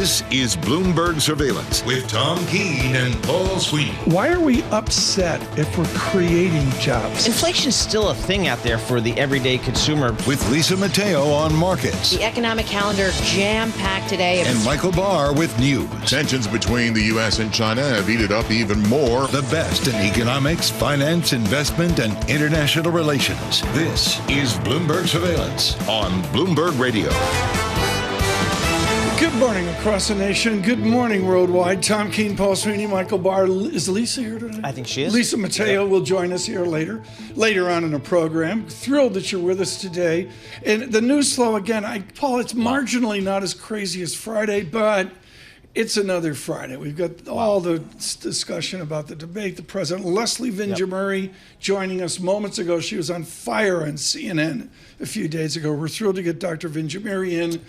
This is Bloomberg Surveillance with Tom Keene and Paul Sweeney. Why are we upset if we're creating jobs? Inflation's still a thing out there for the everyday consumer. With Lisa Mateo on markets. The economic calendar jam-packed today. And Michael Barr with news. Tensions between the U.S. and China have heated up even more. The best in economics, finance, investment, and international relations. This is Bloomberg Surveillance on Bloomberg Radio. Good morning across the nation. Good morning worldwide. Tom Keene, Paul Sweeney, Michael Barr. Is Lisa here today? I think she is. Lisa Mateo will join us here later on in the program. Thrilled that you're with us today. And the news flow again, Paul, it's marginally not as crazy as Friday, but it's another Friday. We've got all the discussion about the debate. The president, Leslie Vinjamuri, joining us moments ago. She was on fire on CNN a few days ago. We're thrilled to get Dr. Vinjamuri in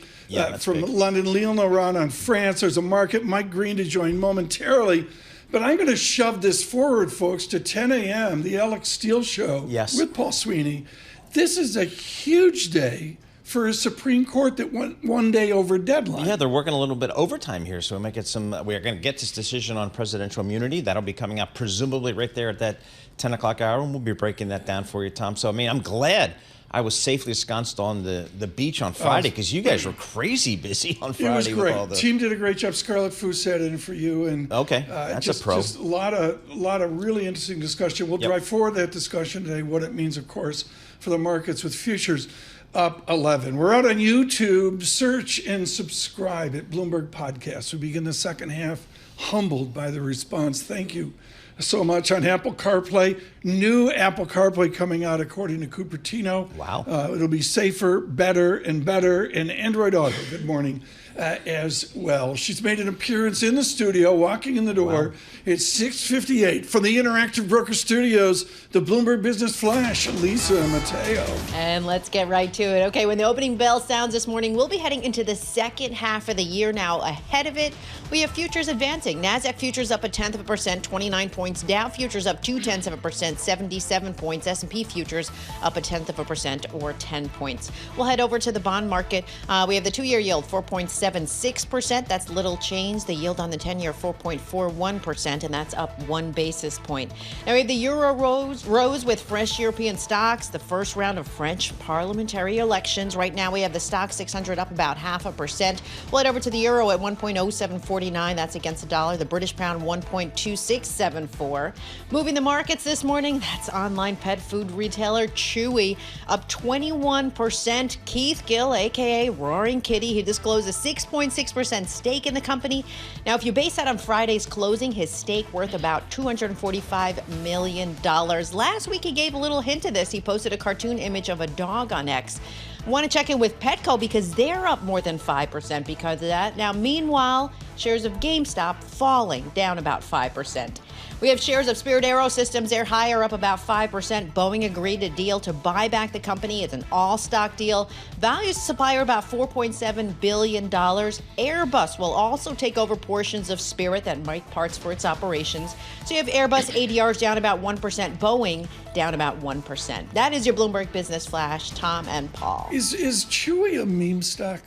from big. London. Lionel Laurent on France. There's a market. Mike Green to join momentarily. But I'm going to shove this forward, folks, to 10 a.m., the Alex Steele Show with Paul Sweeney. This is a huge day for a Supreme Court that went one day over deadline. Yeah, they're working a little bit overtime here, so we might get some. We're going to get this decision on presidential immunity. That'll be coming out presumably right there at that 10 o'clock hour, and we'll be breaking that down for you, Tom. So, I mean, I'm glad I was safely ensconced on the beach on Friday because you guys were crazy busy on Friday. It was great. With all the Team did a great job. Scarlett Fu sat in for you, and that's a pro. Just a lot of really interesting discussion. We'll drive forward that discussion today. What it means, of course, for the markets with futures up 11. We're out on YouTube. Search and subscribe at Bloomberg Podcast. We begin the second half humbled by the response. Thank you so much. On Apple CarPlay, new Apple CarPlay coming out according to Cupertino. Wow. It'll be safer, better, and better. And Android Auto, good morning, as well. She's made an appearance in the studio, walking in the door. Wow. It's 6:58 from the Interactive Broker Studios, the Bloomberg Business Flash, Lisa Mateo. And let's get right to it. Okay, when the opening bell sounds this morning, we'll be heading into the second half of the year now. Ahead of it, we have futures advancing. NASDAQ futures up 0.1%, 29 points. Dow futures up 0.2%, 77 points. S&P futures up 0.1% or 10 points. We'll head over to the bond market. We have the 2-year yield, 4.76%. That's little change. The yield on the 10-year, 4.41%, and that's up 1 basis point. Now we have the euro rose with fresh European stocks, the first round of French parliamentary elections. Right now we have the stock 600 up about 0.5%. We'll head over to the euro at 1.0749. That's against the dollar. The British pound 1.2674. Moving the markets this morning, that's online pet food retailer Chewy up 21%. Keith Gill, aka Roaring Kitty, who disclosed a 6.6% stake in the company. Now, if you base that on Friday's closing, his stake worth about $245 million. Last week, he gave a little hint of this. He posted a cartoon image of a dog on X. Want to check in with Petco because they're up more than 5% because of that. Now, meanwhile, shares of GameStop falling down about 5%. We have shares of Spirit AeroSystems. They're higher, up about 5%. Boeing agreed a deal to buy back the company. It's an all-stock deal. Values to supplier about $4.7 billion. Airbus will also take over portions of Spirit that make parts for its operations. So you have Airbus ADRs down about 1%, Boeing down about 1%. That is your Bloomberg Business Flash, Tom and Paul. Is Chewy a meme stock?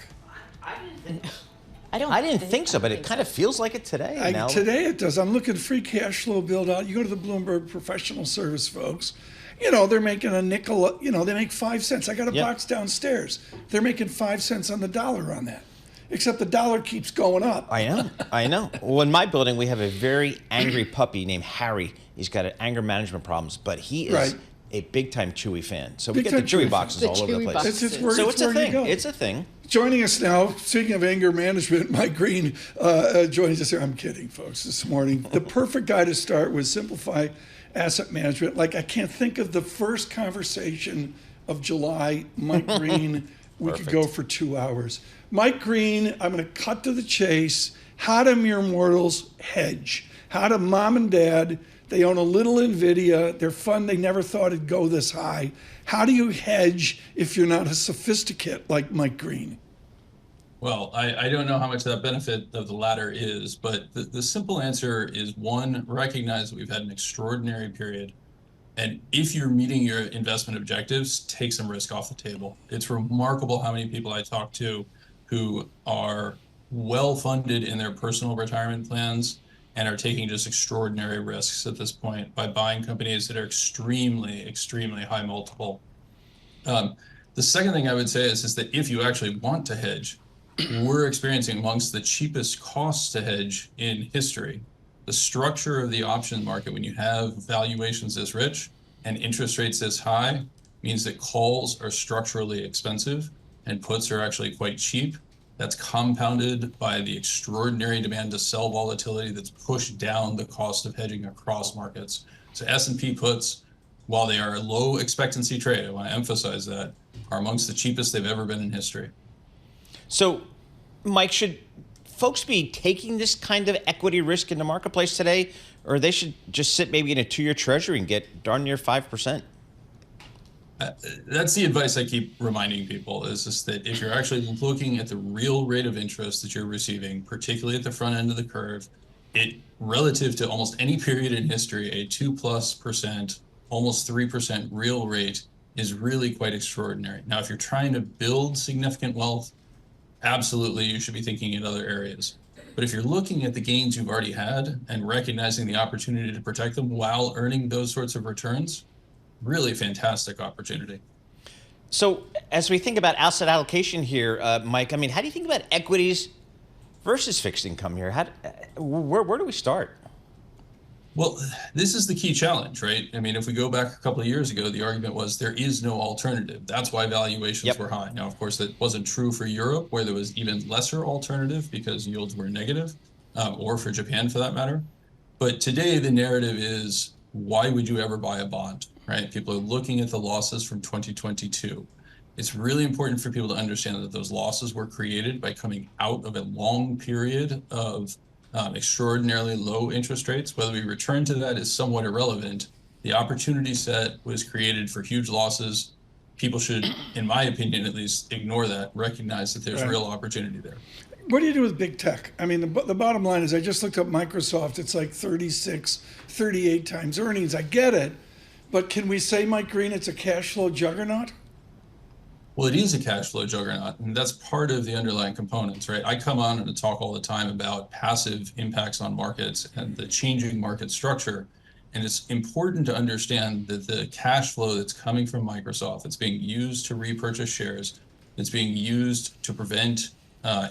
I didn't think so, but it kind of feels like it today. Today it does. I'm looking at free cash flow build out. You go to the Bloomberg Professional Service folks. They're making a nickel. They make 5 cents. I got a box downstairs. They're making 5 cents on the dollar on that. Except the dollar keeps going up. I know. Well, in my building, we have a very angry puppy named Harry. He's got anger management problems, but he is a big-time Chewy fan. So we get the Chewy boxes all over the place. So it's a thing. It's a thing. Joining us now, speaking of anger management, Mike Green joins us here. I'm kidding, folks, this morning. The perfect guy to start with Simplify Asset Management. I can't think of the first conversation of July. Mike Green, we could go for 2 hours. Mike Green, I'm going to cut to the chase. How do mere mortals hedge? How do mom and dad, they own a little NVIDIA, they're fun, they never thought it'd go this high. How do you hedge if you're not a sophisticate like Mike Green? Well, I don't know how much that benefit of the latter is, but the simple answer is, one, recognize that we've had an extraordinary period. And if you're meeting your investment objectives, take some risk off the table. It's remarkable how many people I talk to who are well funded in their personal retirement plans and are taking just extraordinary risks at this point by buying companies that are extremely, extremely high multiple. The second thing I would say is that if you actually want to hedge, we're experiencing amongst the cheapest costs to hedge in history. The structure of the option market, when you have valuations this rich and interest rates this high, means that calls are structurally expensive and puts are actually quite cheap. That's compounded by the extraordinary demand to sell volatility that's pushed down the cost of hedging across markets. So S&P puts, while they are a low expectancy trade, I want to emphasize that, are amongst the cheapest they've ever been in history. So, Mike, should folks be taking this kind of equity risk in the marketplace today, or they should just sit maybe in a 2-year treasury and get darn near 5%? That's the advice I keep reminding people, is just that if you're actually looking at the real rate of interest that you're receiving, particularly at the front end of the curve, it relative to almost any period in history, a 2+%, almost 3% real rate is really quite extraordinary. Now, if you're trying to build significant wealth, absolutely you should be thinking in other areas. But if you're looking at the gains you've already had and recognizing the opportunity to protect them while earning those sorts of returns, really fantastic opportunity. So as we think about asset allocation here, Mike, I mean, how do you think about equities versus fixed income here? Where do we start? Well, this is the key challenge, right? I mean, if we go back a couple of years ago, the argument was there is no alternative. That's why valuations were high. Now, of course, that wasn't true for Europe, where there was even lesser alternative because yields were negative, or for Japan for that matter. But today, the narrative is, why would you ever buy a bond, right? People are looking at the losses from 2022. It's really important for people to understand that those losses were created by coming out of a long period of extraordinarily low interest rates. Whether we return to that is somewhat irrelevant. The opportunity set was created for huge losses. People should, in my opinion at least, ignore that, recognize that there's real opportunity there. What do you do with big tech? I mean, the bottom line is I just looked up Microsoft. It's like 36, 38 times earnings. I get it. But can we say, Mike Green, it's a cash flow juggernaut? Well, it is a cash flow juggernaut, and that's part of the underlying components, right? I come on and talk all the time about passive impacts on markets and the changing market structure. And it's important to understand that the cash flow that's coming from Microsoft, that's being used to repurchase shares, that's being used to prevent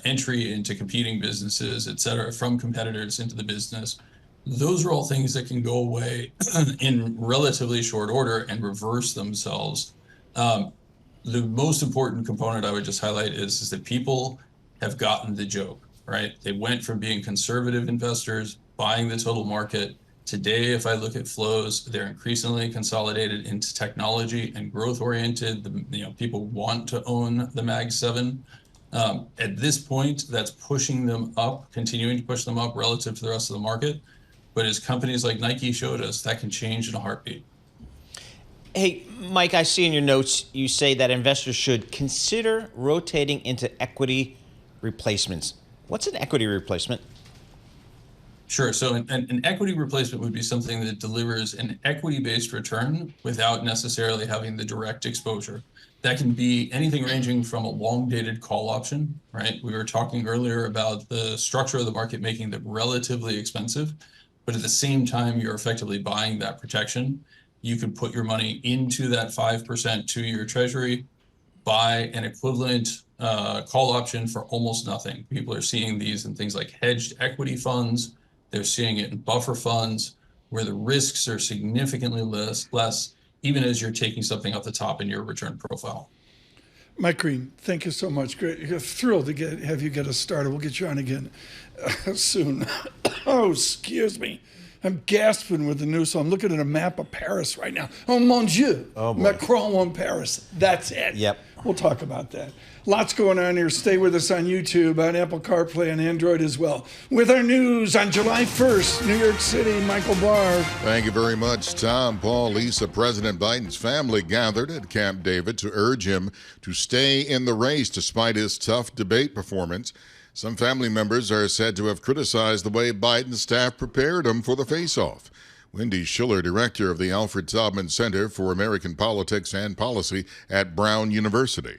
entry into competing businesses, et cetera, from competitors into the business, those are all things that can go away in relatively short order and reverse themselves. The most important component I would just highlight is that people have gotten the joke, right? They went from being conservative investors, buying the total market. Today, if I look at flows, they're increasingly consolidated into technology and growth oriented. People want to own the Mag 7. At this point, that's pushing them up, continuing to push them up relative to the rest of the market. But as companies like Nike showed us, that can change in a heartbeat. Hey, Mike, I see in your notes you say that investors should consider rotating into equity replacements. What's an equity replacement? Sure. So an equity replacement would be something that delivers an equity-based return without necessarily having the direct exposure. That can be anything ranging from a long-dated call option, right? We were talking earlier about the structure of the market making them relatively expensive, but at the same time, you're effectively buying that protection. You could put your money into that 5% 2-year treasury, buy an equivalent call option for almost nothing. People are seeing these in things like hedged equity funds. They're seeing it in buffer funds where the risks are significantly less, even as you're taking something off the top in your return profile. Mike Green, thank you so much. Great. You're thrilled to have you get us started. We'll get you on again soon. Oh, excuse me. I'm gasping with the news, so I'm looking at a map of Paris right now. Oh, mon Dieu. Oh, boy. Macron won Paris. That's it. Yep. We'll talk about that. Lots going on here. Stay with us on YouTube, on Apple CarPlay, and Android as well. With our news on July 1st, New York City, Michael Barr. Thank you very much, Tom. Paul, Lisa, President Biden's family gathered at Camp David to urge him to stay in the race despite his tough debate performance. Some family members are said to have criticized the way Biden's staff prepared him for the face-off. Wendy Schiller, director of the Alfred Taubman Center for American Politics and Policy at Brown University.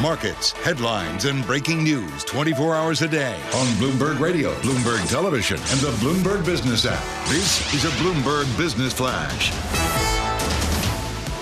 markets, headlines, and breaking news 24 hours a day on Bloomberg Radio, Bloomberg Television, and the Bloomberg Business app. This is a Bloomberg Business Flash.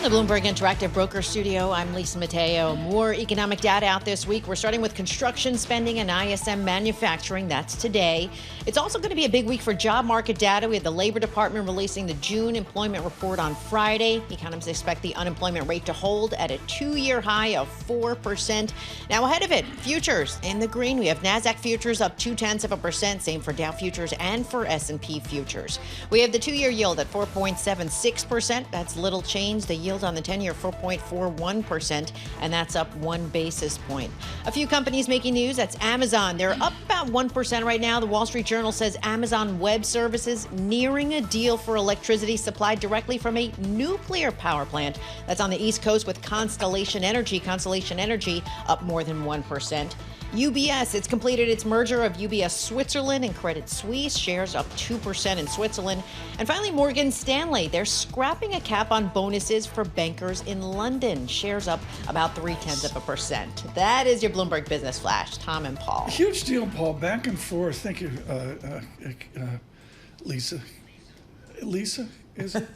The Bloomberg Interactive Broker Studio, I'm Lisa Mateo. More economic data out this week. We're starting with construction spending and ISM manufacturing. That's today. It's also going to be a big week for job market data. We had the Labor Department releasing the June employment report on Friday. Economists expect the unemployment rate to hold at a 2-year high of 4%. Now ahead of it, futures in the green. We have NASDAQ futures up 0.2%. Same for Dow futures and for S&P futures. We have the 2-year yield at 4.76%. That's little change. The yield on the 10-year 4.41%, and that's up 1 basis point. A few companies making news. That's Amazon. They're up about 1% right now. The Wall Street Journal says Amazon Web Services nearing a deal for electricity supplied directly from a nuclear power plant that's on the East Coast with Constellation Energy. Constellation Energy up more than 1%. UBS, it's completed its merger of UBS Switzerland and Credit Suisse. Shares up 2% in Switzerland. And finally, Morgan Stanley. They're scrapping a cap on bonuses for bankers in London. Shares up about 0.3%. That is your Bloomberg Business Flash. Tom and Paul. Huge deal, Paul. Back and forth. Thank you, Lisa. Lisa, is it?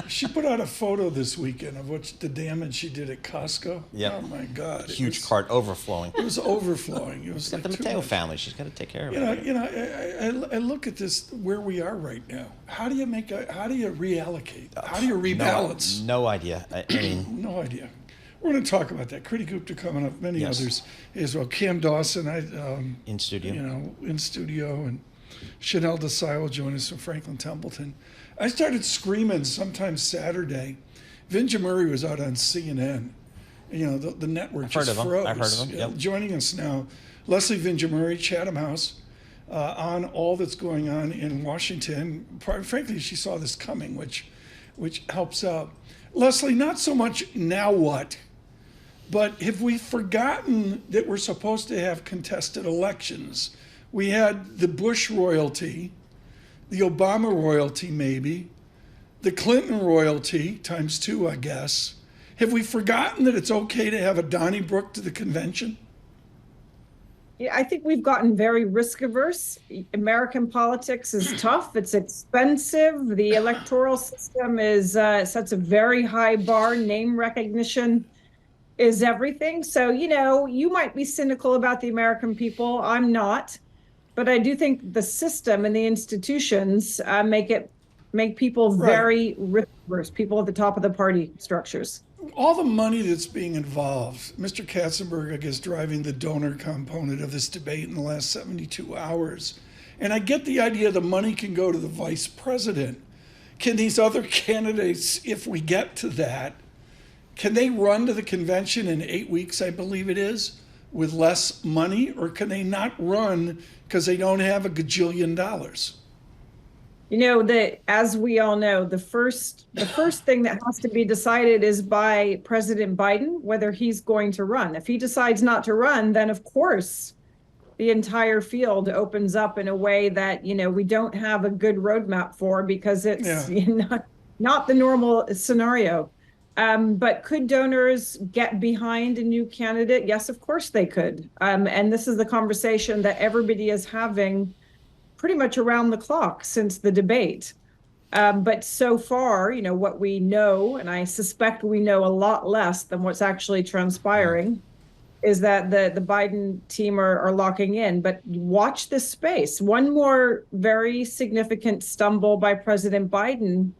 She put out a photo this weekend of the damage she did at Costco. Yep. Oh my God! Huge cart overflowing. It was overflowing. It was like the Mateo family. She's got to take care of it. I look at this where we are right now. How do you reallocate? How do you rebalance? No idea. I mean, no idea. We're going to talk about that. Kriti Gupta coming up. Many others as well. Cam Dawson, in studio. In studio, and Sonal Desai will join us from Franklin Templeton. I started screaming sometime Saturday. Vinjamuri was out on CNN. The network just froze. I've heard of him. Yep. Joining us now, Leslie Vinjamuri, Chatham House, on all that's going on in Washington. Frankly, she saw this coming, which helps out. Leslie, not so much now what, but have we forgotten that we're supposed to have contested elections? We had the Bush royalty, the Obama royalty maybe, the Clinton royalty times 2, I guess. Have we forgotten that it's okay to have a Donnybrook to the convention? Yeah, I think we've gotten very risk averse. American politics is tough. It's expensive. The electoral system sets a very high bar. Name recognition is everything. So, you might be cynical about the American people. I'm not. But I do think the system and the institutions make people very risk averse, people at the top of the party structures. All the money that's being involved, Mr. Katzenberg, I guess, driving the donor component of this debate in the last 72 hours. And I get the idea the money can go to the vice president. Can these other candidates, if we get to that, can they run to the convention in 8 weeks, I believe it is, with less money, or can they not run because they don't have $1 gajillion? As we all know, the first thing that has to be decided is by President Biden whether he's going to run. If he decides not to run, then of course the entire field opens up in a way that we don't have a good roadmap for, because it's not the normal scenario. But could donors get behind a new candidate? Yes, of course they could. And this is the conversation that everybody is having pretty much around the clock since the debate. But so far, what we know, and I suspect we know a lot less than what's actually transpiring, is that the Biden team are locking in. But watch this space. One more very significant stumble by President Biden,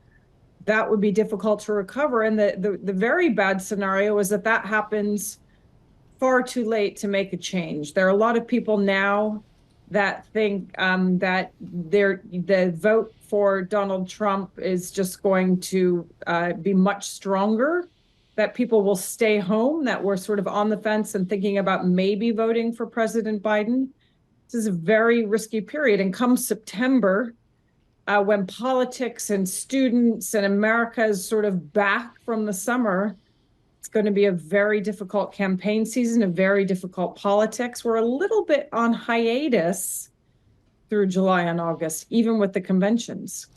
that would be difficult to recover. And the very bad scenario is that happens far too late to make a change. There are a lot of people now that think that the vote for Donald Trump is just going to be much stronger, that people will stay home, that we're sort of on the fence and thinking about maybe voting for President Biden. This is a very risky period. And come September, when politics and students and America is sort of back from the summer, it's going to be a very difficult campaign season, a very difficult politics. We're a little bit on hiatus through July and August, even with the conventions.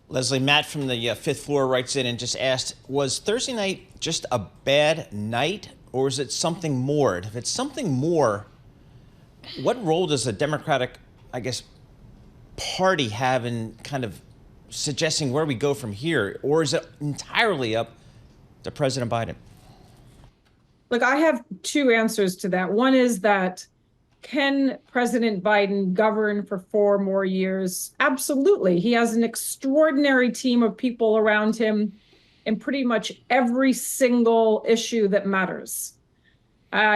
Leslie, Matt from the fifth floor writes in and just asked, was Thursday night just a bad night, or is it something more? If it's something more, what role does the Democratic, I guess, party have in kind of suggesting where we go from here? Or is it entirely up to President Biden? Look, I have two answers to that. One is that, can President Biden govern for 4 more years? Absolutely. He has an extraordinary team of people around him in pretty much every single issue that matters.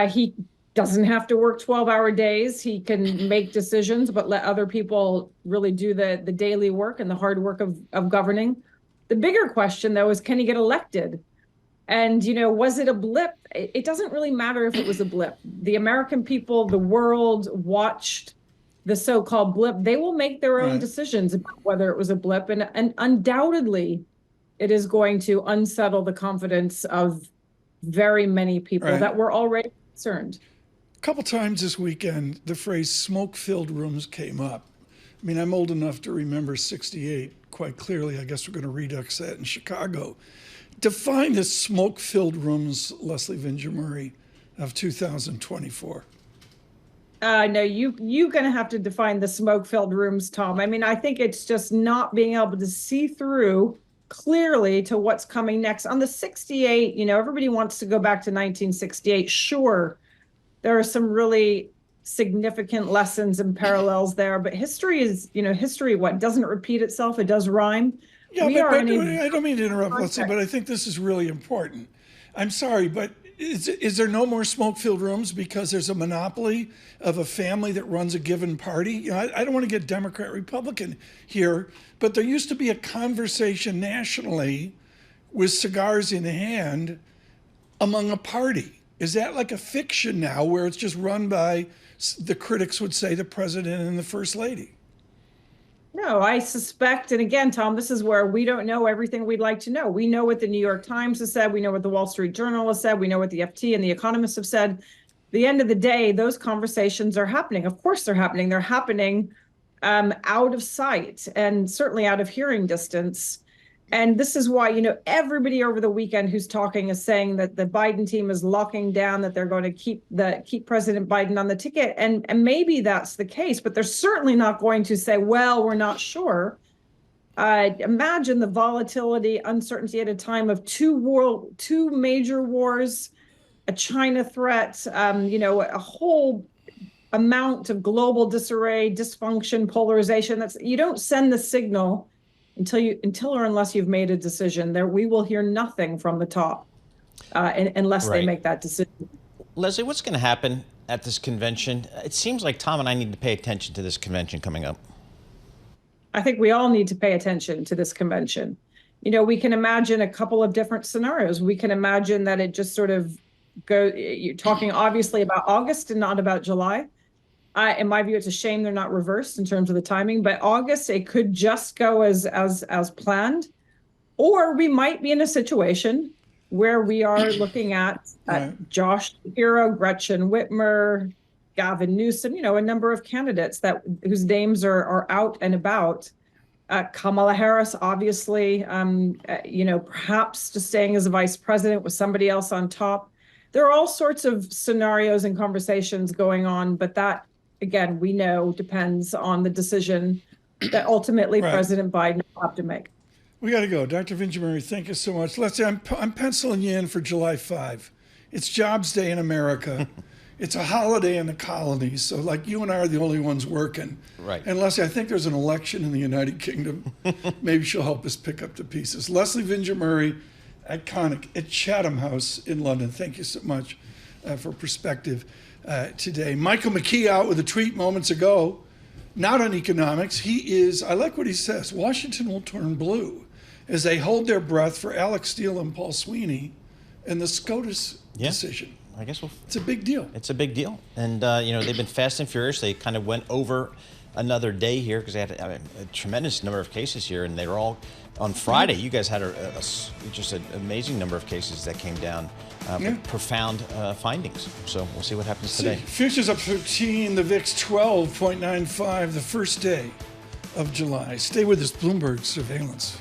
He doesn't have to work 12-hour days. He can make decisions, but let other people really do the daily work and the hard work of governing. The bigger question, though, is, can he get elected? And, was it a blip? It doesn't really matter if it was a blip. The American people, the world watched the so-called blip. They will make their own decisions about whether it was a blip. And undoubtedly, it is going to unsettle the confidence of very many people that were already concerned. A couple times this weekend, the phrase smoke-filled rooms came up. I mean, I'm old enough to remember 68 quite clearly. I guess we're going to redux that in Chicago. Define the smoke-filled rooms, Leslie Vinjamuri, of 2024. No, you're going to have to define the smoke-filled rooms, Tom. I mean, I think it's just not being able to see through clearly to what's coming next. On the 68, everybody wants to go back to 1968. Sure, there are some really significant lessons and parallels there, but history is, history, doesn't repeat itself, it does rhyme. Yeah, but I don't mean to interrupt, Leslie, but I think this is really important. I'm sorry, but is there no more smoke-filled rooms because there's a monopoly of a family that runs a given party? I don't want to get Democrat, Republican here, but there used to be a conversation nationally with cigars in hand among a party. Is that like a fiction now where it's just run by, the critics would say, the president and the first lady? No, I suspect, and again, Tom, this is where we don't know everything we'd like to know. We know what the New York Times has said. We know what the Wall Street Journal has said. We know what the FT and the Economist have said. At the end of the day, those conversations are happening. Of course they're happening. They're happening out of sight and certainly out of hearing distance. And this is why, everybody over the weekend who's talking is saying that the Biden team is locking down, that they're going to keep President Biden on the ticket. And maybe that's the case, but they're certainly not going to say, well, we're not sure. Imagine the volatility, uncertainty at a time of two major wars, a China threat, a whole amount of global disarray, dysfunction, polarization. You don't send the signal until or unless you've made a decision. We will hear nothing from the top unless they make that decision. Leslie, what's going to happen at this convention? It seems like Tom and I need to pay attention to this convention coming up. I think we all need to pay attention to this convention. We can imagine a couple of different scenarios. We can imagine that it just sort of you're talking obviously about August and not about July. In my view, it's a shame they're not reversed in terms of the timing, but August, it could just go as planned, or we might be in a situation where we are looking at Josh Shapiro, Gretchen Whitmer, Gavin Newsom, a number of candidates whose names are out and about. Kamala Harris, obviously, perhaps just staying as a vice president with somebody else on top. There are all sorts of scenarios and conversations going on, but that, again, we know depends on the decision that ultimately President Biden will have to make. We got to go. Dr. Vinjamuri, thank you so much. Let's say I'm penciling you in for July 5. It's Jobs Day in America. It's a holiday in the colonies. So like you and I are the only ones working. Right. And Leslie, I think there's an election in the United Kingdom. Maybe she'll help us pick up the pieces. Leslie Vinjamuri, iconic at Chatham House in London. Thank you so much for perspective today. Michael McKee out with a tweet moments ago, not on economics. I like what he says, Washington will turn blue as they hold their breath for Alex Steele and Paul Sweeney and the SCOTUS decision. I guess it's a big deal. It's a big deal. And, they've been fast and furious. They kind of went over another day here because they had a tremendous number of cases here, and they were all on Friday. You guys had just an amazing number of cases that came down, profound findings. So we'll see what happens today. Futures up 13, the VIX 12.95, the first day of July. Stay with us, Bloomberg Surveillance.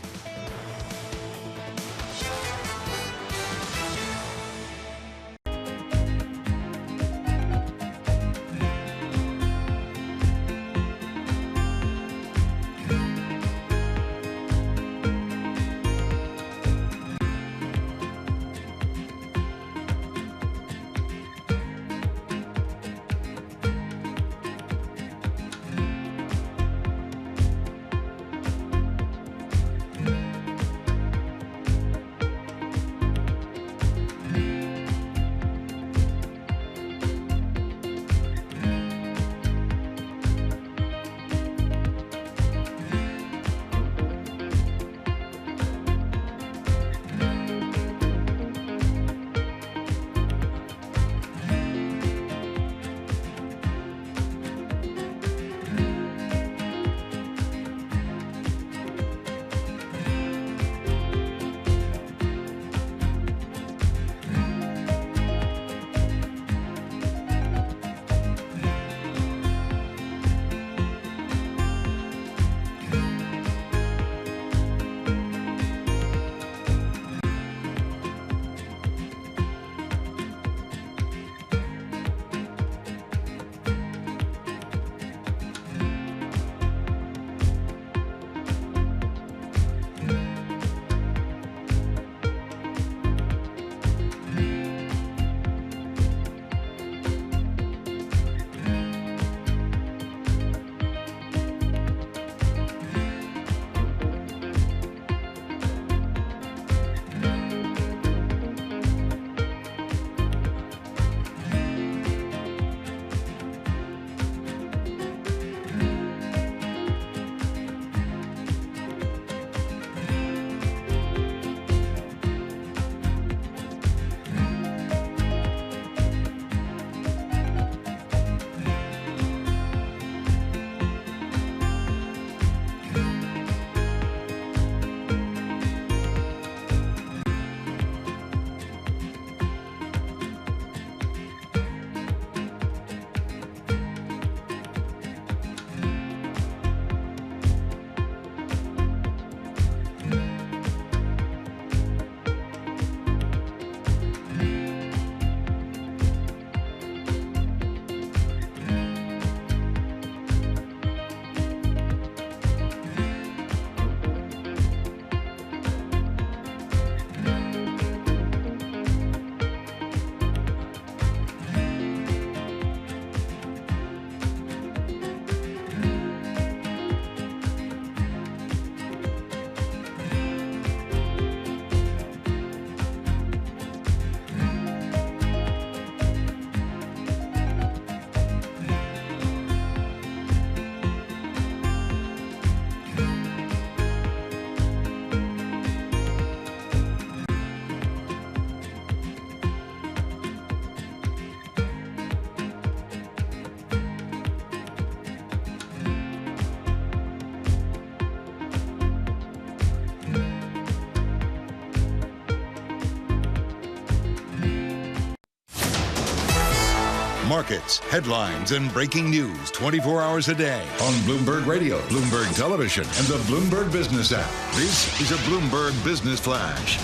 markets, headlines, and breaking news 24 hours a day on Bloomberg Radio, Bloomberg Television, and the Bloomberg Business app. This is a Bloomberg Business Flash.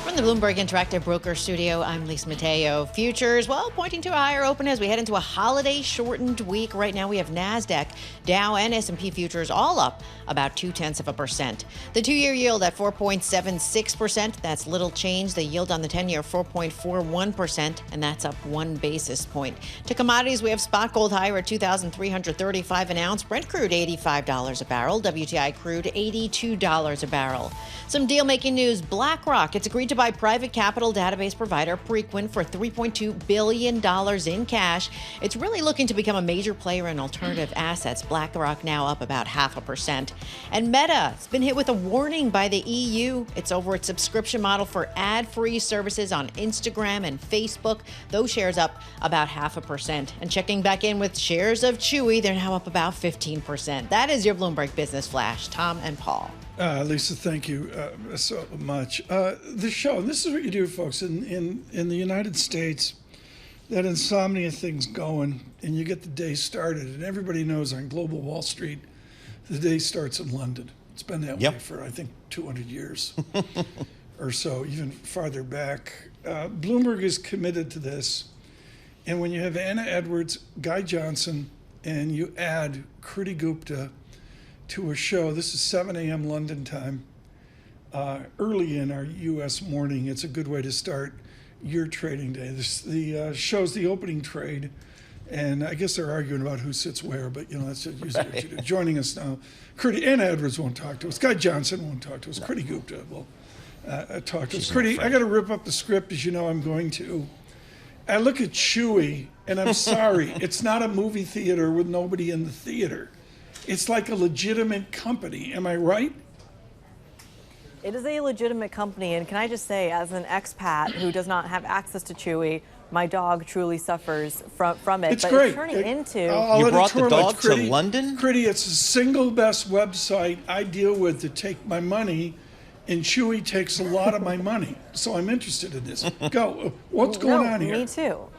From the Bloomberg Interactive Broker Studio, I'm Lisa Mateo. Futures, well, pointing to a higher open as we head into a holiday-shortened week. Right now, we have NASDAQ, Dow, and S&P futures all up about 0.2%. The two-year yield at 4.76%. That's little change. The yield on the 10-year, 4.41%, and that's up 1 basis point. To commodities, we have spot gold higher at $2,335 an ounce. Brent crude, $85 a barrel. WTI crude, $82 a barrel. Some deal-making news. BlackRock, it's agreed to buy private capital database provider Preqin for $3.2 billion in cash. It's really looking to become a major player in alternative assets. BlackRock now up about 0.5%. And Meta has been hit with a warning by the EU. It's over its subscription model for ad-free services on Instagram and Facebook. Those shares up about 0.5%. And checking back in with shares of Chewy, they're now up about 15%. That is your Bloomberg Business Flash. Tom and Paul. Lisa, thank you so much. The show, this is what you do, folks. In the United States, that insomnia thing's going, and you get the day started. And everybody knows on Global Wall Street, the day starts in London. It's been that way for, I think, 200 years or so, even farther back. Bloomberg is committed to this. And when you have Anna Edwards, Guy Johnson, and you add Kriti Gupta to a show, this is 7 a.m. London time, early in our U.S. morning. It's a good way to start your trading day. The show's the opening trade, and I guess they're arguing about who sits where, but that's usually what you do. Joining us now, Anna Edwards won't talk to us. Guy Johnson won't talk to us. Kriti Gupta will talk to us. Kriti, I got to rip up the script, as you know I'm going to. I look at Chewy, and I'm sorry, it's not a movie theater with nobody in the theater. It's like a legitimate company. Am I right? It is a legitimate company. And can I just say, as an expat who does not have access to Chewy, my dog truly suffers from it. It's but great. It's turning into... You brought the dog to London? Kriti, it's the single best website I deal with to take my money, and Chewy takes a lot of my money. So I'm interested in this. Go. What's going on here? Me too.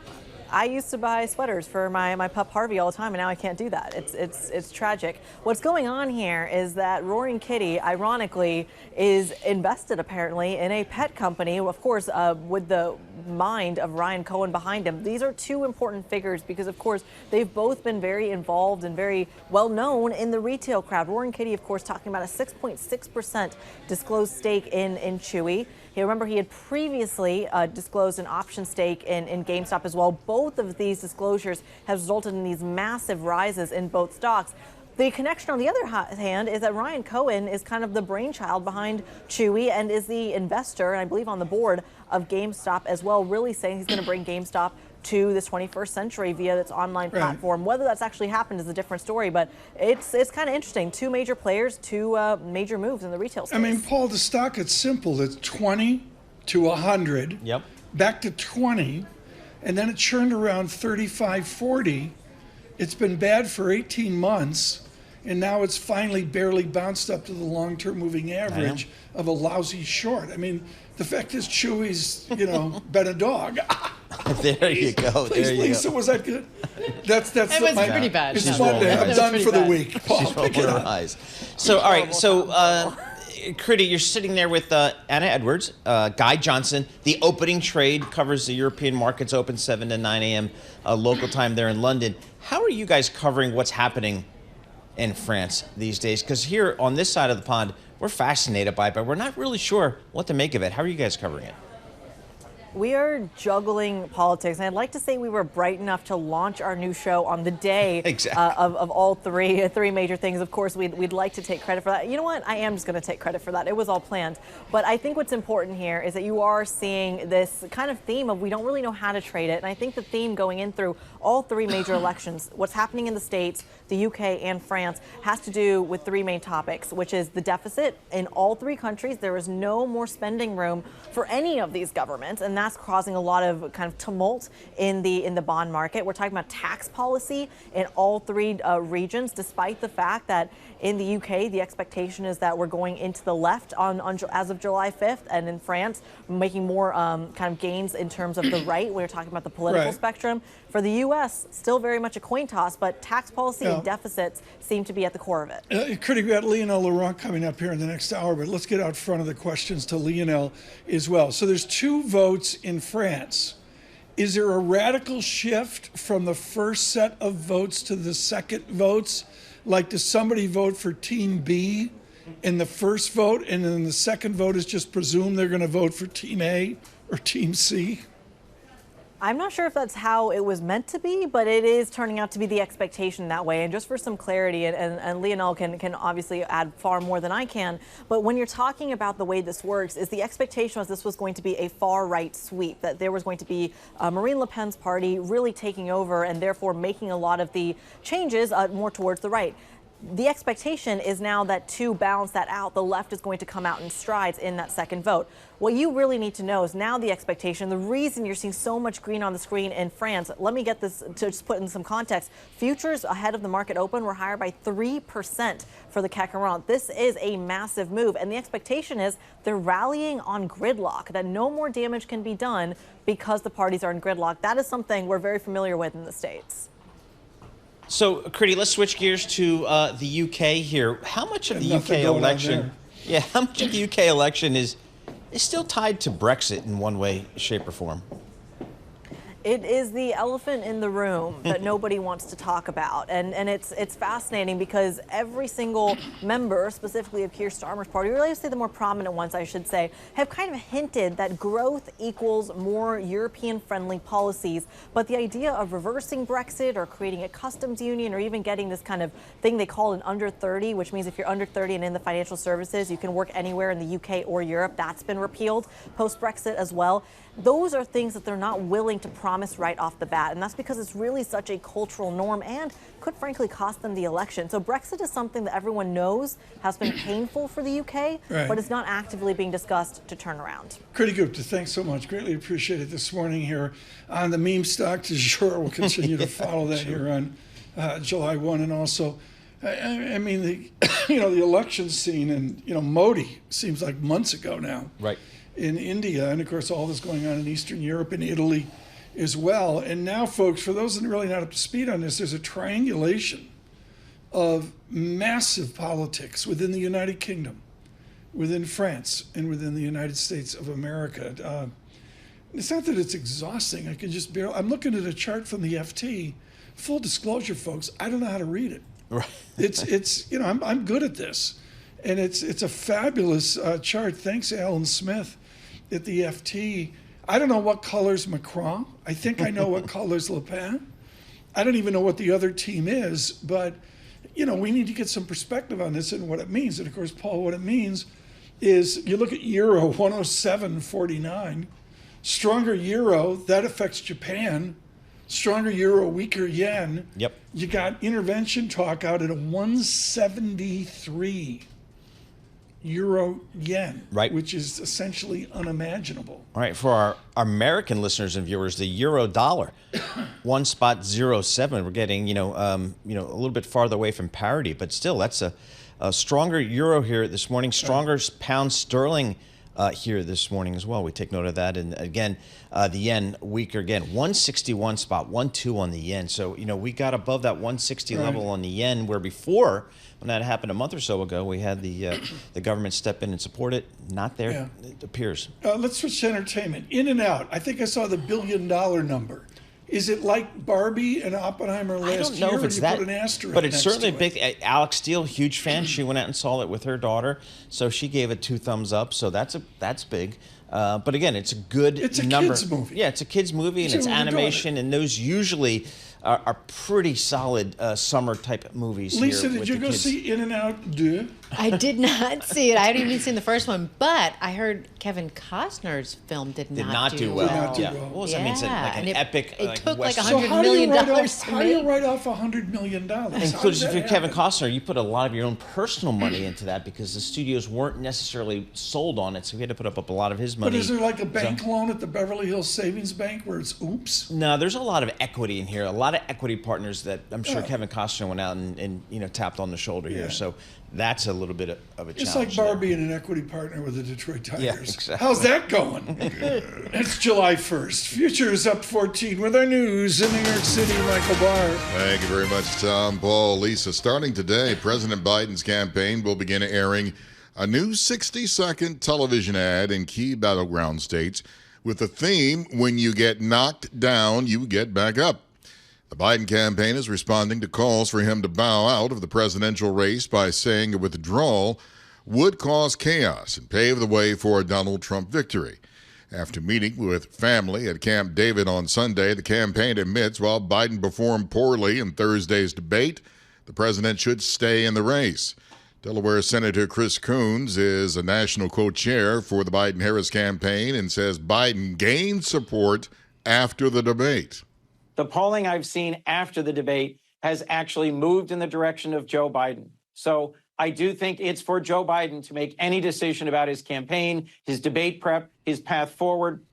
I used to buy sweaters for my pup Harvey all the time, and now I can't do that. It's tragic. What's going on here is that Roaring Kitty, ironically, is invested apparently in a pet company, of course, with the mind of Ryan Cohen behind him. These are two important figures because, of course, they've both been very involved and very well known in the retail crowd. Roaring Kitty, of course, talking about a 6.6% disclosed stake in Chewy. Remember, he had previously disclosed an option stake in GameStop as well. Both of these disclosures have resulted in these massive rises in both stocks. The connection, on the other hand, is that Ryan Cohen is kind of the brainchild behind Chewy and is the investor, and I believe on the board of GameStop as well, really saying he's going to bring GameStop to the 21st century via its online platform. Whether that's actually happened is a different story, but it's kind of interesting. Two major players, two major moves in the retail space. I mean, Paul, the stock, it's simple. It's 20 to 100, back to 20, and then it churned around 35, 40. It's been bad for 18 months, and now it's finally barely bounced up to the long-term moving average of a lousy short. I mean, the fact is Chewy's, been a dog. There you go. Lisa, was that good? That's it was pretty bad. It's Monday. I'm done for the week. Paul, she's rolling her eyes. So, all right. So, Kriti, you're sitting there with Anna Edwards, Guy Johnson. The opening trade covers the European markets, open 7 to 9 a.m. Local time there in London. How are you guys covering what's happening in France these days? Because here on this side of the pond, we're fascinated by it, but we're not really sure what to make of it. How are you guys covering it? We are juggling politics, and I'd like to say we were bright enough to launch our new show on the day of all three major things. Of course, we'd like to take credit for that. You know what? I am just going to take credit for that. It was all planned. But I think what's important here is that you are seeing this kind of theme of we don't really know how to trade it. And I think the theme going in through all three major elections, what's happening in the States, the UK, and France, has to do with three main topics, which is the deficit in all three countries. There is no more spending room for any of these governments, and that's causing a lot of kind of tumult in the bond market. We're talking about tax policy in all three regions, despite the fact that in the UK, the expectation is that we're going into the left as of July 5th, and in France, making more kind of gains in terms of the right. We're talking about the political spectrum. For the U.S., still very much a coin toss, but tax policy and deficits seem to be at the core of it. Critic, we got Lionel Laurent coming up here in the next hour, but let's get out front of the questions to Lionel as well. So there's 2 votes in France. Is there a radical shift from the first set of votes to the second votes? Like, does somebody vote for Team B in the first vote, and then the second vote is just presumed they're going to vote for Team A or Team C? I'm not sure if that's how it was meant to be, but it is turning out to be the expectation that way. And just for some clarity, and Lionel can obviously add far more than I can, but when you're talking about the way this works, is the expectation was this was going to be a far-right sweep, that there was going to be Marine Le Pen's party really taking over and therefore making a lot of the changes more towards the right. The expectation is now that to balance that out, the left is going to come out in strides in that second vote. What you really need to know is now the expectation, the reason you're seeing so much green on the screen in France, let me get this to just put in some context. Futures ahead of the market open were higher by 3% for the CAC 40. This is a massive move, and the expectation is they're rallying on gridlock, that no more damage can be done because the parties are in gridlock. That is something we're very familiar with in the States. So, Critty, let's switch gears to the UK here. How much of the UK election? Yeah, how much of the UK election is still tied to Brexit in one way, shape, or form? It is the elephant in the room that nobody wants to talk about. And it's fascinating because every single member, specifically of Keir Starmer's party, or let's say the more prominent ones, I should say, have kind of hinted that growth equals more European-friendly policies. But the idea of reversing Brexit or creating a customs union or even getting this kind of thing they call an under 30, which means if you're under 30 and in the financial services, you can work anywhere in the UK or Europe. That's been repealed post-Brexit as well. Those are things that they're not willing to promise right off the bat. And that's because it's really such a cultural norm and could frankly cost them the election. So Brexit is something that everyone knows has been painful for the UK, but it's not actively being discussed to turn around. Kriti Gupta, thanks so much. Greatly appreciate it this morning here on the meme stock du jour. We'll continue to follow that here on July 1. And also, I mean, the election scene and, Modi seems like months ago now. Right. In India, and of course all this going on in Eastern Europe and Italy as well. And now, folks, for those that are really not up to speed on this, there's a triangulation of massive politics within the United Kingdom, within France, and within the United States of America. It's not that it's exhausting. I can just barely. I'm looking at a chart from the FT. Full disclosure, folks, I don't know how to read it. Right. It's I'm good at this, and it's a fabulous chart. Thanks, Alan Smith at the FT. I don't know what colors Macron. I think I know what colors Le Pen. I don't even know what the other team is, but we need to get some perspective on this and what it means. And of course, Paul, what it means is you look at Euro 107.49, stronger Euro, that affects Japan. Stronger Euro, weaker yen. Yep. You got intervention talk out at a 173 Euro yen, right, which is essentially unimaginable. All right, for our American listeners and viewers, the euro dollar, 1.07. We're getting a little bit farther away from parity, but still, that's a stronger euro here this morning. Stronger pound sterling here this morning as well. We take note of that, and again, the yen weaker again, 161.12 on the yen. So we got above that 160 level on the yen, where before, when that happened a month or so ago, we had the government step in and support it. Not there, it appears. Let's switch to entertainment. In and Out. I think I saw the $1 billion number. Is it like Barbie and Oppenheimer last year? I don't know if it's that, put an asterisk but it's certainly next big. Alex Steele, huge fan. She went out and saw it with her daughter, so she gave it 2 thumbs up. So that's big. But again, it's a good number. It's a kids movie. Yeah, it's a kids movie, and it's animation, and those usually are pretty solid summer type movies. Lisa, here did you go see In and Out 2? I did not see it. I hadn't even seen the first one, but I heard Kevin Costner's film did not do well. Did not do well. What was that mean? Like an epic. It took like Western. $100 million to how do you write off $100 million? Including if you're Kevin Costner, you put a lot of your own personal money into that because the studios weren't necessarily sold on it, so he had to put up a lot of his money. But is there like a bank loan at the Beverly Hills Savings Bank where it's oops? No, there's a lot of equity in here, a lot of equity partners that I'm sure Kevin Costner went out and tapped on the shoulder here. So that's a little bit of a challenge. It's like Barbie and an equity partner with the Detroit Tigers. Yeah, exactly. How's that going? It's July 1st. Futures up 14 with our news in New York City. Michael Barr. Thank you very much, Tom, Paul, Lisa. Starting today, President Biden's campaign will begin airing a new 60-second television ad in key battleground states with the theme, when you get knocked down, you get back up. The Biden campaign is responding to calls for him to bow out of the presidential race by saying a withdrawal would cause chaos and pave the way for a Donald Trump victory. After meeting with family at Camp David on Sunday, the campaign admits while Biden performed poorly in Thursday's debate, the president should stay in the race. Delaware Senator Chris Coons is a national co-chair for the Biden-Harris campaign and says Biden gained support after the debate. The polling I've seen after the debate has actually moved in the direction of Joe Biden. So I do think it's for Joe Biden to make any decision about his campaign, his debate prep, his path forward.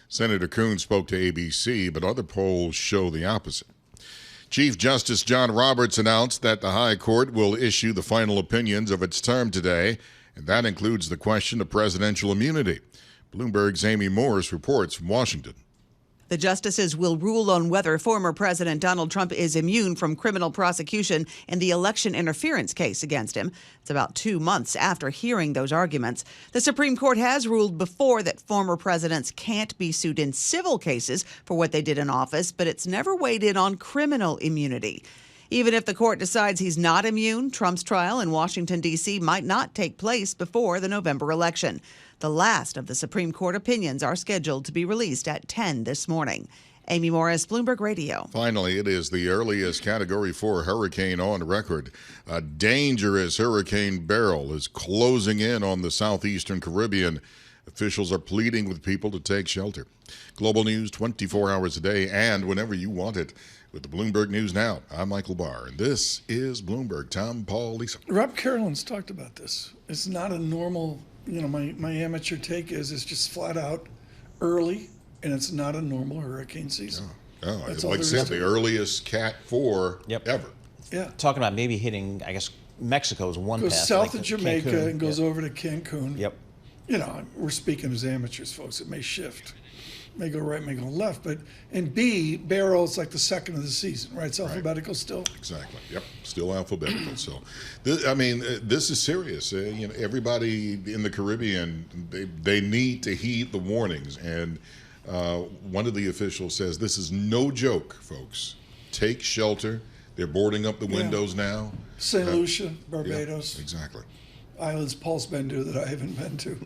Senator Coons spoke to ABC, but other polls show the opposite. Chief Justice John Roberts announced that the High Court will issue the final opinions of its term today, and that includes the question of presidential immunity. Bloomberg's Amy Morris reports from Washington. The justices will rule on whether former President Donald Trump is immune from criminal prosecution in the election interference case against him. It's about 2 months after hearing those arguments. The Supreme Court has ruled before that former presidents can't be sued in civil cases for what they did in office, but it's never weighed in on criminal immunity. Even if the court decides he's not immune, Trump's trial in Washington, D.C. might not take place before the November election. The last of the Supreme Court opinions are scheduled to be released at 10 this morning. Amy Morris, Bloomberg Radio. Finally, it is the earliest Category 4 hurricane on record. A dangerous Hurricane Beryl is closing in on the southeastern Caribbean. Officials are pleading with people to take shelter. Global news 24 hours a day and whenever you want it. With the Bloomberg News Now, I'm Michael Barr, and this is Bloomberg. Tom, Paul, Lisa. Rob Carolyn's talked about this. It's not a normal, my amateur take is it's just flat out early, and it's not a normal hurricane season. Oh, like I said, the earliest Cat 4 ever. Yeah. Talking about maybe hitting, I guess, Mexico's one goes path. South like of Jamaica Cancun. and goes over to Cancun. Yep. We're speaking as amateurs, folks. It may shift. May go right, may go left. But and B, Beryl's like the second of the season, right? It's alphabetical still. Exactly. Yep. Still alphabetical. So, this is serious. Everybody in the Caribbean, they need to heed the warnings. And one of the officials says, this is no joke, folks. Take shelter. They're boarding up the windows now. St. Lucia, Barbados. Yeah, exactly. Islands Paul's been to that I haven't been to.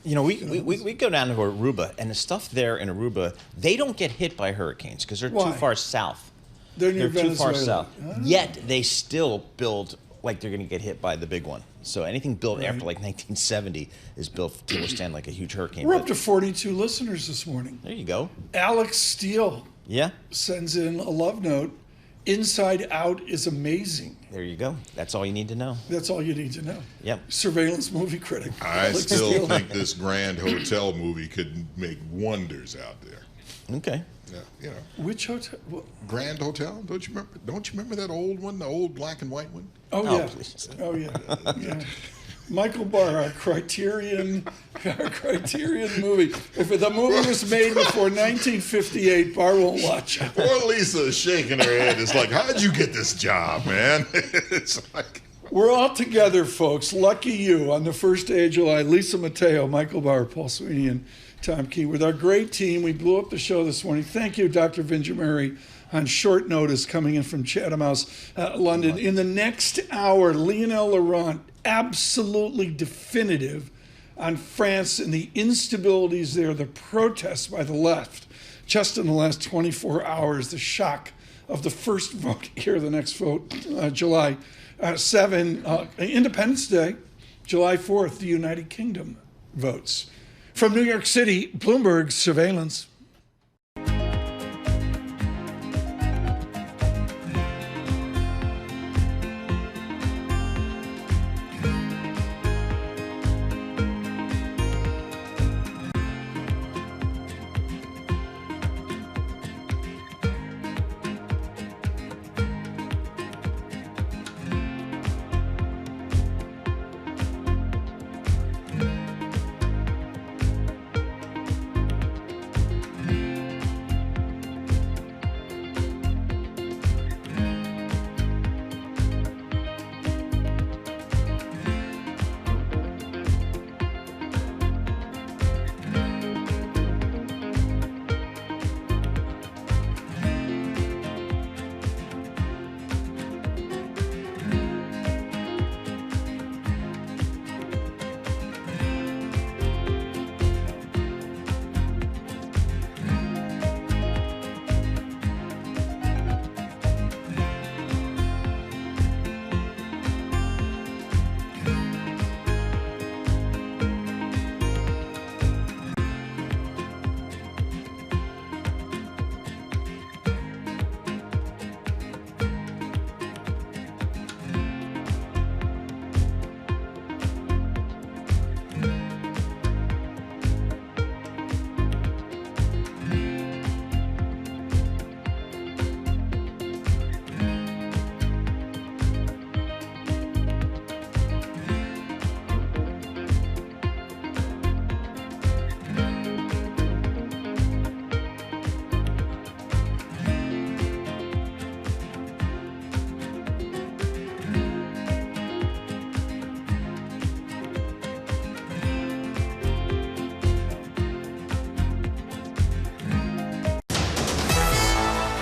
We go down to Aruba, and the stuff there in Aruba, they don't get hit by hurricanes because they're too far south. They're near too far Venezuela. south. Yet they still build like they're going to get hit by the big one. So anything built after like 1970 is built to withstand like a huge hurricane. We're up to 42 listeners this morning. There you go. Alex Steele sends in a love note. Inside Out is amazing. There you go. That's all you need to know. That's all you need to know. Yep. Surveillance movie critic. I still think this Grand Hotel movie could make wonders out there. Okay. Yeah. Which hotel? Grand Hotel. Don't you remember that old one, the old black and white one? Oh yeah. Please. Oh yeah. Michael Barr, our Criterion movie. If the movie was made before 1958, Barr won't watch it. Poor Lisa is shaking her head. It's like, how'd you get this job, man? It's like... We're all together, folks. Lucky you. On the first day of July, Lisa Mateo, Michael Barr, Paul Sweeney, and Tom Keene. With our great team, we blew up the show this morning. Thank you, Dr. Vinjamuri, on short notice coming in from Chatham House, London. In the next hour, Lionel Laurent, absolutely definitive on France and the instabilities there, the protests by the left. Just in the last 24 hours, the shock of the first vote here, the next vote, July 7, Independence Day, July 4th, the United Kingdom votes. From New York City, Bloomberg Surveillance.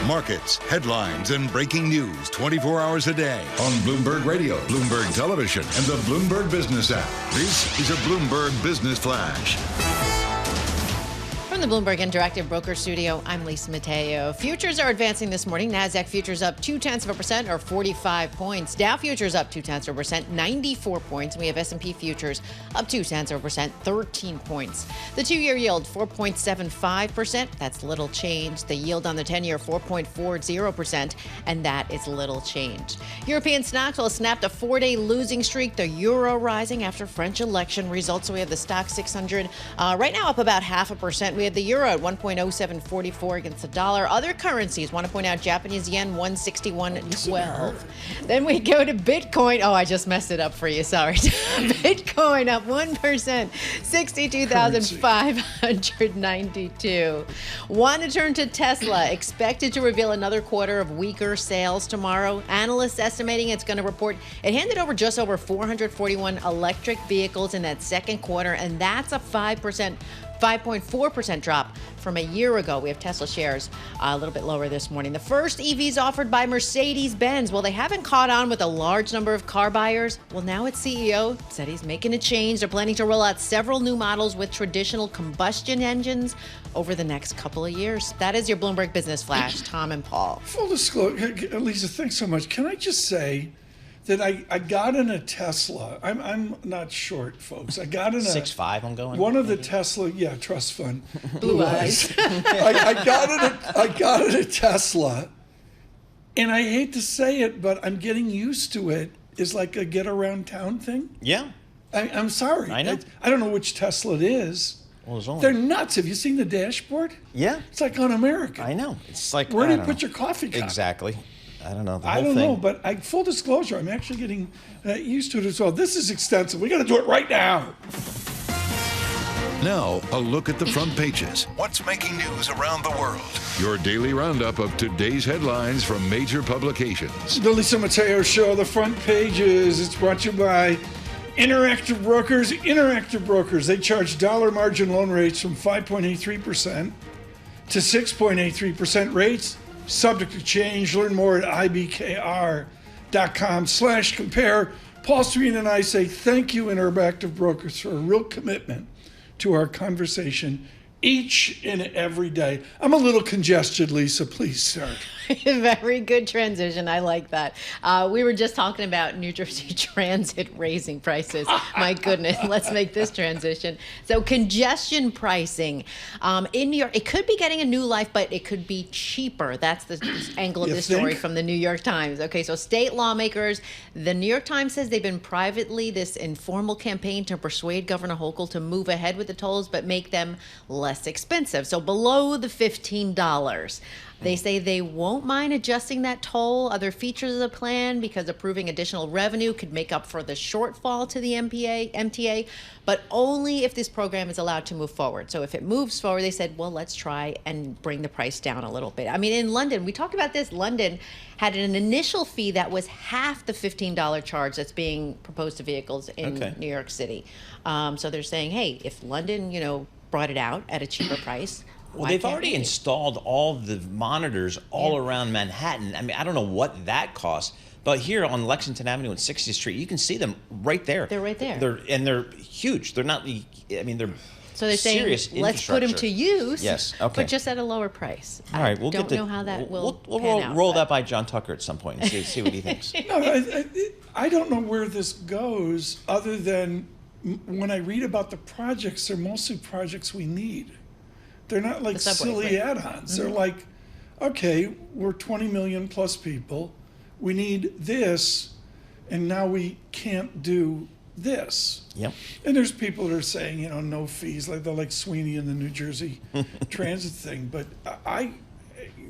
Markets, headlines, and breaking news 24 hours a day on Bloomberg Radio, Bloomberg Television, and the Bloomberg Business app. This is a Bloomberg Business Flash. From the Bloomberg Interactive Broker Studio, I'm Lisa Mateo. Futures are advancing this morning. NASDAQ futures up 0.2% or 45 points. Dow futures up 0.2%, 94 points. And we have S&P futures up 0.2%, 13 points. The 2-year yield, 4.75%. That's little change. The yield on the 10-year, 4.40%. And that is little change. European stocks will snapped a 4-day losing streak. The euro rising after French election results. So we have the stock 600 right now up about 0.5%. We have the euro at 1.0744 against the dollar. Other currencies, want to point out Japanese yen 161.12. Then we go to Bitcoin. Oh, I just messed it up for you. Sorry. Bitcoin up 1%, 62,592. Want to turn to Tesla, expected to reveal another quarter of weaker sales tomorrow. Analysts estimating it's going to report it handed over just over 441 electric vehicles in that second quarter, and that's a 5.4% drop from a year ago. We have Tesla shares a little bit lower this morning. The first EVs offered by Mercedes-Benz. Well, they haven't caught on with a large number of car buyers. Well, now its CEO said he's making a change. They're planning to roll out several new models with traditional combustion engines over the next couple of years. That is your Bloomberg Business Flash. Tom and Paul. Full disclosure, Lisa, thanks so much. Can I just say that I got in a Tesla. I'm not short, folks. I got in a 6.5. I'm going. One of the Tesla, trust fund. Blue eyes. I got in a Tesla, and I hate to say it, but I'm getting used to it. It's like a get around town thing. Yeah. I'm sorry. I know. I don't know which Tesla it is. Well, they're nuts. Have you seen the dashboard? Yeah. It's like Un-American. I know. It's like, where do you put your coffee cup? Exactly. I don't know. I don't know, but full disclosure, I'm actually getting used to it as well. This is extensive. We got to do it right now. Now, a look at the front pages. What's making news around the world? Your daily roundup of today's headlines from major publications. The Lisa Mateo Show, the front pages. It's brought to you by Interactive Brokers. Interactive Brokers, they charge dollar margin loan rates from 5.83% to 6.83% rates. Subject to change. Learn more at ibkr.com/compare. Paul Sweeney and I say thank you, Interactive Brokers, for a real commitment to our conversation each and every day. I'm a little congested, Lisa. Please start. Very good transition. I like that. We were just talking about New Jersey Transit raising prices. My goodness, let's make this transition. So congestion pricing in New York, it could be getting a new life, but it could be cheaper. That's the angle of this story from the New York Times. Okay, so state lawmakers, the New York Times says they've been privately this informal campaign to persuade Governor Hochul to move ahead with the tolls, but make them less expensive. So below the $15. They say they won't mind adjusting that toll, other features of the plan, because approving additional revenue could make up for the shortfall to the MTA, but only if this program is allowed to move forward. So if it moves forward, they said, well, let's try and bring the price down a little bit. I mean, in London, we talked about this. London had an initial fee that was half the $15 charge that's being proposed to vehicles in New York City. So they're saying, hey, if London, brought it out at a cheaper price. Well, they've already installed all the monitors all around Manhattan. I mean, I don't know what that costs, but here on Lexington Avenue and 60th Street, you can see them right there. They're right there. They're huge. They're not, they're so they're saying, let's put them to use, but just at a lower price. All right, I don't know how that will We'll roll that by John Tucker at some point and see what he thinks. No, I don't know where this goes other than when I read about the projects, they're mostly projects we need. They're not like silly add-ons. They're like, okay, we're 20 million plus people. We need this, and now we can't do this. Yep. And there's people that are saying, no fees, like they're like Sweeney in the New Jersey transit thing. But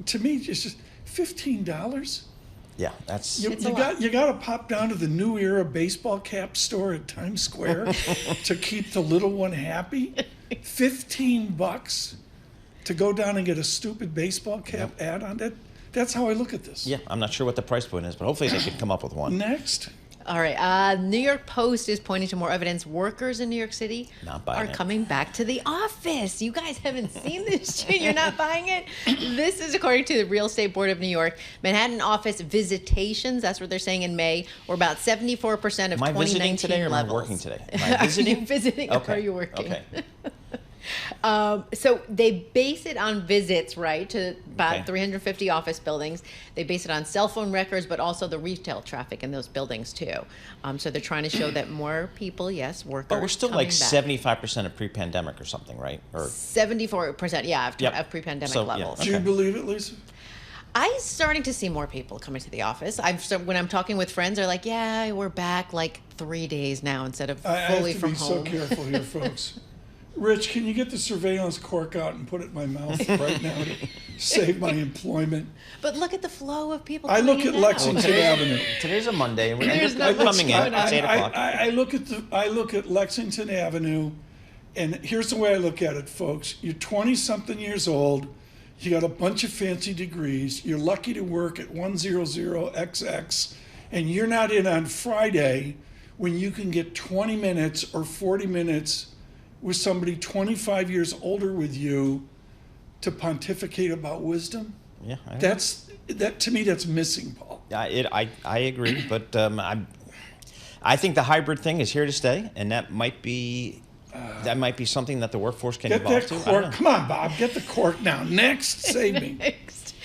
to me, it's just $15. Yeah, that's you got to pop down to the New Era baseball cap store at Times Square to keep the little one happy. $15 to go down and get a stupid baseball cap add-on. That's how I look at this. Yeah, I'm not sure what the price point is, but hopefully they can come up with one. Next. All right. New York Post is pointing to more evidence workers in New York City are coming back to the office. You guys haven't seen this shit. You're not buying it? This is according to the Real Estate Board of New York. Manhattan office visitations, that's what they're saying in May, were about 74% of 2019 levels. Am I visiting today or am I working today? Am I visiting? Are you visiting or are you working? Okay. So they base it on visits, right, to about 350 office buildings. They base it on cell phone records, but also the retail traffic in those buildings, too. So they're trying to show that more people, workers. But we're still like 75% of pre-pandemic or something, right? Or 74%, of pre-pandemic levels. Do you believe it, Lisa? I'm starting to see more people coming to the office. When I'm talking with friends, they're like, we're back like 3 days now instead of fully from home. I have to be so careful here, folks. Rich, can you get the surveillance cork out and put it in my mouth right now to save my employment? But look at the flow of people. I look at Lexington Avenue. Today's a Monday. They're coming in. It's 8 o'clock. I look at Lexington Avenue, and here's the way I look at it, folks. You're 20-something years old. You got a bunch of fancy degrees. You're lucky to work at 100XX, and you're not in on Friday when you can get 20 minutes or 40 minutes with somebody 25 years older with you to pontificate about wisdom. Yeah, that to me, that's missing, Paul. I agree, but I think the hybrid thing is here to stay, and that might be something that the workforce can evolve to. Cork. Come on, Bob, get the cork now. Next, save me. Next.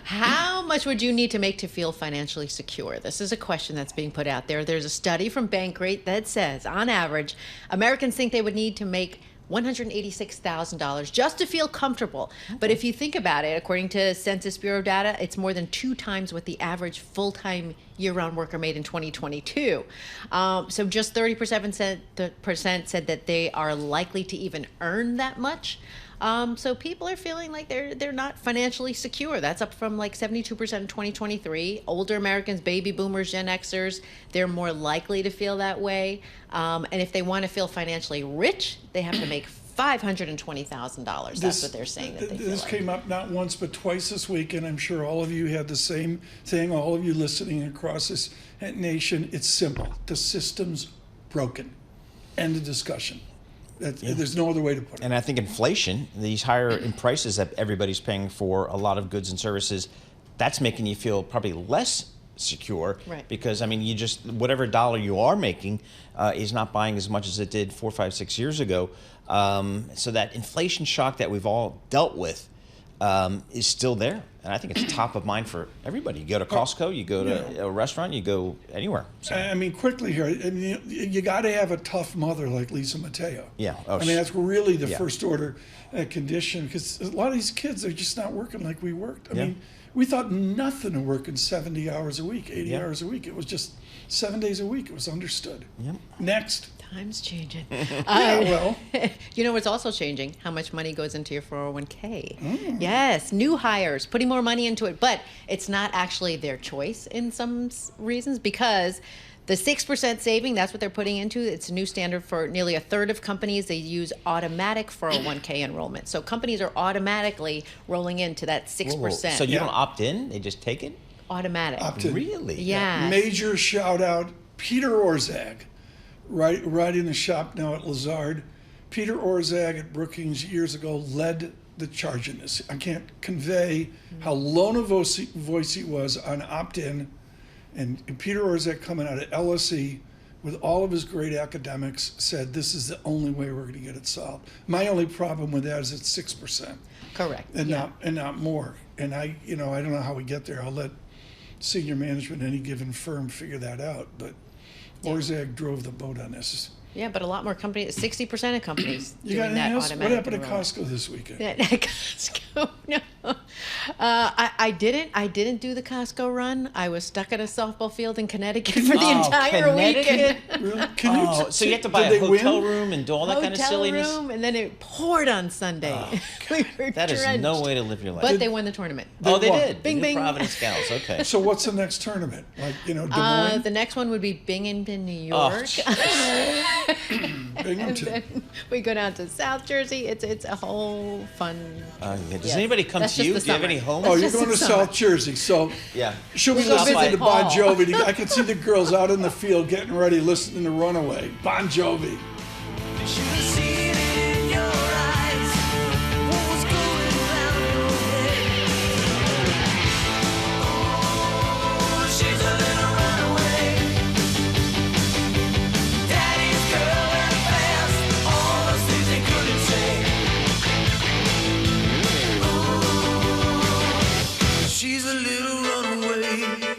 How much would you need to make to feel financially secure? This is a question that's being put out there. There's a study from Bankrate that says, on average, Americans think they would need to make $186,000 just to feel comfortable. But if you think about it, according to Census Bureau data, it's more than 2 times what the average full-time year-round worker made in 2022. So just 30% said that they are likely to even earn that much. So people are feeling like they're not financially secure. That's up from like 72% in 2023. Older Americans, baby boomers, Gen Xers, they're more likely to feel that way. And if they want to feel financially rich, they have to make $520,000. That's what they're saying that they feel This came up not once but twice this week, and I'm sure all of you had the same thing, all of you listening across this nation. It's simple. The system's broken. End of discussion. There's no other way to put it. And I think inflation, these higher in prices that everybody's paying for a lot of goods and services, that's making you feel probably less secure. Right. Because, I mean, whatever dollar you are making is not buying as much as it did 4, 5, 6 years ago. So that inflation shock that we've all dealt with, is still there. And I think it's top of mind for everybody. You go to Costco, you go to a restaurant, you go anywhere. So. I mean, quickly here, I mean, you got to have a tough mother like Lisa Mateo. Yeah. I mean, that's really the first order condition, because a lot of these kids are just not working like we worked. I mean, we thought nothing of working 70 hours a week, 80 hours a week. It was just 7 days a week. It was understood. Yep. Next. Time's changing. Well. You know what's also changing? How much money goes into your 401k. Yes, new hires, putting more money into it. But it's not actually their choice in some reasons, because the 6% saving, that's what they're putting into. It's a new standard for nearly a third of companies. They use automatic 401k enrollment. So companies are automatically rolling into that 6%. Whoa. So you don't opt in? They just take it? Automatic. Opt-in. Really? Yeah. Major shout out, Peter Orszag, right in the shop now at Lazard. Peter Orszag at Brookings years ago led the charge in this. I can't convey how lone a voice he was on opt-in. And Peter Orszag, coming out of LSE with all of his great academics, said this is the only way we're going to get it solved. My only problem with that is it's 6%. Correct. And not more. And I don't know how we get there. I'll let senior management in any given firm figure that out. But Orszag drove the boat on this. Yeah, but a lot more companies, 60% of companies You doing got that anything else? automatic. What happened to enrollment. Costco this weekend? At Costco, no. I didn't do the Costco run. I was stuck at a softball field in Connecticut for the entire weekend. Really? So you have to buy a hotel room and do all that kind of silliness? Hotel room, and then it poured on Sunday. We were That is drenched. no way to live your life. But they won the tournament. Oh, they won. did. Bing, They did bing. Providence Gals. Okay. So what's the next tournament? Like, Des Moines? The next one would be Binghamton, New Oh, York. Binghamton. And then we go down to South Jersey. It's a whole fun. Does anybody come That's to you? just Do you have the any summer. homes? Oh, you're just going the to summer. South Jersey. So Yeah. she'll be We go listening visit to Bon Paul. Jovi. I can see the girls out in the field getting ready, listening to Runaway. Bon Jovi. She's a little runaway.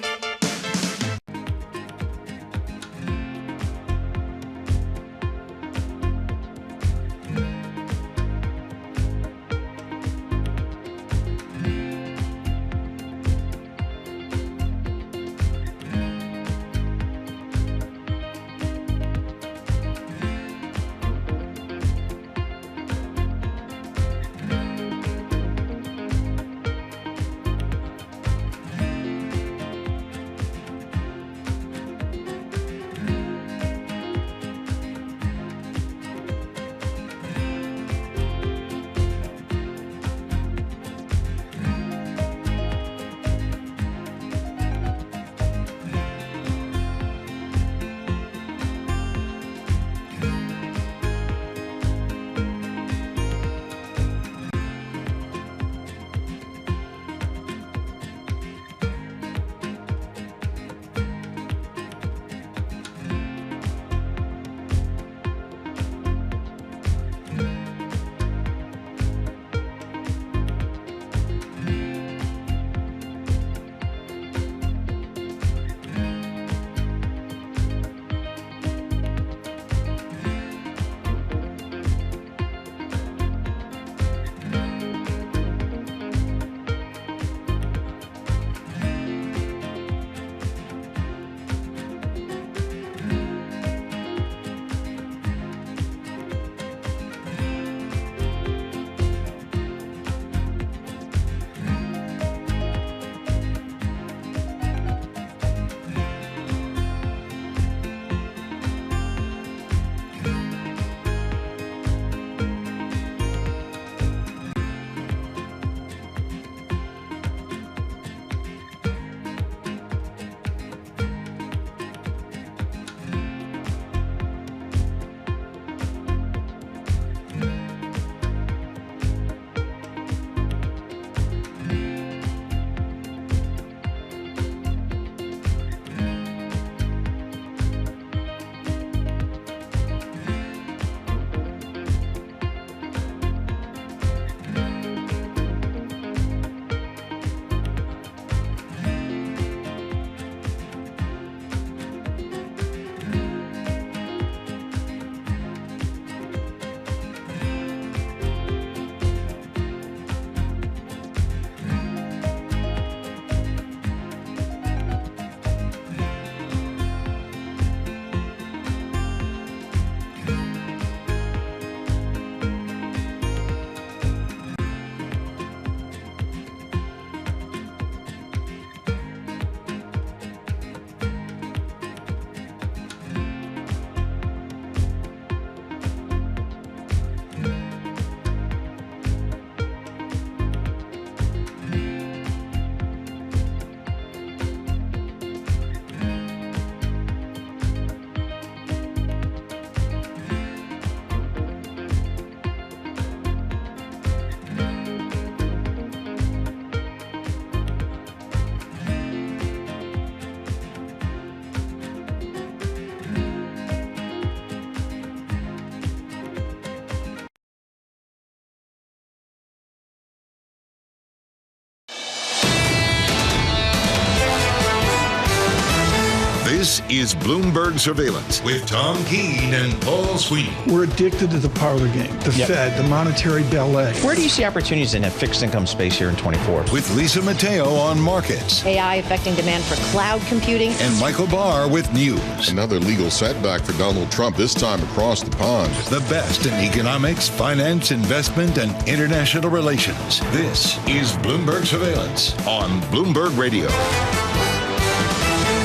This is Bloomberg Surveillance with Tom Keene and Paul Sweeney. We're addicted to the parlor game, the Fed, the monetary ballet. Where do you see opportunities in a fixed income space here in 24? With Lisa Mateo on markets. AI affecting demand for cloud computing. And Michael Barr with news. Another legal setback for Donald Trump, this time across the pond. The best in economics, finance, investment, and international relations. This is Bloomberg Surveillance on Bloomberg Radio.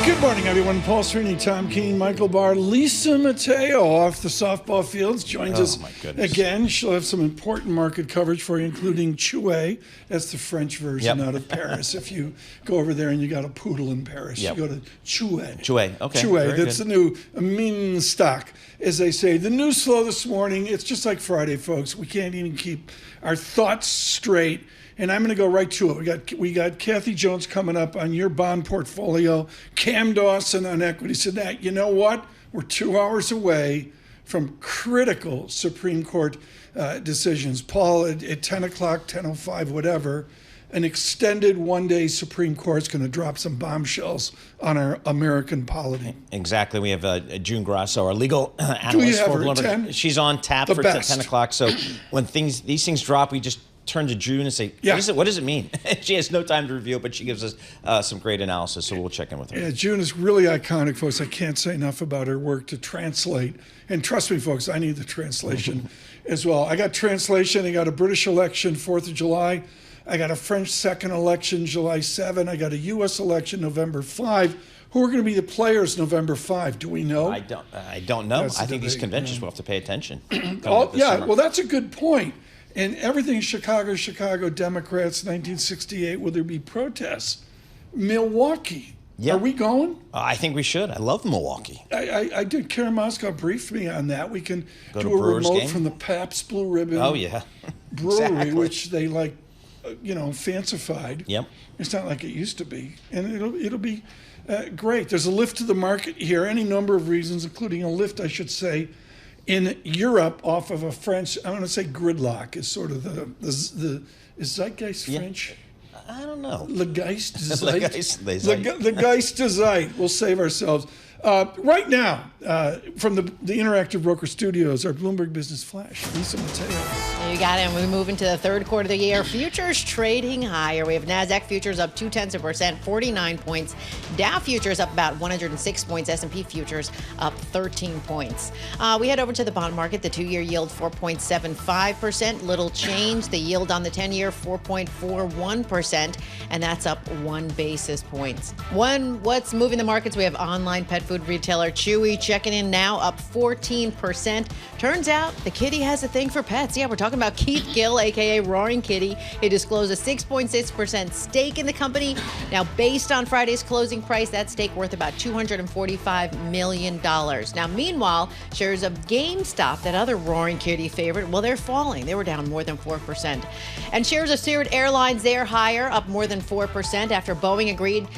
Good morning, everyone. Paul Sweeney, Tom Keene, Michael Barr, Lisa Mateo off the softball fields joins us again. She'll have some important market coverage for you, including Chouet. That's the French version out of Paris. If you go over there and you got a poodle in Paris, you go to Chouet. Chouet, okay. Chouet, that's the new mine stock, as they say. The news flow this morning, it's just like Friday, folks. We can't even keep our thoughts straight. And I'm going to go right to it. We got Kathy Jones coming up on your bond portfolio, Cam Dawson on equities, and that. You know what? We're 2 hours away from critical Supreme Court decisions. Paul, at 10 o'clock, 10:05, whatever, an extended one-day Supreme Court's going to drop some bombshells on our American polity. Exactly. We have June Grasso, our legal analyst for Bloomberg. She's on tap for 10 o'clock. So when these things drop, we just turn to June and say, what does it mean? She has no time to review it, but she gives us some great analysis, so we'll check in with her. Yeah, June is really iconic, folks. I can't say enough about her work to translate. And trust me, folks, I need the translation as well. I got translation. I got a British election, 4th of July. I got a French second election, July 7. I got a U.S. election, November 5. Who are going to be the players November 5? Do we know? I don't know. I think these conventions will have to pay attention. Well, that's a good point. And everything Chicago, Democrats, 1968, will there be protests? Milwaukee. Are we going? I think we should. I love Milwaukee. I did. Karen Moscow briefed me on that. We can do a Brewers remote game? from the Pabst Blue Ribbon brewery, which they fancified. Yep. It's not like it used to be. And it'll be great. There's a lift to the market here, any number of reasons, including a lift, I should say, in Europe off of a French, I want to say gridlock is sort of the is Zeitgeist French? I don't know. Le Geist des Le Geist des Zeit. We'll save ourselves. Right now, from the Interactive Broker Studios, our Bloomberg Business Flash, Lisa Mateo. You got it. And we move into the third quarter of the year. Futures trading higher. We have NASDAQ futures up 0.2%, 49 points. Dow futures up about 106 points. S&P futures up 13 points. We head over to the bond market. The 2-year yield 4.75%. Little change. The yield on the 10-year 4.41%, and that's up 1 basis point. What's moving the markets? We have online pet food retailer Chewy checking in now, up 14%. Turns out the kitty has a thing for pets. Yeah, we're talking about Keith Gill, a.k.a. Roaring Kitty. He disclosed a 6.6% stake in the company. Now, based on Friday's closing price, that stake worth about $245 million. Now, meanwhile, shares of GameStop, that other Roaring Kitty favorite, well, they're falling. They were down more than 4%. And shares of Spirit Airlines, they're higher, up more than 4% after Boeing agreed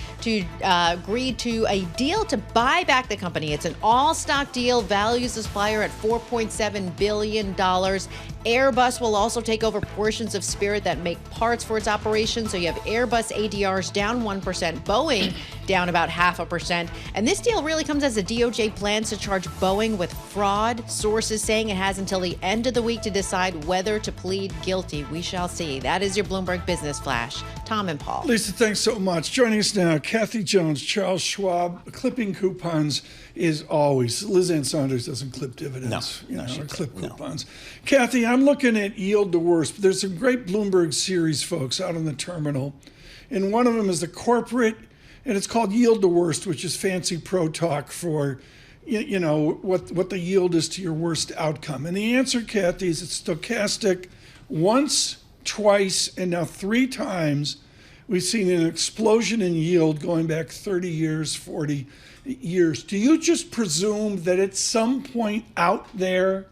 to a deal to buy back the company. It's an all-stock deal, values the supplier at $4.7 billion. Airbus will also take over portions of Spirit that make parts for its operations. So you have Airbus ADRs down 1%, Boeing down about 0.5%. And this deal really comes as the DOJ plans to charge Boeing with fraud. Sources saying it has until the end of the week to decide whether to plead guilty. We shall see. That is your Bloomberg Business Flash. Tom and Paul. Lisa, thanks so much. Joining us now, Kathy Jones, Charles Schwab. Clipping coupons is always. Liz Ann Saunders doesn't clip dividends. Clip coupons. Kathy, I'm looking at yield to worst. There's some great Bloomberg series, folks, out on the terminal. And one of them is the corporate, and it's called yield to worst, which is fancy pro talk for, what the yield is to your worst outcome. And the answer, Kathy, is it's stochastic. Once, twice, and now 3 times, we've seen an explosion in yield going back 30 years, 40 years. Do you just presume that at some point out there,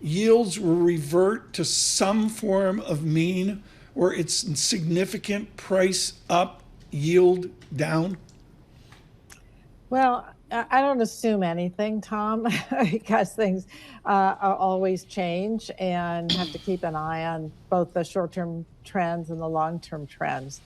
yields will revert to some form of mean, or it's significant price up, yield down? Well, I don't assume anything, Tom, because things always change and have to keep an eye on both the short-term trends and the long-term trends.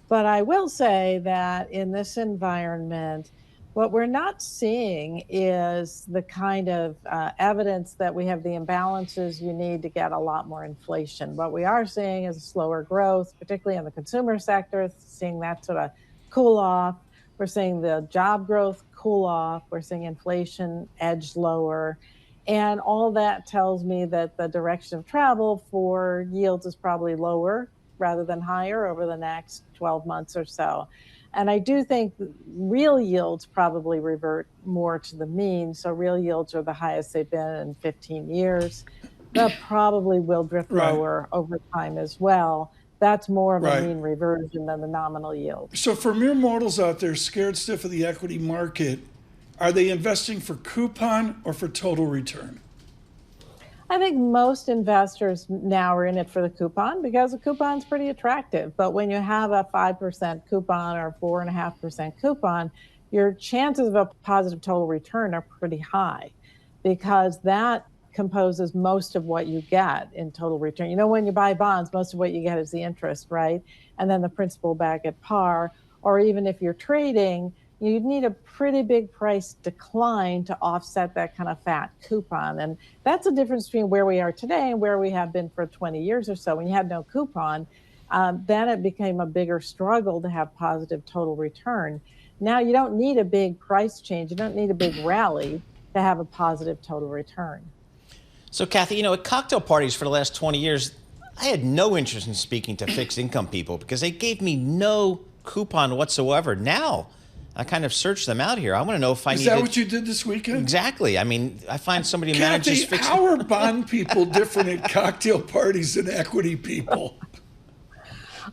But I will say that in this environment, What we're not seeing is the kind of evidence that we have the imbalances you need to get a lot more inflation. What we are seeing is slower growth, particularly in the consumer sector, seeing that sort of cool off. We're seeing the job growth cool off. We're seeing inflation edge lower. And all that tells me that the direction of travel for yields is probably lower rather than higher over the next 12 months or so. And I do think real yields probably revert more to the mean. So real yields are the highest they've been in 15 years. That probably will drift lower over time as well. That's more of a mean reversion than the nominal yield. So for mere mortals out there scared stiff of the equity market, are they investing for coupon or for total return? I think most investors now are in it for the coupon because the coupon's pretty attractive. But when you have a 5% coupon or 4.5% coupon, your chances of a positive total return are pretty high because that composes most of what you get in total return. You know, when you buy bonds, most of what you get is the interest, right? And then the principal back at par. Or even if you're trading, you'd need a pretty big price decline to offset that kind of fat coupon. And that's the difference between where we are today and where we have been for 20 years or so. When you had no coupon, then it became a bigger struggle to have positive total return. Now you don't need a big price change. You don't need a big rally to have a positive total return. So, Kathy, you know, at cocktail parties for the last 20 years, I had no interest in speaking to fixed income people because they gave me no coupon whatsoever. Now, I kind of searched them out here. I want to know if I need. Is that what you did this weekend? Exactly. I mean, I find somebody who Kathy, manages fixed. How are bond people different at cocktail parties than equity people?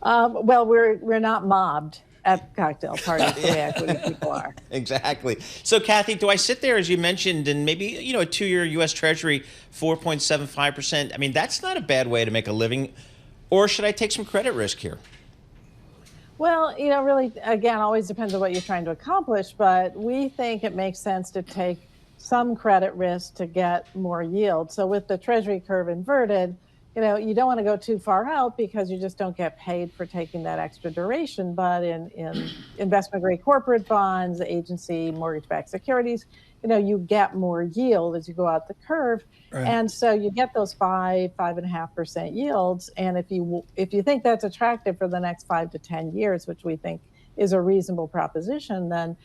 Well, we're not mobbed at cocktail parties the way equity people are. Exactly. So, Kathy, do I sit there, as you mentioned, and maybe, you know, a 2-year U.S. Treasury, 4.75%? I mean, that's not a bad way to make a living. Or should I take some credit risk here? Well, you know, really, again, always depends on what you're trying to accomplish. But we think it makes sense to take some credit risk to get more yield. So with the Treasury curve inverted, you know, you don't want to go too far out because you just don't get paid for taking that extra duration. But in investment grade corporate bonds, agency mortgage-backed securities, you know, you get more yield as you go out the curve. Right. And so you get those 5.5% yields. And if you think that's attractive for the next 5 to 10 years, which we think is a reasonable proposition, then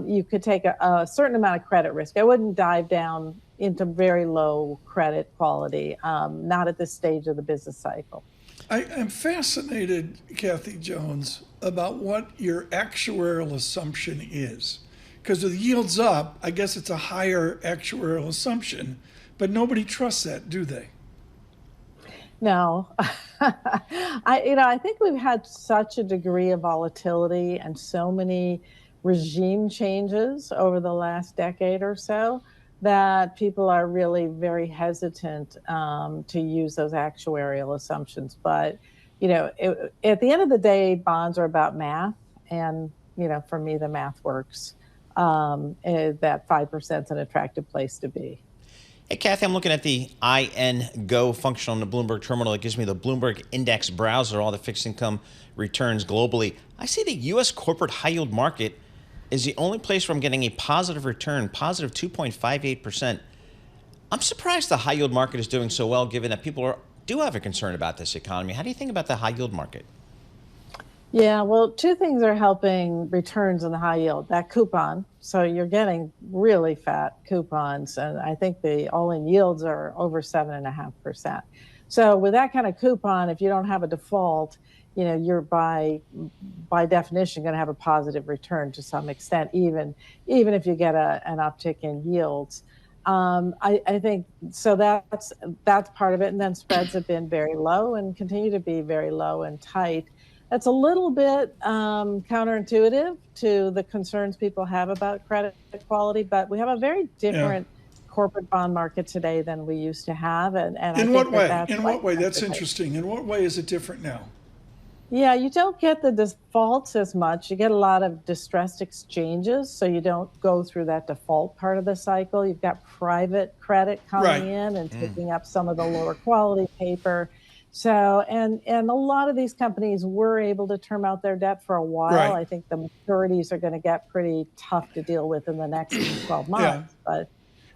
you could take a certain amount of credit risk. I wouldn't dive down into very low credit quality, not at this stage of the business cycle. I'm fascinated, Kathy Jones, about what your actuarial assumption is. Because with yields up, I guess it's a higher actuarial assumption, but nobody trusts that, do they? No. I think we've had such a degree of volatility and so many regime changes over the last decade or so that people are really very hesitant to use those actuarial assumptions. But, you know, at the end of the day, bonds are about math. And, you know, for me, the math works. That 5% is an attractive place to be. Hey, Kathy, I'm looking at the INGO function on the Bloomberg terminal. It gives me the Bloomberg Index browser, all the fixed income returns globally. I see the U.S. corporate high yield market is the only place where I'm getting a positive return, positive 2.58%. I'm surprised the high yield market is doing so well, given that people do have a concern about this economy. How do you think about the high yield market? Yeah, well, two things are helping returns in the high yield. That coupon, so you're getting really fat coupons, and I think the all-in yields are over 7.5%. So with that kind of coupon, if you don't have a default, you know, you're by definition going to have a positive return to some extent, even if you get an uptick in yields. I think so. That's part of it, and then spreads have been very low and continue to be very low and tight. That's a little bit counterintuitive to the concerns people have about credit quality, but we have a very different corporate bond market today than we used to have. And in what way? In what way? That's interesting. In what way is it different now? Yeah, you don't get the defaults as much. You get a lot of distressed exchanges, so you don't go through that default part of the cycle. You've got private credit coming in and picking up some of the lower quality paper. So, and a lot of these companies were able to term out their debt for a while. Right. I think the maturities are going to get pretty tough to deal with in the next 12 months. But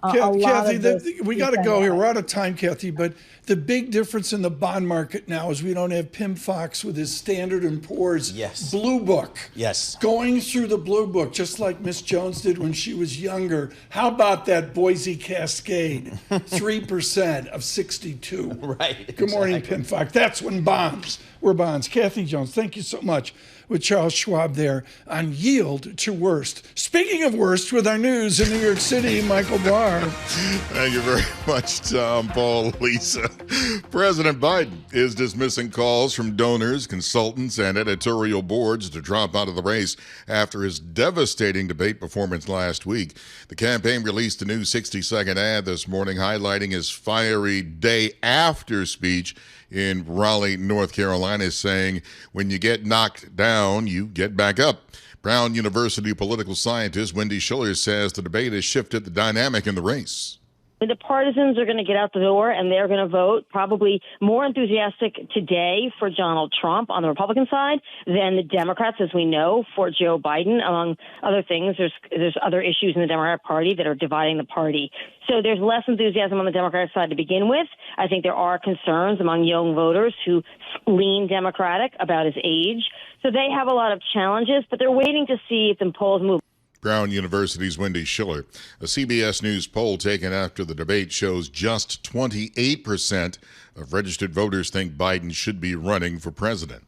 a lot Kathy, of this we got to go here. We're out of time, Kathy. But the big difference in the bond market now is we don't have Pim Fox with his Standard & Poor's Blue Book. Yes. Going through the Blue Book, just like Miss Jones did when she was younger. How about that Boise Cascade? 3% of 62. Right. Good morning, Pim Fox. That's when bonds were bonds. Kathy Jones, thank you so much. With Charles Schwab there on yield to worst. Speaking of worst, with our news in New York City, Michael Barr. Thank you very much, Tom, Paul, Lisa. President Biden is dismissing calls from donors, consultants, and editorial boards to drop out of the race after his devastating debate performance last week. The campaign released a new 60-second ad this morning highlighting his fiery day after speech in Raleigh, North Carolina, saying, when you get knocked down, you get back up. Brown University political scientist Wendy Schiller says the debate has shifted the dynamic in the race. The partisans are going to get out the door and they're going to vote probably more enthusiastic today for Donald Trump on the Republican side than the Democrats, as we know, for Joe Biden. Among other things, there's other issues in the Democratic Party that are dividing the party. So there's less enthusiasm on the Democratic side to begin with. I think there are concerns among young voters who lean Democratic about his age. So they have a lot of challenges, but they're waiting to see if the polls move. Brown University's Wendy Schiller. A CBS News poll taken after the debate shows just 28% of registered voters think Biden should be running for president.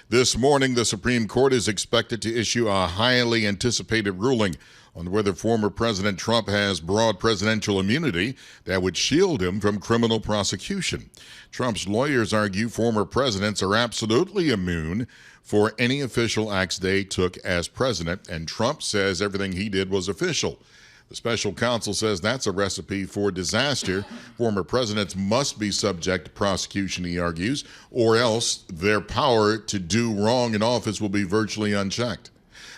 This morning, the Supreme Court is expected to issue a highly anticipated ruling on whether former President Trump has broad presidential immunity that would shield him from criminal prosecution. Trump's lawyers argue former presidents are absolutely immune for any official acts they took as president, and Trump says everything he did was official. The special counsel says that's a recipe for disaster. Former presidents must be subject to prosecution, he argues, or else their power to do wrong in office will be virtually unchecked.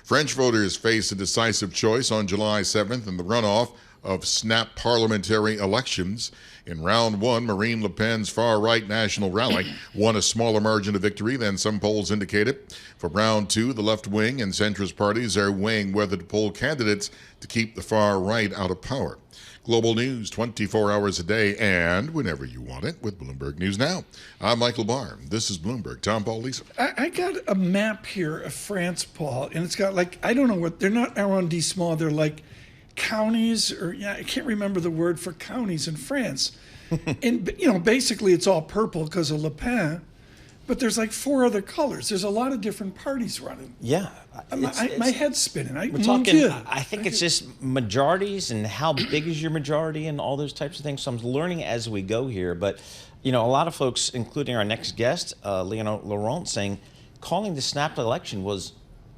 French voters face a decisive choice on July 7th in the runoff of snap parliamentary elections. In round one, Marine Le Pen's far-right National Rally won a smaller margin of victory than some polls indicated. For round two, the left-wing and centrist parties are weighing whether to poll candidates to keep the far-right out of power. Global news 24 hours a day and whenever you want it with Bloomberg News Now. I'm Michael Barr. This is Bloomberg. Tom, Paul, Lisa. I got a map here of France, Paul, and it's got I don't know what, they're not arrondissements, they're like counties, or I can't remember the word for counties in France. And, basically it's all purple because of Le Pen, but there's like 4 other colors. There's a lot of different parties running. Yeah. My head's spinning. We're talking, I think it's just majorities and how big is your majority and all those types of things. So I'm learning as we go here. But, a lot of folks, including our next guest, Leonard Laurent, saying calling the snap election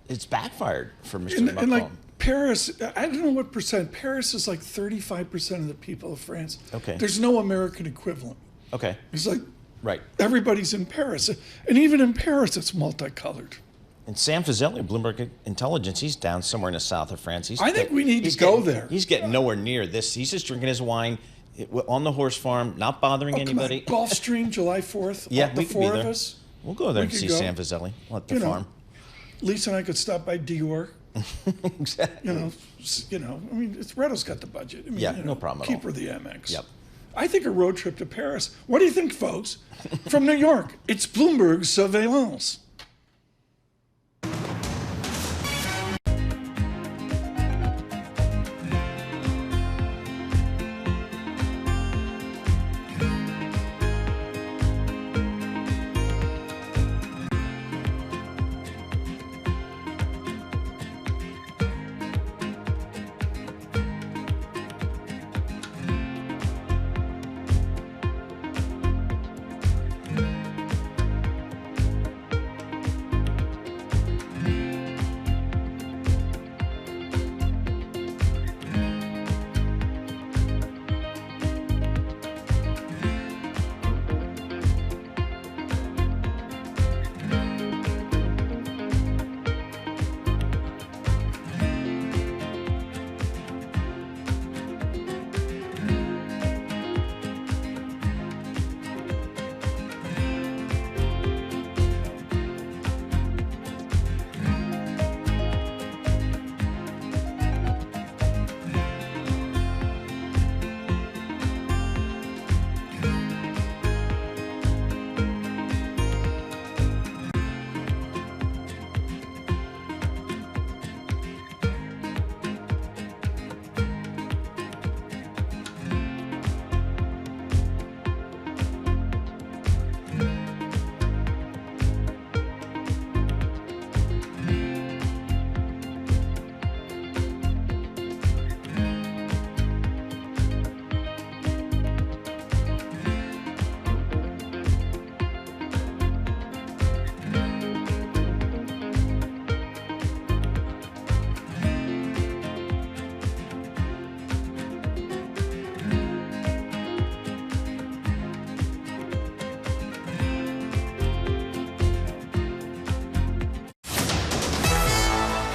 it's backfired for Mr. Macron. And like Paris, I don't know what percent. Paris is like 35% of the people of France. Okay. There's no American equivalent. Okay. It's like right. Everybody's in Paris. And even in Paris, it's multicolored. And Sam Fazeli, Bloomberg Intelligence, he's down somewhere in the south of France. I think we need to go there. He's getting nowhere near this. He's just drinking his wine on the horse farm, not bothering anybody. Gulfstream, July 4th. Yeah, the 4 of us. We'll go there and see Sam Fazeli at the farm. Lisa and I could stop by Dior. Exactly. Reto's got the budget. No problem at all. Keep her the Amex. Yep. I think a road trip to Paris. What do you think, folks? From New York, it's Bloomberg Surveillance.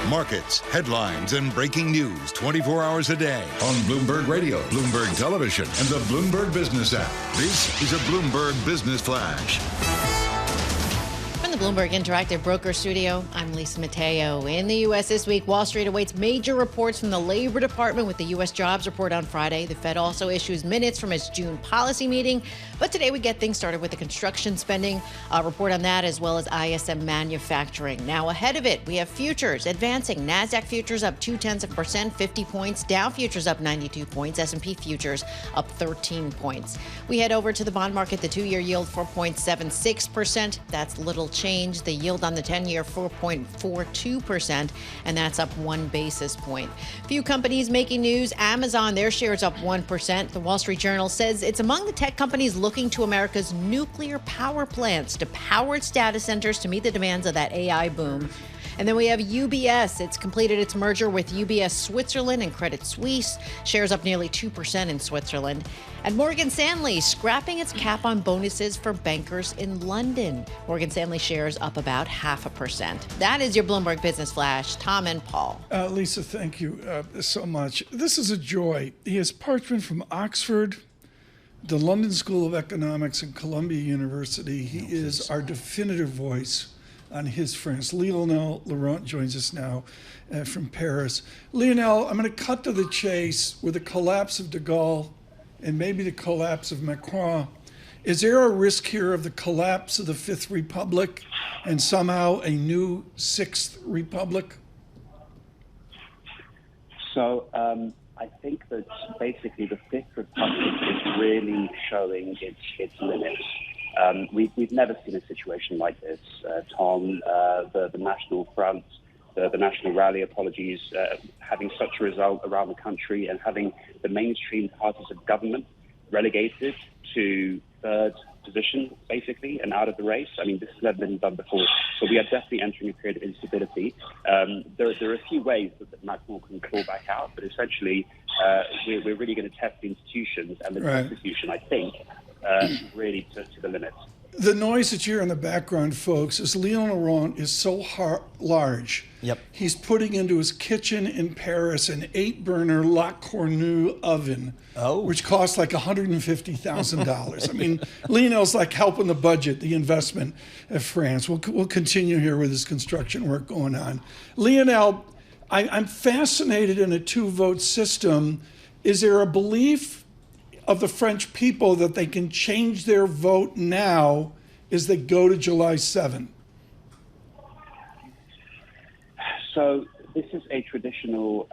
markets, headlines, and breaking news 24 hours a day on Bloomberg Radio, Bloomberg Television, and the Bloomberg Business app. This is a Bloomberg Business Flash. From the Bloomberg Interactive Broker Studio, I'm Lisa Mateo. In the U.S. this week, Wall Street awaits major reports from the Labor Department with the U.S. jobs report on Friday. The Fed also issues minutes from its June policy meeting. But today we get things started with the construction spending report on that, as well as ISM manufacturing. Now ahead of it, we have futures advancing. NASDAQ futures up 0.2%, 50 points. Dow futures up 92 points. S&P futures up 13 points. We head over to the bond market. The 2-year yield 4.76%. That's little change. The yield on the 10-year 4.42%, and that's up 1 basis point. Few companies making news. Amazon, their shares up 1%. The Wall Street Journal says it's among the tech companies looking to America's nuclear power plants to power its data centers to meet the demands of that AI boom. And then we have UBS. It's completed its merger with UBS Switzerland and Credit Suisse. Shares up nearly 2% in Switzerland. And Morgan Stanley scrapping its cap on bonuses for bankers in London. Morgan Stanley shares up about 0.5%. That is your Bloomberg Business Flash. Tom and Paul. Lisa, thank you so much. This is a joy. He has parchment from Oxford, the London School of Economics, and Columbia University. He is our definitive voice on his France. Lionel Laurent joins us now from Paris. Lionel, I'm going to cut to the chase. With the collapse of de Gaulle and maybe the collapse of Macron, is there a risk here of the collapse of the Fifth Republic and somehow a new Sixth Republic? So I think that basically the Fifth Republic is really showing its limits. We've never seen a situation like this, Tom. The National Front, the National Rally, having such a result around the country and having the mainstream parties of government relegated to third position, basically, and out of the race. I mean, this has never been done before. So we are definitely entering a period of instability. There are a few ways that Macron can claw back out, but essentially we're really going to test the institutions and the Constitution, I think, really to the limits. The noise that you hear in the background, folks, is Lionel Laurent is so large. Yep. He's putting into his kitchen in Paris an 8-burner La Cornue oven, which costs like $150,000. I mean, Lionel's like helping the budget, the investment of France. We'll continue here with this construction work going on. Lionel, I'm fascinated in a 2-vote system. Is there a belief of the French people that they can change their vote now as they go to July 7? So this is a traditional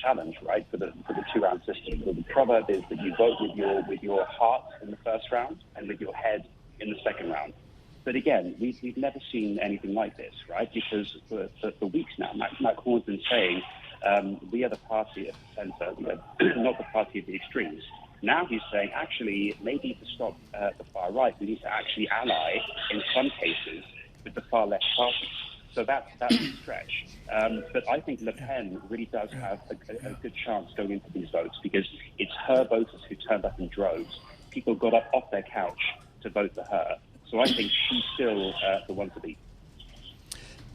challenge, right, for the 2-round system. So the proverb is that you vote with your heart in the first round and with your head in the second round. But again, we've never seen anything like this, right? Because for weeks now, Macron's been saying, we are the party of the center, we are not the party of the extremes. Now he's saying, actually, maybe to stop the far right, we need to actually ally, in some cases, with the far left party. So that's a stretch. But I think Le Pen really does have a good chance going into these votes because it's her voters who turned up in droves. People got up off their couch to vote for her. So I think she's still the one to beat.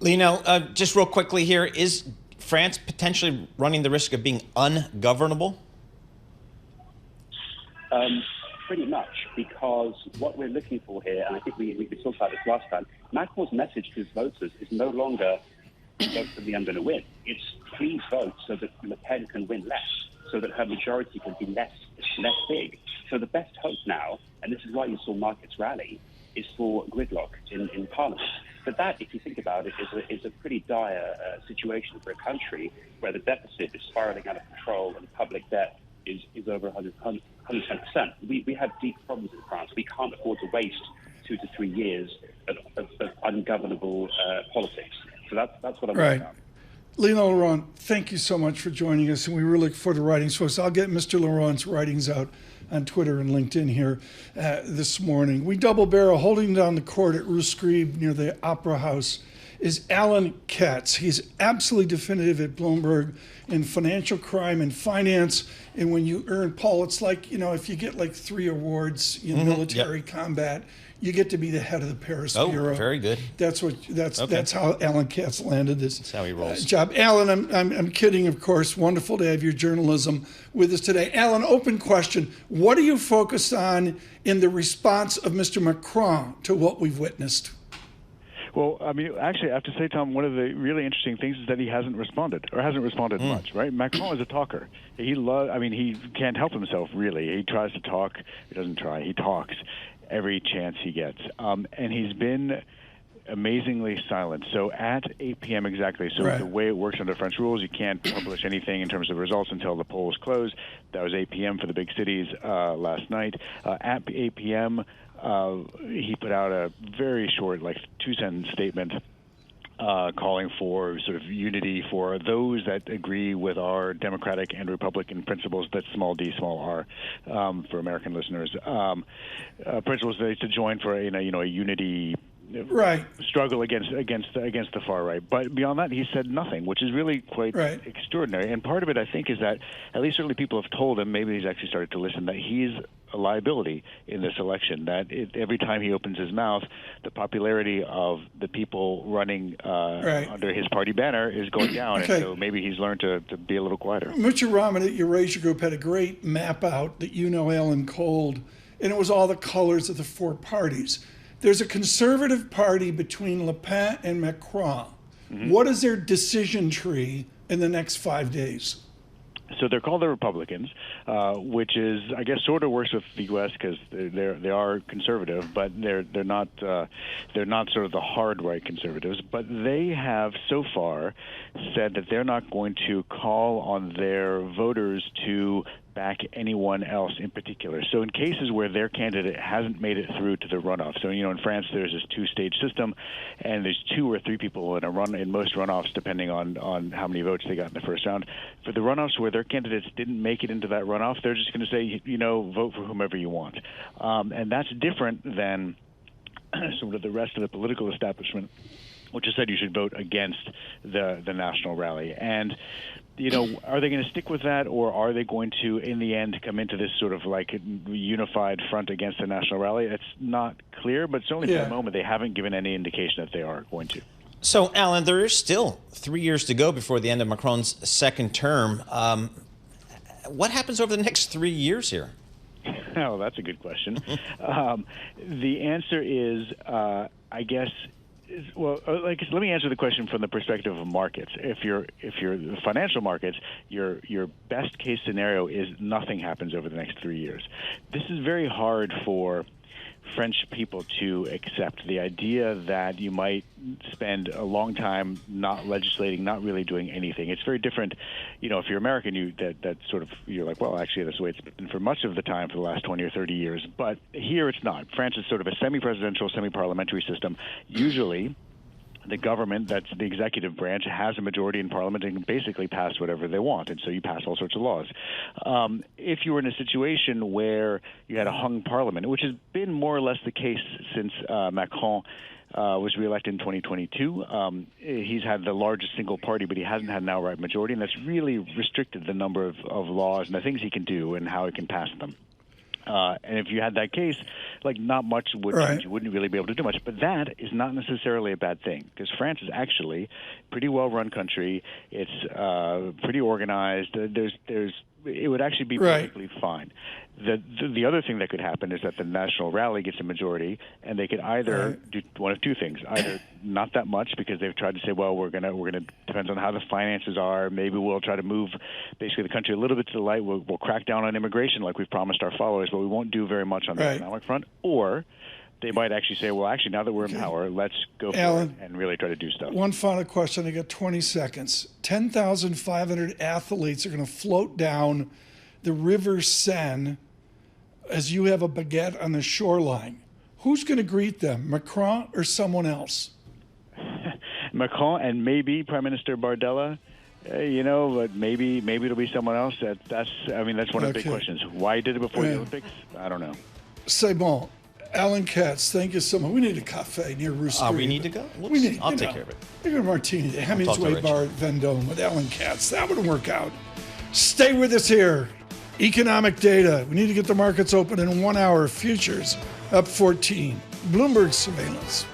Lionel, just real quickly here, is France potentially running the risk of being ungovernable? Pretty much, because what we're looking for here, and I think we talked about this last time, Macron's message to his voters is no longer vote for me, I'm going to win. It's please vote so that Le Pen can win less, so that her majority can be less big. So the best hope now, and this is why you saw markets rally, is for gridlock in Parliament. But that, if you think about it, is a pretty dire situation for a country where the deficit is spiraling out of control and public debt is over 110%. We have deep problems in France. We can't afford to waste 2 to 3 years of ungovernable politics. So that's what I'm working on. Lionel Laurent, thank you so much for joining us, and we really look forward to writings. Folks, I'll get Mr. Laurent's writings out on Twitter and LinkedIn here this morning. We double barrel, holding down the court at Rue Scribe near the Opera House is Alan Katz. He's absolutely definitive at Bloomberg in financial crime and finance. And when you earn, Paul, it's like, if you get like 3 awards in military combat, you get to be the head of the Paris Bureau. Oh, very good. That's how Alan Katz landed this That's how he rolls. job. Alan, I'm kidding, of course. Wonderful to have your journalism with us today. Alan, open question. What are you focused on in the response of Mr. Macron to what we've witnessed? Well, I mean, actually, I have to say, Tom, one of the really interesting things is that he hasn't responded much, right? Macron is a talker. He can't help himself, really. He tries to talk. He doesn't try. He talks every chance he gets. And he's been amazingly silent. So at 8 p.m. exactly, so the way it works under French rules, you can't publish anything in terms of results until the polls close. That was 8 p.m. for the big cities last night. At 8 p.m., he put out a very short, 2-sentence statement calling for sort of unity for those that agree with our democratic and Republican principles. That's small d, small r, for American listeners. Principles to join for a unity struggle against the far right. But beyond that, he said nothing, which is really quite extraordinary. And part of it, I think, is that at least certainly people have told him, maybe he's actually started to listen, that he's a liability in this election, that every time he opens his mouth, the popularity of the people running under his party banner is going down. And so maybe he's learned to be a little quieter. Richard Rahman at Eurasia Group had a great map out that Alan Cold, and it was all the colors of the four parties. There's a conservative party between Le Pen and Macron. Mm-hmm. What is their decision tree in the next 5 days? So they're called the Republicans, which is, I guess, sort of worse with the U.S. because they are conservative, but they're not sort of the hard right conservatives. But they have so far said that they're not going to call on their voters to back anyone else in particular. So in cases where their candidate hasn't made it through to the runoff, so in France there's this two-stage system, and there's 2 or 3 people in most runoffs, depending on how many votes they got in the first round. For the runoffs where their candidates didn't make it into that runoff, they're just going to say, vote for whomever you want, and that's different than sort of the rest of the political establishment, which has said you should vote against the national rally. And are they going to stick with that, or are they going to, in the end, come into this sort of unified front against the national rally? It's not clear, but certainly for the moment, they haven't given any indication that they are going to. So, Alan, there is still 3 years to go before the end of Macron's second term. What happens over the next 3 years here? Oh, that's a good question. The answer is, I guess. Well, let me answer the question from the perspective of markets. If you're the financial markets, your best case scenario is nothing happens over the next 3 years. This is very hard for French people to accept, the idea that you might spend a long time not legislating, not really doing anything. It's very different, if you're American, you're like, well, actually, that's the way it's been for much of the time for the last 20 or 30 years. But here it's not. France is sort of a semi-presidential, semi-parliamentary system. Usually, the government, that's the executive branch, has a majority in parliament and can basically pass whatever they want, and so you pass all sorts of laws. If you were in a situation where you had a hung parliament, which has been more or less the case since Macron was reelected in 2022, he's had the largest single party, but he hasn't had an outright majority, and that's really restricted the number of laws and the things he can do and how he can pass them. And if you had that case, not much would change. You wouldn't really be able to do much. But that is not necessarily a bad thing, because France is actually a pretty well-run country. It's pretty organized. It would actually be perfectly fine. The other thing that could happen is that the national rally gets a majority, and they could either do one of two things: either not that much, because they've tried to say, well, we're gonna depends on how the finances are. Maybe we'll try to move basically the country a little bit to the light. We'll crack down on immigration like we've promised our followers, but we won't do very much on the economic front. Or they might actually say, well, actually, now that we're in power, let's go for it and really try to do stuff. One final question. I got 20 seconds. 10,500 athletes are going to float down the River Seine as you have a baguette on the shoreline. Who's going to greet them, Macron or someone else? Macron and maybe Prime Minister Bardella. But maybe it'll be someone else. That's one of the big questions. Why did it before the Olympics? I don't know. C'est bon. Alan Katz, thank you so much. We need a cafe near Rooster. We need to go? I'll take care of it. We go to Martini, the Hemingway Bar at Vendome with Alan Katz. That would work out. Stay with us here. Economic data. We need to get the markets open in 1 hour. Futures up 14. Bloomberg Surveillance.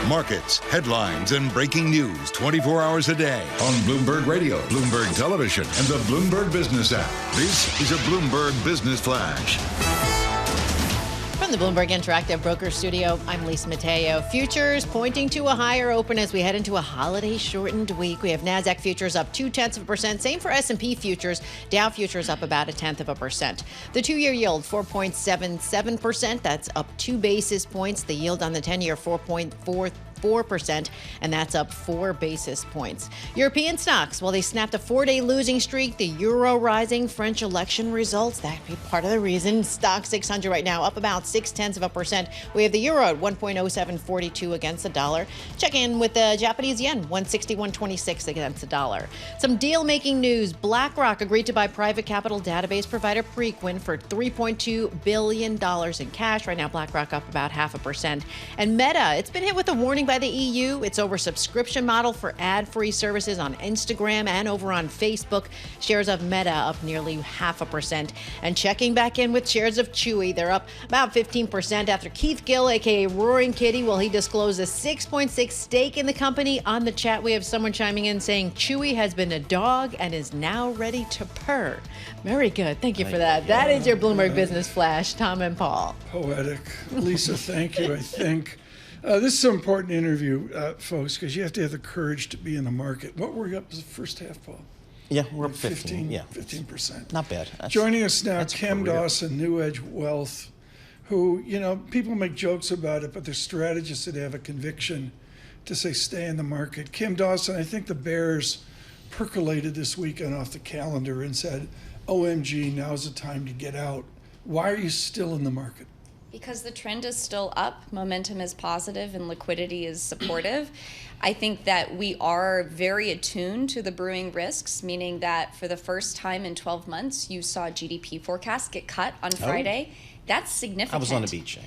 Markets, headlines, and breaking news 24 hours a day on Bloomberg Radio, Bloomberg Television, and the Bloomberg Business app. This is a Bloomberg Business Flash. From the Bloomberg Interactive Broker Studio, I'm Lisa Mateo. Futures pointing to a higher open as we head into a holiday-shortened week. We have NASDAQ futures up 0.2%. Same for S&P futures. Dow futures up about 0.1%. The two-year yield, 4.77%. That's up 2 basis points. The yield on the 10-year, 4.44%, and that's up 4 basis points. European stocks, well, they snapped a 4-day losing streak. The euro rising, French election results, that could be part of the reason. Stock 600 right now up about 0.6%. We have the euro at 1.0742 against the dollar. Check in with the Japanese yen, 161.26 against the dollar. Some deal-making news. BlackRock agreed to buy private capital database provider Preqin for $3.2 billion in cash. Right now, BlackRock up about 0.5%. And Meta, it's been hit with a warning by by the EU. It's over subscription model for ad-free services on Instagram and over on Facebook. Shares of Meta up nearly 0.5%. And checking back in with shares of Chewy, they're up about 15% after Keith Gill, aka Roaring Kitty, he disclosed a 6.6 stake in the company. On the chat, we have someone chiming in saying Chewy has been a dog and is now ready to purr. Very good. Thank you for that. That is your Bloomberg Business Flash, Tom and Paul. Poetic. Lisa, thank you, I think. This is an important interview, folks, because you have to have the courage to be in the market. What were you up to the first half, Paul? Yeah, we're up 15. Yeah, 15%. Not bad. Joining us now, Kim Dawson, NewEdge Wealth, who, people make jokes about it, but they're strategists that have a conviction to say stay in the market. Kim Dawson, I think the bears percolated this weekend off the calendar and said, OMG, now's the time to get out. Why are you still in the market? Because the trend is still up, momentum is positive, and liquidity is supportive. I think that we are very attuned to the brewing risks, meaning that for the first time in 12 months, you saw GDP forecasts get cut on Friday. That's significant. I was on the beach.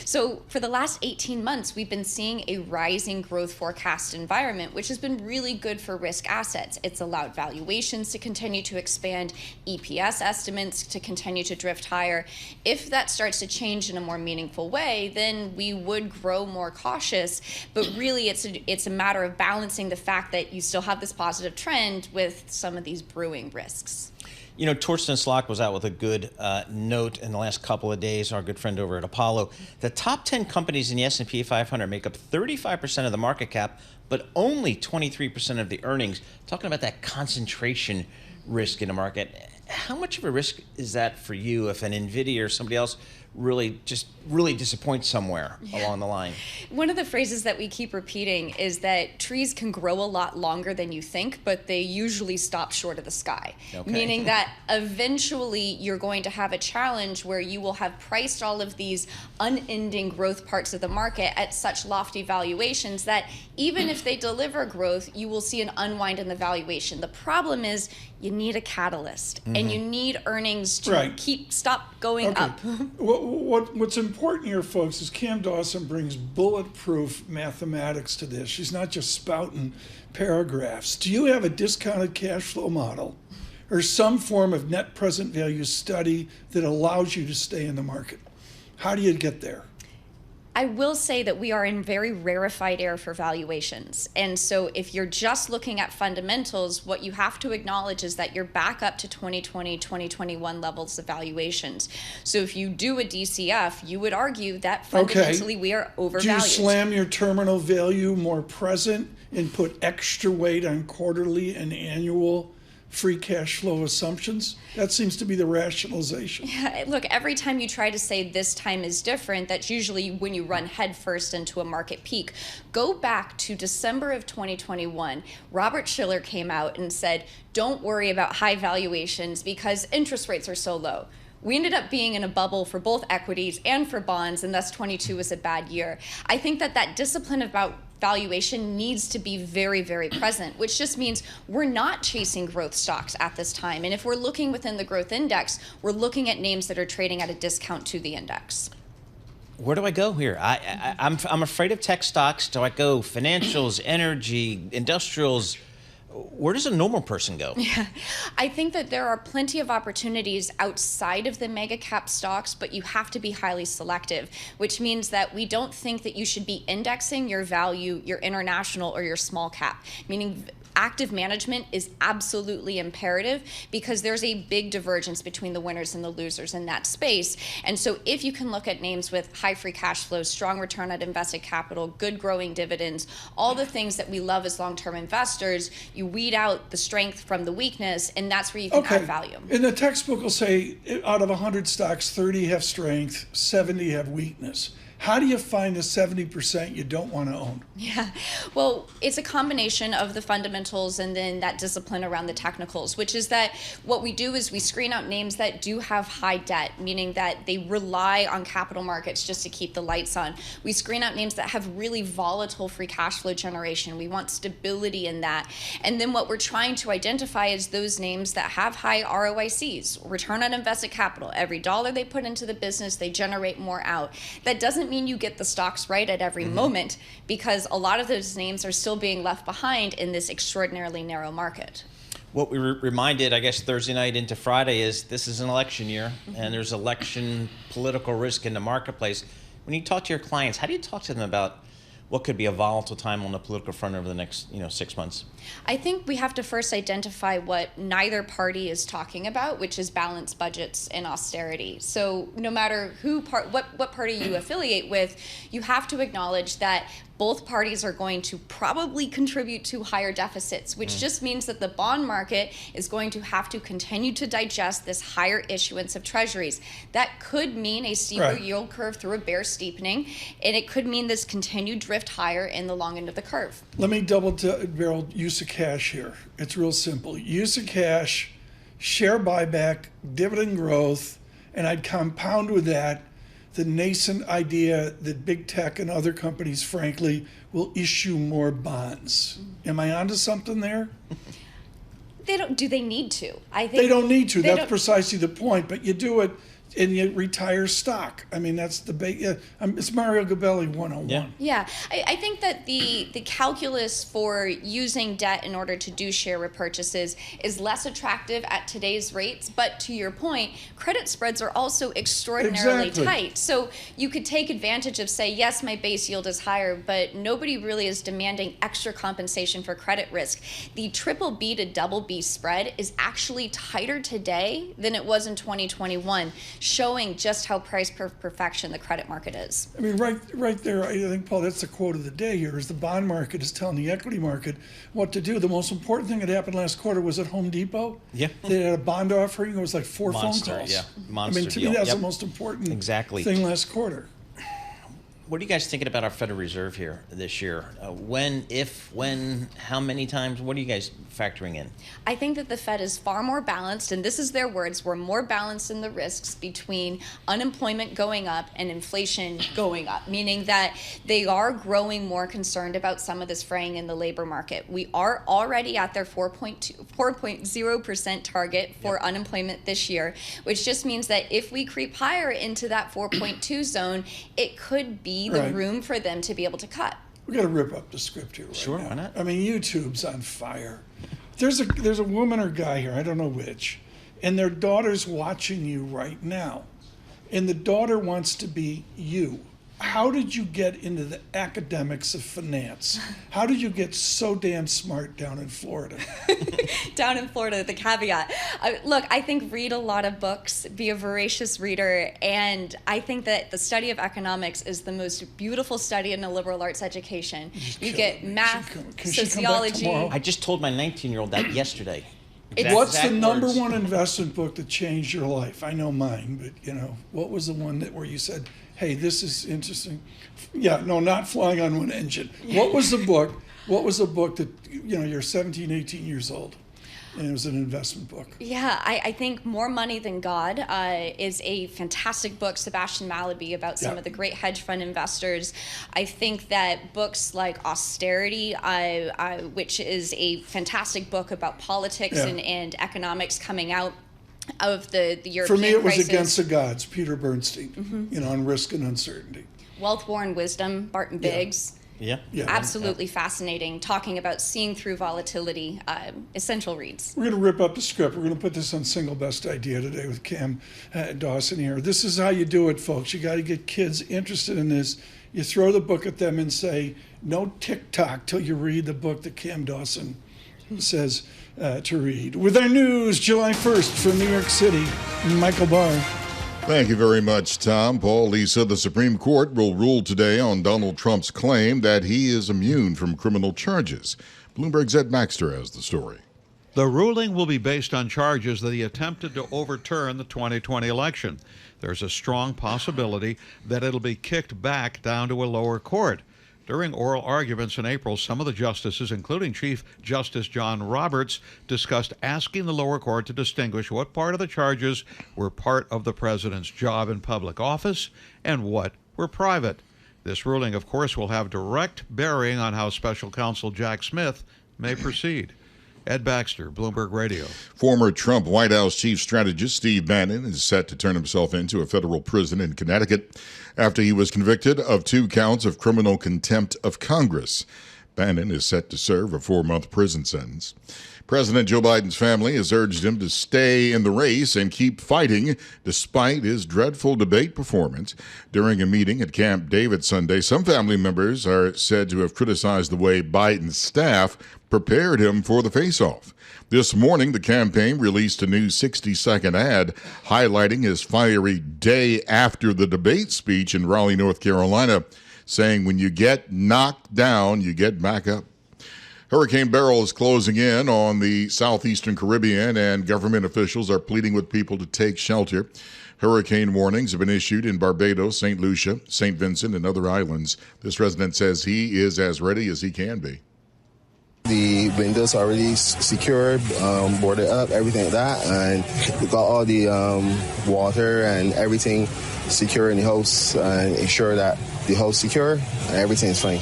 So for the last 18 months, we've been seeing a rising growth forecast environment, which has been really good for risk assets. It's allowed valuations to continue to expand, EPS estimates to continue to drift higher. If that starts to change in a more meaningful way, then we would grow more cautious. But really, it's a matter of balancing the fact that you still have this positive trend with some of these brewing risks. Torsten Slok was out with a good note in the last couple of days, our good friend over at Apollo. The top 10 companies in the S&P 500 make up 35% of the market cap, but only 23% of the earnings. Talking about that concentration risk in the market. How much of a risk is that for you if an NVIDIA or somebody else really disappoints somewhere along the line? One of the phrases that we keep repeating is that trees can grow a lot longer than you think, but they usually stop short of the sky. Okay. Meaning that eventually you're going to have a challenge where you will have priced all of these unending growth parts of the market at such lofty valuations that even if they deliver growth, you will see an unwind in the valuation. The problem is you need a catalyst, and you need earnings to stop going up. What's important here, folks, is Kim Dawson brings bulletproof mathematics to this. She's not just spouting paragraphs. Do you have a discounted cash flow model or some form of net present value study that allows you to stay in the market? How do you get there? I will say that we are in very rarefied air for valuations. And so if you're just looking at fundamentals, what you have to acknowledge is that you're back up to 2020, 2021 levels of valuations. So if you do a DCF, you would argue that fundamentally we are overvalued. Do you slam your terminal value more present and put extra weight on quarterly and annual free cash flow assumptions? That seems to be the rationalization. Yeah, look, every time you try to say this time is different, that's usually when you run headfirst into a market peak. Go back to December of 2021. Robert Shiller came out and said, don't worry about high valuations because interest rates are so low. We ended up being in a bubble for both equities and for bonds, and thus 22 was a bad year. I think that discipline about valuation needs to be very, very present, which just means we're not chasing growth stocks at this time. And if we're looking within the growth index, we're looking at names that are trading at a discount to the index. Where do I go here? I'm afraid of tech stocks. Do I go financials, energy, industrials? Where does a normal person go? Yeah, I think that there are plenty of opportunities outside of the mega cap stocks, but you have to be highly selective, which means that we don't think that you should be indexing your value, your international or your small cap, meaning active management is absolutely imperative because there's a big divergence between the winners and the losers in that space. And so if you can look at names with high free cash flows, strong return on invested capital, good growing dividends, all the things that we love as long-term investors, you weed out the strength from the weakness, and that's where you can add value. In the textbook will say out of 100 stocks, 30 have strength, 70 have weakness. How do you find the 70% you don't want to own? Yeah, well, it's a combination of the fundamentals and then that discipline around the technicals, which is that what we do is we screen out names that do have high debt, meaning that they rely on capital markets just to keep the lights on. We screen out names that have really volatile free cash flow generation. We want stability in that. And then what we're trying to identify is those names that have high ROICs, return on invested capital. Every dollar they put into the business, they generate more out. That doesn't doesn't mean you get the stocks right at every moment, because a lot of those names are still being left behind in this extraordinarily narrow market. What we were reminded, I guess, Thursday night into Friday is this is an election year, and there's election political risk in the marketplace. When you talk to your clients, how do you talk to them about what could be a volatile time on the political front over the next 6 months? I think we have to first identify what neither party is talking about, which is balanced budgets and austerity. So no matter what party you affiliate with, you have to acknowledge that both parties are going to probably contribute to higher deficits, which just means that the bond market is going to have to continue to digest this higher issuance of treasuries. That could mean a steeper yield curve through a bear steepening, and it could mean this continued drift higher in the long end of the curve. Let me double-barrel use of cash here. It's real simple. Use of cash, share buyback, dividend growth, and I'd compound with that the nascent idea that big tech and other companies, frankly, will issue more bonds. Am I onto something there? They don't. Do they need to? I think they don't need to. That's precisely the point. But you do it, and you retire stock. I mean, that's the big. It's Mario Gabelli 101. Yeah, I think that the calculus for using debt in order to do share repurchases is less attractive at today's rates. But to your point, credit spreads are also extraordinarily tight. So you could take advantage of, say, yes, my base yield is higher, but nobody really is demanding extra compensation for credit risk. The triple B to double B spread is actually tighter today than it was in 2021. Showing just how price perfection the credit market is. I mean, right there, I think, Paul, that's the quote of the day here, is the bond market is telling the equity market what to do. The most important thing that happened last quarter was at Home Depot. Yeah. They had a bond offering. It was like 4 phone calls. Yeah, monster I mean, to deal. me, that's the most important thing last quarter. What are you guys thinking about our Federal Reserve here this year? When, how many times? What are you guys factoring in? I think that the Fed is far more balanced, and this is their words, we're more balanced in the risks between unemployment going up and inflation going up, meaning that they are growing more concerned about some of this fraying in the labor market. We are already at their 4.0% target for unemployment this year, which just means that if we creep higher into that 4.2 zone, it could be the room for them to be able to cut. We got to rip up the script here Sure, now. why not? I mean, YouTube's on fire. There's a woman or guy here, I don't know which, and their daughter's watching you right now. And the daughter wants to be you. How did you get into the academics of finance? How did you get so damn smart down in Florida? Down in Florida, the caveat. Look, I think read a lot of books, be a voracious reader, and I think that the study of economics is the most beautiful study in a liberal arts education. You get math, sociology. I just told my 19-year-old that yesterday. What's the number one investment book that changed your life? I know mine, but what was the one where you said, hey, this is interesting? Yeah, no, not Flying on One Engine. What was the book? What was the book that, you're 17, 18 years old, and it was an investment book? Yeah, I think More Money Than God is a fantastic book, Sebastian Mallaby, about some of the great hedge fund investors. I think that books like Austerity, which is a fantastic book about politics and economics coming out of the European For me, it was crisis. Against the Gods, Peter Bernstein, on risk and uncertainty. Wealth, War, and Wisdom, Barton Biggs. Yeah. Absolutely fascinating, talking about seeing through volatility, essential reads. We're going to rip up the script. We're going to put this on Single Best Idea today with Cam Dawson here. This is how you do it, folks. You got to get kids interested in this. You throw the book at them and say, no TikTok till you read the book that Cam Dawson says to read. With our news, July 1st from New York City, Michael Barr. Thank you very much, Tom. Paul, Lisa, the Supreme Court will rule today on Donald Trump's claim that he is immune from criminal charges. Bloomberg's Ed Baxter has the story. The ruling will be based on charges that he attempted to overturn the 2020 election. There's a strong possibility that it'll be kicked back down to a lower court. During oral arguments in April, some of the justices, including Chief Justice John Roberts, discussed asking the lower court to distinguish what part of the charges were part of the president's job in public office and what were private. This ruling, of course, will have direct bearing on how special counsel Jack Smith may proceed. Ed Baxter, Bloomberg Radio. Former Trump White House chief strategist Steve Bannon is set to turn himself into a federal prison in Connecticut after he was convicted of 2 counts of criminal contempt of Congress. Bannon is set to serve a 4-month prison sentence. President Joe Biden's family has urged him to stay in the race and keep fighting despite his dreadful debate performance. During a meeting at Camp David Sunday, some family members are said to have criticized the way Biden's staff prepared him for the face-off. This morning, the campaign released a new 60-second ad highlighting his fiery day after the debate speech in Raleigh, North Carolina, saying, "When you get knocked down, you get back up." Hurricane Beryl is closing in on the southeastern Caribbean, and government officials are pleading with people to take shelter. Hurricane warnings have been issued in Barbados, St. Lucia, St. Vincent, and other islands. This resident says he is as ready as he can be. The windows are already secured, boarded up, everything like that, and we got all the water and everything secure in the house and ensure that the house secure and everything's fine.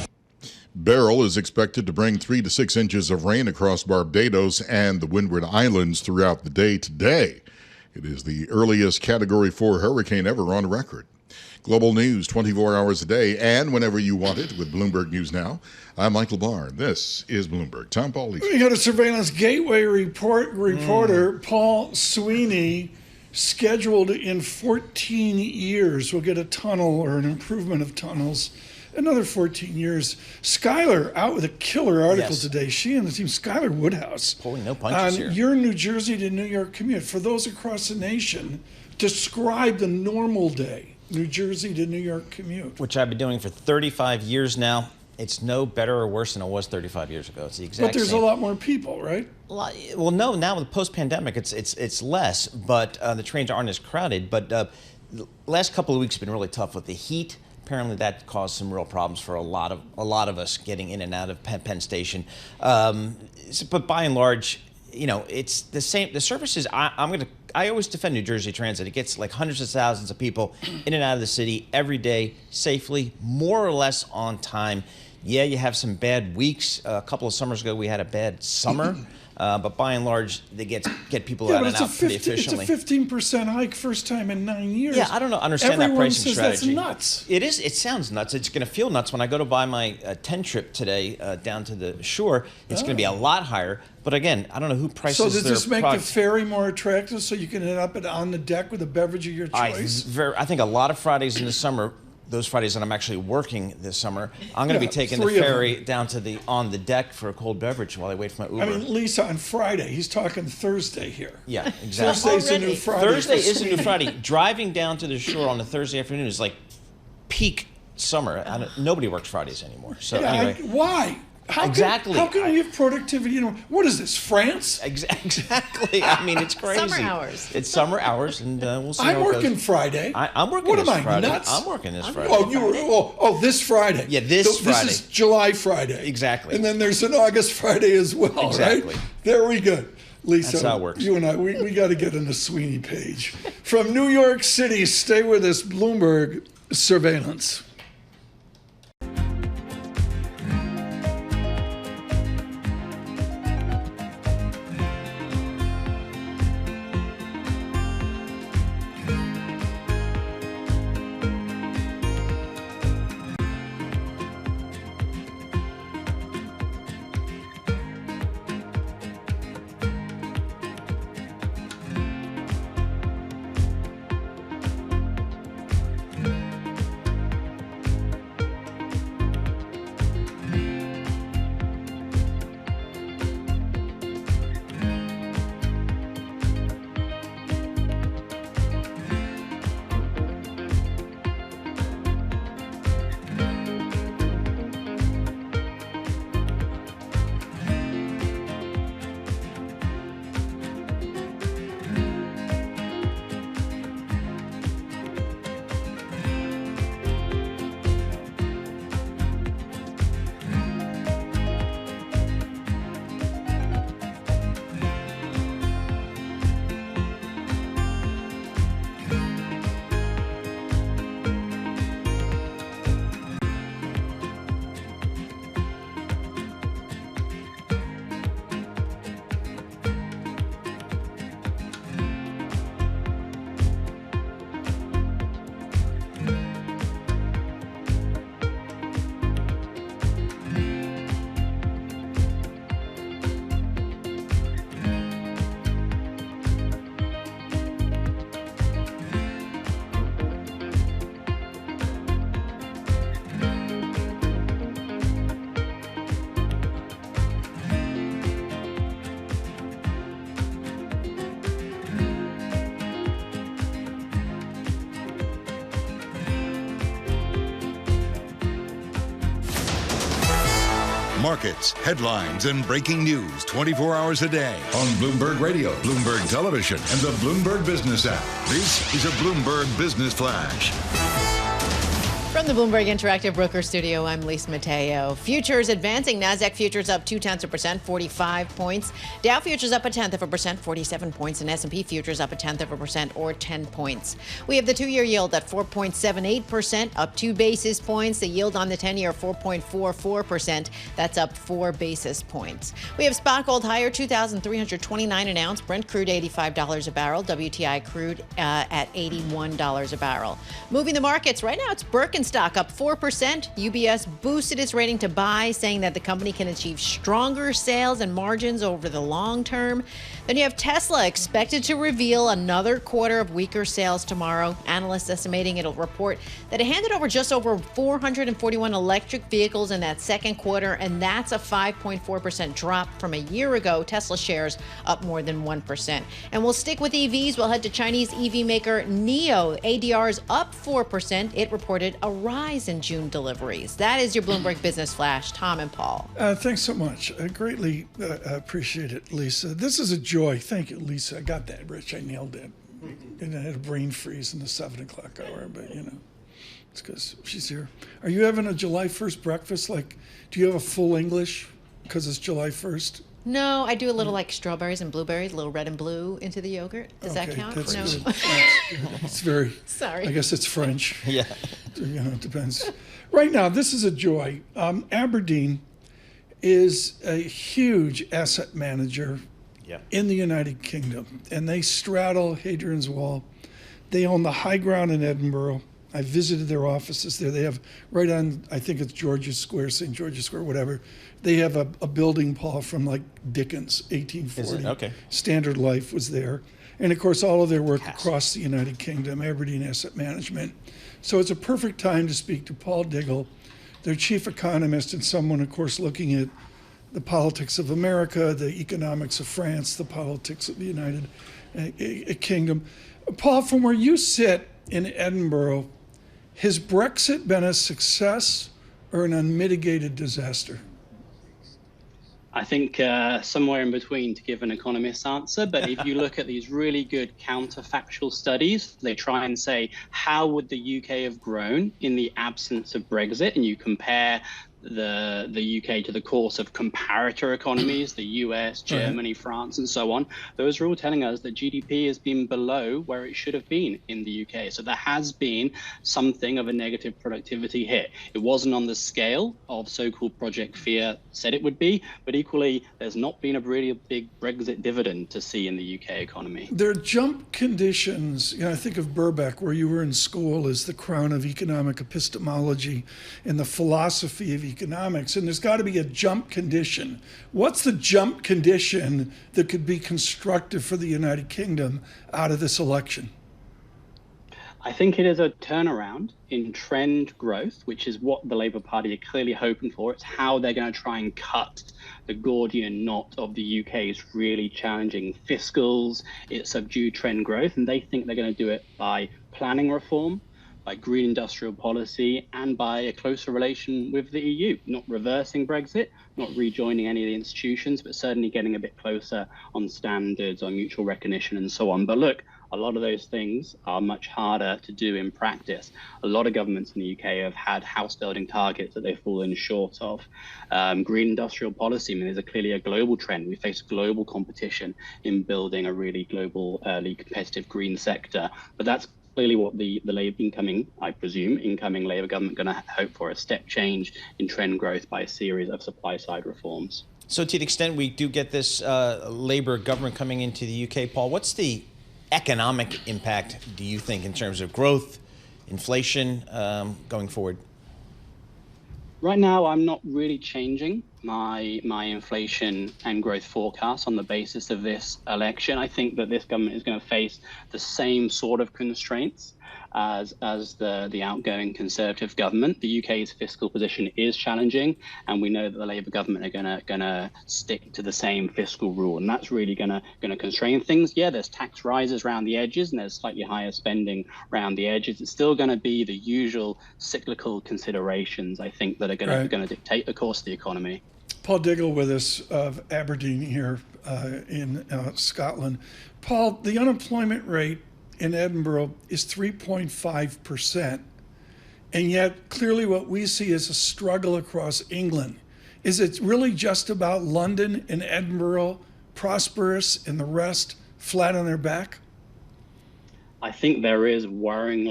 Beryl is expected to bring 3 to 6 inches of rain across Barbados and the Windward Islands throughout the day today. It is the earliest Category 4 hurricane ever on record. Global news 24 hours a day and whenever you want it with Bloomberg News Now. I'm Michael Barr. This is Bloomberg. Tom Paul. We got a surveillance gateway reporter, Paul Sweeney, scheduled in 14 years. We'll get a tunnel or an improvement of tunnels. Another 14 years. Skylar out with a killer article today. She and the team, Skylar Woodhouse. Pulling no punches here. Your New Jersey to New York commute. For those across the nation, describe the normal day, New Jersey to New York commute. Which I've been doing for 35 years now. It's no better or worse than it was 35 years ago. It's the exact same. But there's a lot more people, right? Well, no. Now with post-pandemic, it's less, but the trains aren't as crowded. But the last couple of weeks have been really tough with the heat. Apparently, that caused some real problems for a lot of us getting in and out of Penn Station. But by and large, it's the same. The services. I always defend New Jersey Transit. It gets like hundreds of thousands of people in and out of the city every day, safely, more or less on time. Yeah, you have some bad weeks. A couple of summers ago, we had a bad summer. But by and large, they get people out and out pretty efficiently. It's a 15% hike, first time in 9 years. Yeah, I don't understand that pricing strategy. Everyone says that's nuts. It is. It sounds nuts. It's going to feel nuts when I go to buy my 10 trip today down to the shore. It's going to be a lot higher. But again, I don't know who prices their So does this make product. the ferry more attractive so you can end up on the deck with a beverage of your choice? I think a lot of Fridays in the summer, those Fridays that I'm actually working this summer, I'm going to be taking the ferry down to on the deck for a cold beverage while I wait for my Uber. I mean, Lisa, on Friday, he's talking Thursday here. Yeah, exactly. Thursday's a new Friday. Thursday is a new Friday. Driving down to the shore on a Thursday afternoon is like peak summer. Nobody works Fridays anymore. So anyway, why? How can you have productivity? What is this, France? Exactly. I mean, it's crazy. Summer hours. It's summer hours, and we'll see. I'm working Friday. I'm working. What this am I, Friday. nuts? I'm working this Friday. This Friday. Yeah, this Friday. This is July Friday. Exactly. And then there's an August Friday as well, exactly. Right? There we go. Lisa, that's how it works. You and I, we got to get on the Sweeney page. From New York City, stay with us, Bloomberg Surveillance. markets, headlines, and breaking news 24 hours a day on Bloomberg Radio, Bloomberg Television, and the Bloomberg Business app. This is a Bloomberg Business Flash. From the Bloomberg Interactive Broker Studio, I'm Lisa Mateo. Futures advancing. NASDAQ futures up 0.2%, 45 points. Dow futures up 0.1%, 47 points. And S&P futures up 0.1%, or 10 points. We have the 2-year yield at 4.78%, up 2 basis points. The yield on the 10-year, 4.44%. That's up 4 basis points. We have spot gold higher, $2,329 an ounce. Brent crude, $85 a barrel. WTI crude at $81 a barrel. Moving the markets. Right now, it's Birkenstock up 4%. UBS boosted its rating to buy, saying that the company can achieve stronger sales and margins over the long term. Then you have Tesla expected to reveal another quarter of weaker sales tomorrow. Analysts estimating it'll report that it handed over just over 441 electric vehicles in that second quarter, and that's a 5.4% drop from a year ago. Tesla shares up more than 1%. And we'll stick with EVs. We'll head to Chinese EV maker NIO. ADR is up 4%. It reported a rise in June deliveries. That is your Bloomberg Business Flash. Tom and Paul. Thanks so much. I greatly appreciate it, Lisa. This is a joy. Thank you, Lisa. I got that, Rich. I nailed it. And I had a brain freeze in the 7 o'clock hour, but it's because she's here. Are you having a July 1st breakfast? Like, do you have a full English because it's July 1st? No, I do a little like strawberries and blueberries, a little red and blue into the yogurt. Does that count? That's No. good. It's very. Sorry. I guess it's French. Yeah. It depends. Right now, this is a joy. Aberdeen is a huge asset manager in the United Kingdom, and they straddle Hadrian's Wall. They own the high ground in Edinburgh. I visited their offices there. They have right on, I think it's George's Square, St. George's Square, whatever. They have a building, Paul, from like Dickens, 1840. Is it? Okay. Standard Life was there. And of course, all of their work across the United Kingdom, Aberdeen Asset Management. So it's a perfect time to speak to Paul Diggle, their chief economist, and someone, of course, looking at the politics of America, the economics of France, the politics of the United Kingdom. Paul, from where you sit in Edinburgh, has Brexit been a success or an unmitigated disaster? I think somewhere in between, to give an economist's answer. But if you look at these really good counterfactual studies, they try and say, how would the UK have grown in the absence of Brexit? And you compare the UK to the course of comparator economies, the US, Germany, France, and so on. Those are all telling us that GDP has been below where it should have been in the UK. So there has been something of a negative productivity hit. It wasn't on the scale of so-called Project Fear said it would be, but equally, there's not been a really big Brexit dividend to see in the UK economy. There are jump conditions. I think of Birkbeck, where you were in school, as the crown of economic epistemology and the philosophy of economics, and there's got to be a jump condition. What's the jump condition that could be constructive for the United Kingdom out of this election? I think it is a turnaround in trend growth, which is what the Labour Party are clearly hoping for. It's how they're going to try and cut the Gordian knot of the UK's really challenging fiscals, its subdued trend growth, and they think they're going to do it by planning reform, by green industrial policy, and by a closer relation with the EU, not reversing Brexit, not rejoining any of the institutions, but certainly getting a bit closer on standards, on mutual recognition, and so on. But look, a lot of those things are much harder to do in practice. A lot of governments in the UK have had house building targets that they've fallen short of. Green industrial policy, there's clearly a global trend. We face global competition in building a really globally competitive green sector. But that's clearly what the incoming Labour government going to hope for, a step change in trend growth by a series of supply side reforms. So to the extent we do get this Labour government coming into the UK, Paul, what's the economic impact, do you think, in terms of growth, inflation going forward? Right now, I'm not really changing my inflation and growth forecast on the basis of this election. I think that this government is going to face the same sort of constraints. as the outgoing Conservative government. The UK's fiscal position is challenging, and we know that the Labour government are gonna stick to the same fiscal rule, and that's really gonna constrain things. Yeah, there's tax rises around the edges, and there's slightly higher spending around the edges. It's still going to be the usual cyclical considerations, I think, that are going to dictate the course of the economy. Paul Diggle with us of Aberdeen here in Scotland. Paul, the unemployment rate in Edinburgh is 3.5%, and yet clearly what we see is a struggle across England. Is it really just about London and Edinburgh prosperous and the rest flat on their back? I think there is worrying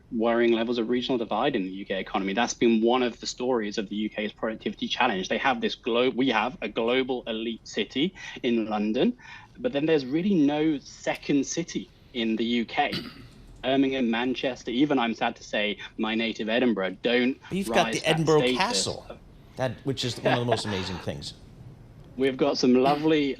levels of regional divide in the UK economy. That's been one of the stories of the UK's productivity challenge. They have we have a global elite city in London, but then there's really no second city in the UK. Birmingham, Manchester, even I'm sad to say, my native Edinburgh don't. You've got the Edinburgh Castle, which is one of the most amazing things. We've got some lovely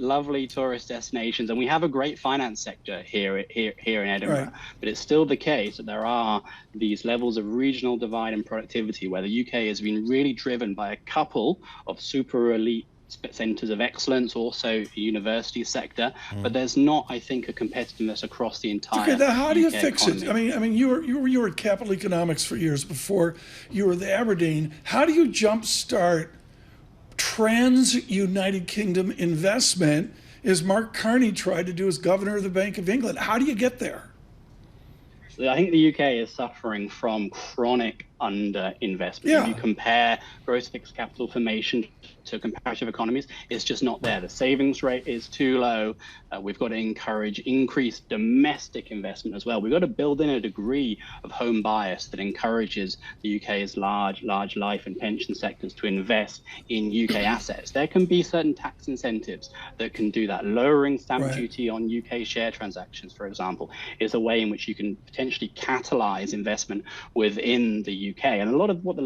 tourist destinations, and we have a great finance sector here in Edinburgh. Right. But it's still the case that there are these levels of regional divide in productivity, where the UK has been really driven by a couple of super elite centres of excellence, also the university sector. But there's not, I think, a competitiveness across the entire. Okay, now how do you fix economy. it? I mean, you were at Capital Economics for years before you were the Aberdeen. How do you jumpstart trans-United Kingdom investment, as Mark Carney tried to do as governor of the Bank of England? How do you get there? I think the UK is suffering from chronic underinvestment. Yeah. If you compare gross fixed capital formation to comparative economies, it's just not there. The savings rate is too low. We've got to encourage increased domestic investment as well. We've got to build in a degree of home bias that encourages the UK's large life and pension sectors to invest in UK assets. There can be certain tax incentives that can do that. Lowering stamp duty on UK share transactions, for example, is a way in which you can potentially catalyze investment within the UK. And a lot of what the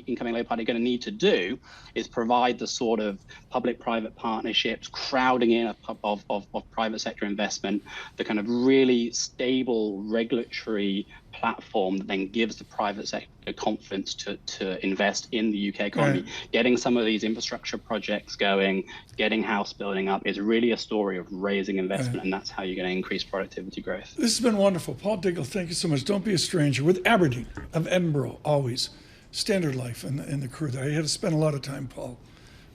incoming Labour Party, are going to need to do is provide the sort of public-private partnerships, crowding in of private sector investment, the kind of really stable regulatory platform that then gives the private sector confidence to invest in the UK economy. Getting some of these infrastructure projects going, getting house building up is really a story of raising investment, and that's how you're going to increase productivity growth. This has been wonderful. Paul Diggle, thank you so much. Don't be a stranger. With Aberdeen of Edinburgh, always. Standard Life and the crew there. I had to spend a lot of time, Paul,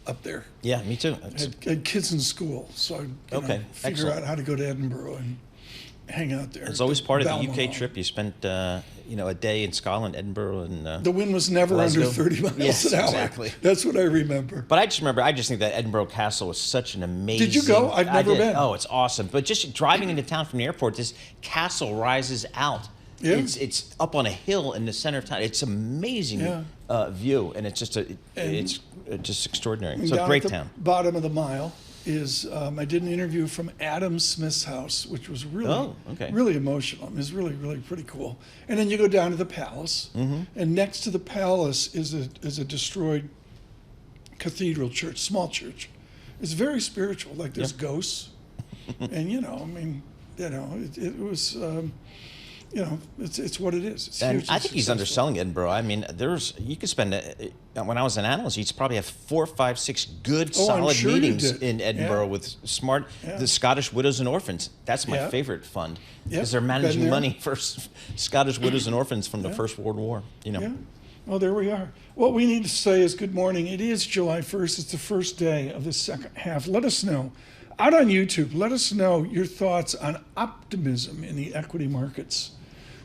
up there. Yeah, me too. Had kids in school, so I figure out how to go to Edinburgh and hang out there. It's always part of the UK trip. You spent a day in Scotland, Edinburgh, and the wind was never Glasgow. Under 30 miles an hour. Exactly. That's what I remember. But I just think that Edinburgh Castle was such an amazing. Did you go? I've never been. Oh, it's awesome. But just driving into town from the airport, this castle rises out. Yeah. It's up on a hill in the center of town. It's amazing view, and it's just extraordinary. It's a great town. Bottom of the mile is I did an interview from Adam Smith's house, which was really emotional. It was really pretty cool. And then you go down to the palace, and next to the palace is a destroyed cathedral church, small church. It's very spiritual. Like there's ghosts, and it was. It's what it is. It's and huge I think he's underselling Edinburgh. I mean, you could spend when I was an analyst, you'd probably have 4, 5, 6 good, solid meetings in Edinburgh with smart, the Scottish Widows and Orphans. That's my favorite fund because they're managing money for Scottish Widows and Orphans from the First World War. Yeah. Well, there we are. What we need to say is good morning. It is July 1st. It's the first day of the second half. Let us know. Out on YouTube, let us know your thoughts on optimism in the equity markets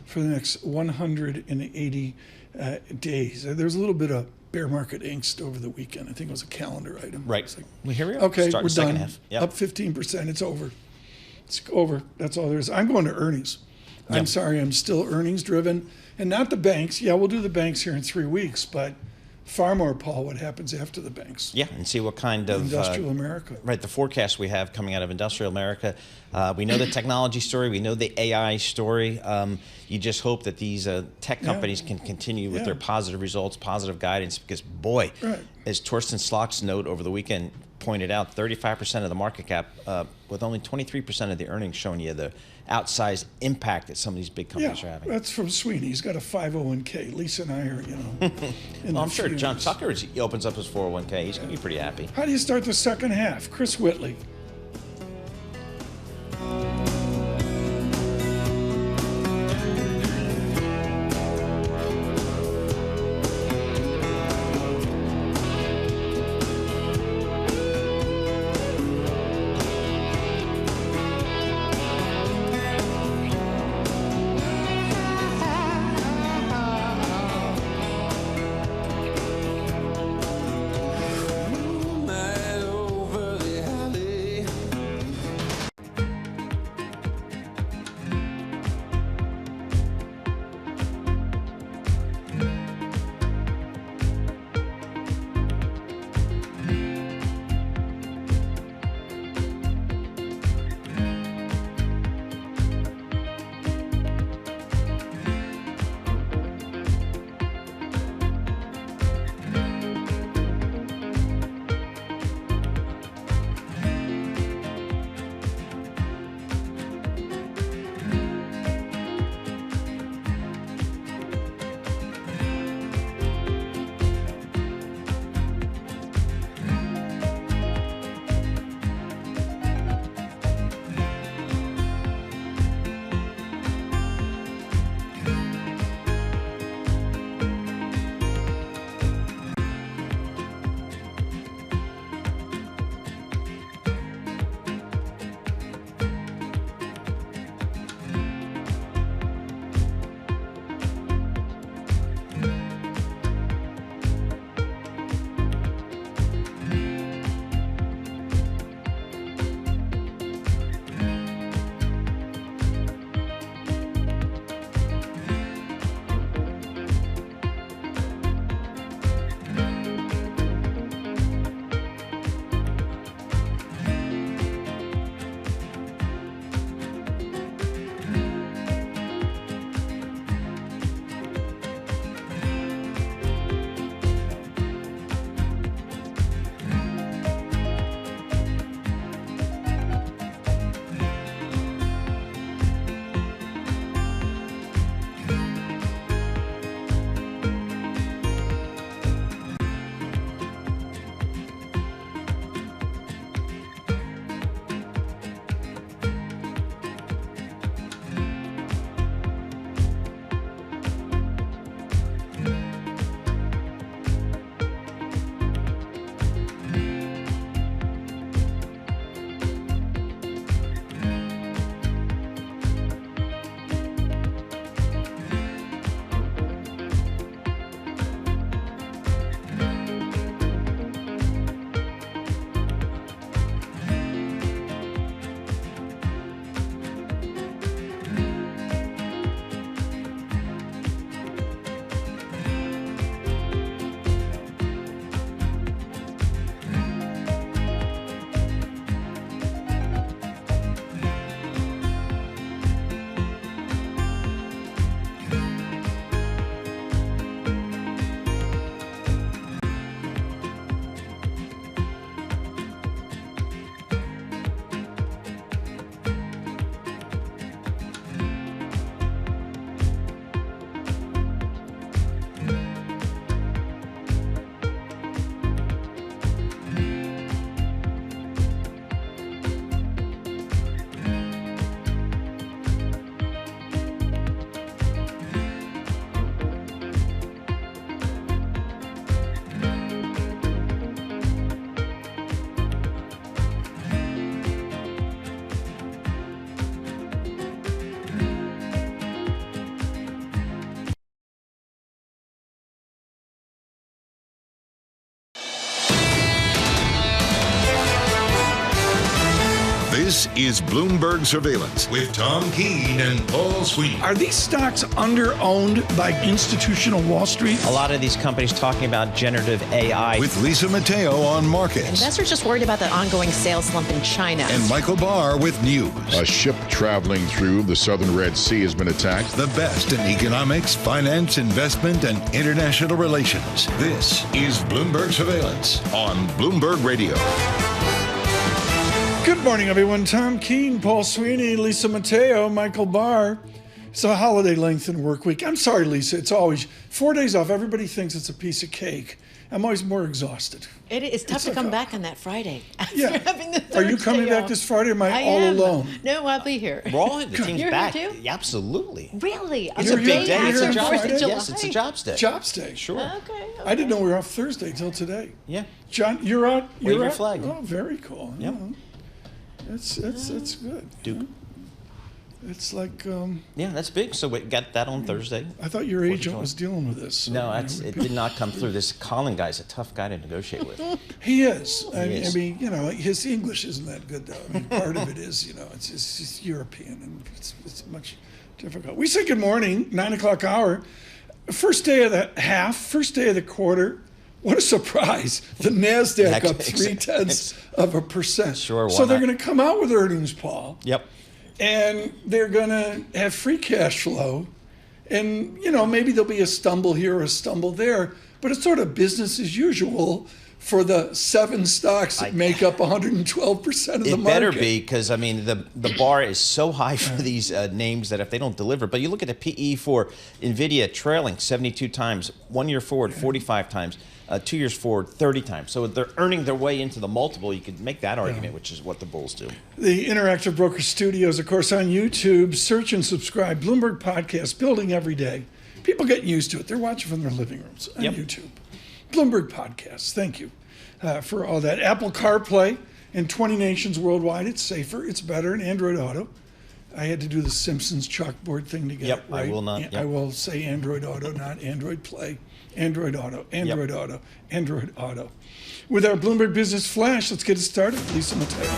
for the next 180 days. There's a little bit of bear market angst over the weekend. I think it was a calendar item. Right. Well, here we are. Okay, we're done. Half. Yep. Up 15%. It's over. It's over. That's all there is. I'm going to earnings. I'm sorry. I'm still earnings driven. And not the banks. Yeah, we'll do the banks here in 3 weeks, but far more, Paul, what happens after the banks. Yeah, and see what kind of Industrial America. Right, the forecast we have coming out of Industrial America. We know the technology story. We know the AI story. You just hope that these tech companies can continue with their positive results, positive guidance, because, boy, as Torsten Slok's note over the weekend pointed out, 35% of the market cap, with only 23% of the earnings showing you the outsized impact that some of these big companies are having. That's from Sweeney. He's got a 501k. Lisa and I are, Well, I'm sure John Tucker, as he opens up his 401k, he's going to be pretty happy. How do you start the second half? Chris Whitley. This is Bloomberg Surveillance with Tom Keene and Paul Sweeney. Are these stocks under-owned by institutional Wall Street? A lot of these companies talking about generative AI. With Lisa Mateo on markets. Investors just worried about the ongoing sales slump in China. And Michael Barr with news. A ship traveling through the southern Red Sea has been attacked. The best in economics, finance, investment, and international relations. This is Bloomberg Surveillance on Bloomberg Radio. Good morning, everyone. Tom Keene, Paul Sweeney, Lisa Mateo, Michael Barr. It's a holiday lengthened work week. I'm sorry, Lisa. It's always 4 days off. Everybody thinks it's a piece of cake. I'm always more exhausted. It's tough to come back on that Friday. Yeah. Having the Are you Thursday coming back off. this Friday or am I I all am. alone? No, I'll be here. We're all the team's You're back. here too? Yeah, absolutely. Really? It's a big day. It's a on jobs Friday? day. Yes, it's a jobs day. Jobs day. Sure. Okay. I didn't know we were off Thursday till today. Yeah. John, you're out. Wave your out? flag. Oh, very cool. Yep. That's good. Duke. It's like Yeah, that's big. So we got that on Thursday. I thought your agent was dealing with this. So No, it did not come through. This Colin guy's a tough guy to negotiate with. He is. I is. mean, you know, his English isn't that good though. I mean, part of it is, you know, it's European and it's much difficult. We say good morning, 9 o'clock hour. First day of the half, first day of the quarter. What a surprise. The NASDAQ up 0.3%. Sure, why so they're not? going to come out with earnings, Paul. Yep. And they're going to have free cash flow. And, you know, maybe there'll be a stumble here or a stumble there. But it's sort of business as usual for the 7 stocks that make up 112% of the market. It better be, because, I mean, the bar is so high for these names that if they don't deliver. But you look at the PE for NVIDIA trailing 72 times, 1 year forward 45 times. 2 years forward, 30 times. So they're earning their way into the multiple. You could make that argument, which is what the bulls do. The Interactive Broker Studios, of course, on YouTube. Search and subscribe. Bloomberg Podcast, building every day. People getting used to it. They're watching from their living rooms on YouTube. Bloomberg Podcast, thank you for all that. Apple CarPlay in 20 nations worldwide. It's safer, it's better, and Android Auto. I had to do the Simpsons chalkboard thing to get it right. I will not. I will say Android Auto, not Android Play. Android Auto, Android Auto, Android Auto. With our Bloomberg Business Flash, let's get it started. Lisa Mateo.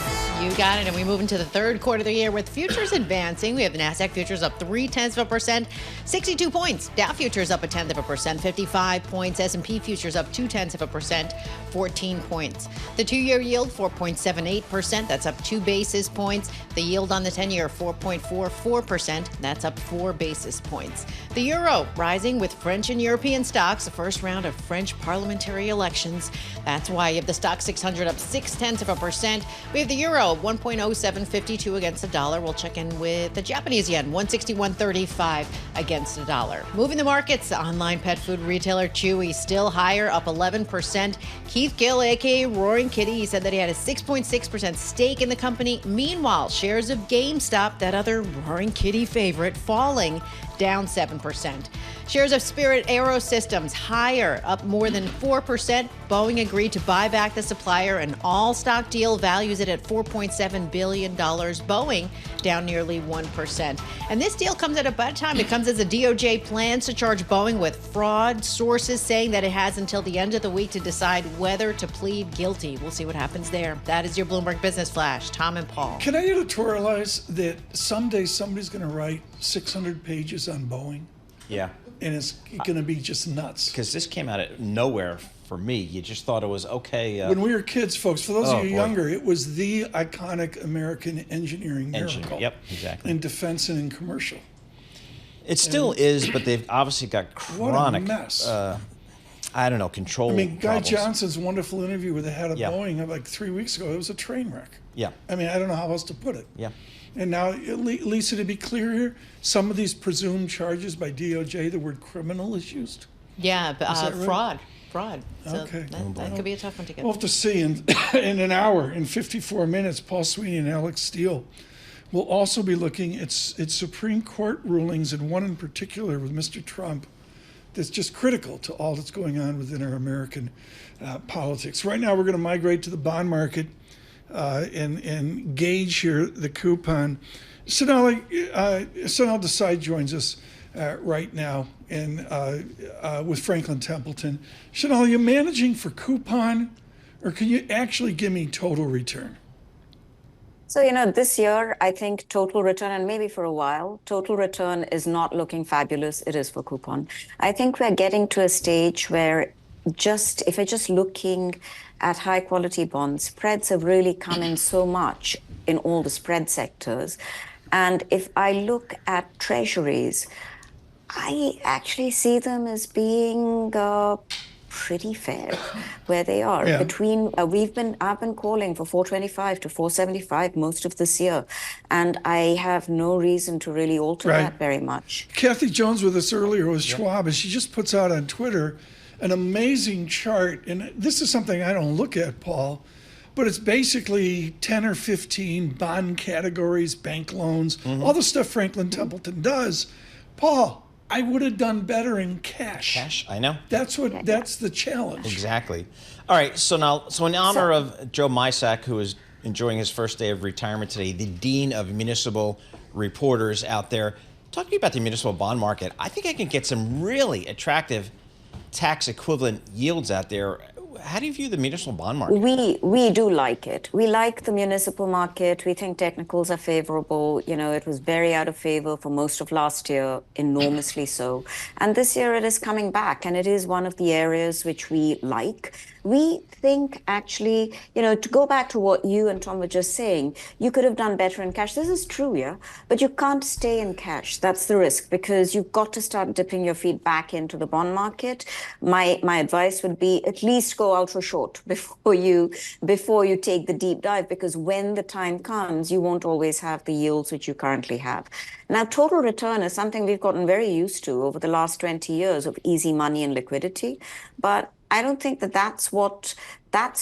You got it. And we move into the third quarter of the year with futures advancing. We have the NASDAQ futures up 0.3%, 62 points. Dow futures up 0.1%, 55 points. S&P futures up 0.2%, 14 points. The 2-year yield, 4.78%. That's up 2 basis points. The yield on the 10-year, 4.44%. That's up 4 basis points. The euro rising with French and European stocks, the first round of French parliamentary elections. That's why you have the stock 600 up 0.6%. We have the euro 1.0752 against the dollar. We'll check in with the Japanese yen 161.35 against the dollar. Moving the markets, online pet food retailer Chewy still higher, up 11%. Keith Gill, aka Roaring Kitty, he said that he had a 6.6% stake in the company. Meanwhile, shares of GameStop, that other Roaring Kitty favorite, falling down 7%. Shares of Spirit AeroSystems higher, up more than 4%. Boeing agreed to buy back the supplier. An all-stock deal values it at $4.7 billion. Boeing down nearly 1%. And this deal comes at a bad time. It comes as the DOJ plans to charge Boeing with fraud. Sources saying that it has until the end of the week to decide whether to plead guilty. We'll see what happens there. That is your Bloomberg Business Flash. Tom and Paul. Can I editorialize that someday somebody's going to write 600 pages on Boeing? Yeah. And it's going to be just nuts. Because this came out of nowhere for me. You just thought it was okay. When we were kids, folks, for those of you boy. younger, it was the iconic American engineering miracle. Yep, exactly. In defense and in commercial. It still is, but they've obviously got chronic, what a mess. I don't know, control I mean, Guy problems. Johnson's wonderful interview with the head of Yeah. Boeing like 3 weeks ago, it was a train wreck. Yeah. I mean, I don't know how else to put it. Yeah. And now, Lisa, to be clear here, some of these presumed charges by DOJ, the word criminal is used. Yeah, but, Is that right? fraud. So Okay. that could be a tough one to get. We'll have to see. In an hour, in 54 minutes, Paul Sweeney and Alex Steele will also be looking at Supreme Court rulings, and one in particular with Mr. Trump that's just critical to all that's going on within our American politics. Right now, we're going to migrate to the bond market and gauge here the coupon. Sonal Desai joins us right now and with Franklin Templeton. Sonal, are you managing for coupon, or can you actually give me total return? So, this year, I think total return, and maybe for a while, total return is not looking fabulous. It is for coupon. I think we're getting to a stage where if you're just looking at high quality bonds, spreads have really come in so much in all the spread sectors. And if I look at treasuries, I actually see them as being pretty fair where they are. Yeah. I've been calling for 425 to 475 most of this year, and I have no reason to really alter that very much. Kathy Jones with us earlier was Schwab, and she just puts out on Twitter an amazing chart. And this is something I don't look at, Paul, but it's basically 10 or 15 bond categories, bank loans, all the stuff Franklin Templeton does. Paul, I would have done better in cash. Cash, I know. That's the challenge. Exactly. All right, so in honor of Joe Mysak, who is enjoying his first day of retirement today, the Dean of Municipal Reporters out there, talk to me about the municipal bond market. I think I can get some really attractive tax equivalent yields out there. How do you view the municipal bond market? We do like it. We like the municipal market. We think technicals are favorable. It was very out of favor for most of last year, enormously so. And this year it is coming back, and it is one of the areas which we like. We think actually, to go back to what you and Tom were just saying, you could have done better in cash. This is true, yeah, but you can't stay in cash. That's the risk, because you've got to start dipping your feet back into the bond market. My advice would be at least go ultra short before you take the deep dive, because when the time comes, you won't always have the yields which you currently have. Now, total return is something we've gotten very used to over the last 20 years of easy money and liquidity, but I don't think that's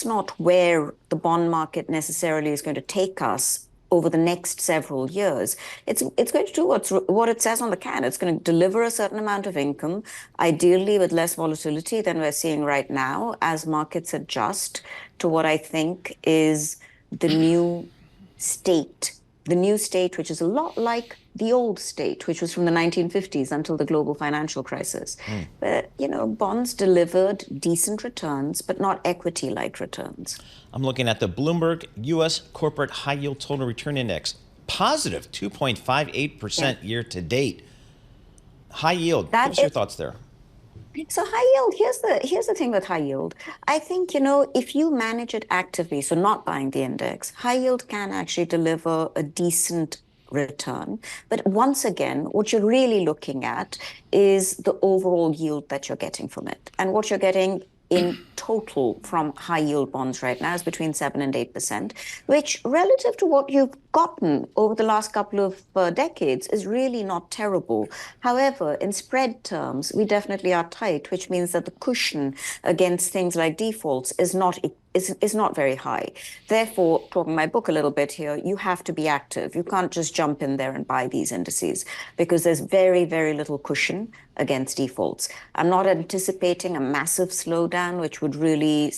not where the bond market necessarily is going to take us over the next several years. It's going to do what it says on the can. It's going to deliver a certain amount of income, ideally with less volatility than we're seeing right now, as markets adjust to what I think is the new state. The new state, which is a lot like the old state, which was from the 1950s until the global financial crisis. But, bonds delivered decent returns, but not equity-like returns. I'm looking at the Bloomberg US Corporate High Yield Total Return Index, positive 2.58% year to date. High yield. Give us your thoughts there. So high yield, here's the thing with high yield. I think, if you manage it actively, so not buying the index, high yield can actually deliver a decent return. But once again, what you're really looking at is the overall yield that you're getting from it. And what you're getting in total from high yield bonds right now is between 7 and 8%, which relative to what you've gotten over the last couple of decades is really not terrible. However, in spread terms, we definitely are tight, which means that the cushion against things like defaults is not very high. Therefore, talking my book a little bit here, you have to be active. You can't just jump in there and buy these indices, because there's very, very little cushion against defaults. I'm not anticipating a massive slowdown, which would really,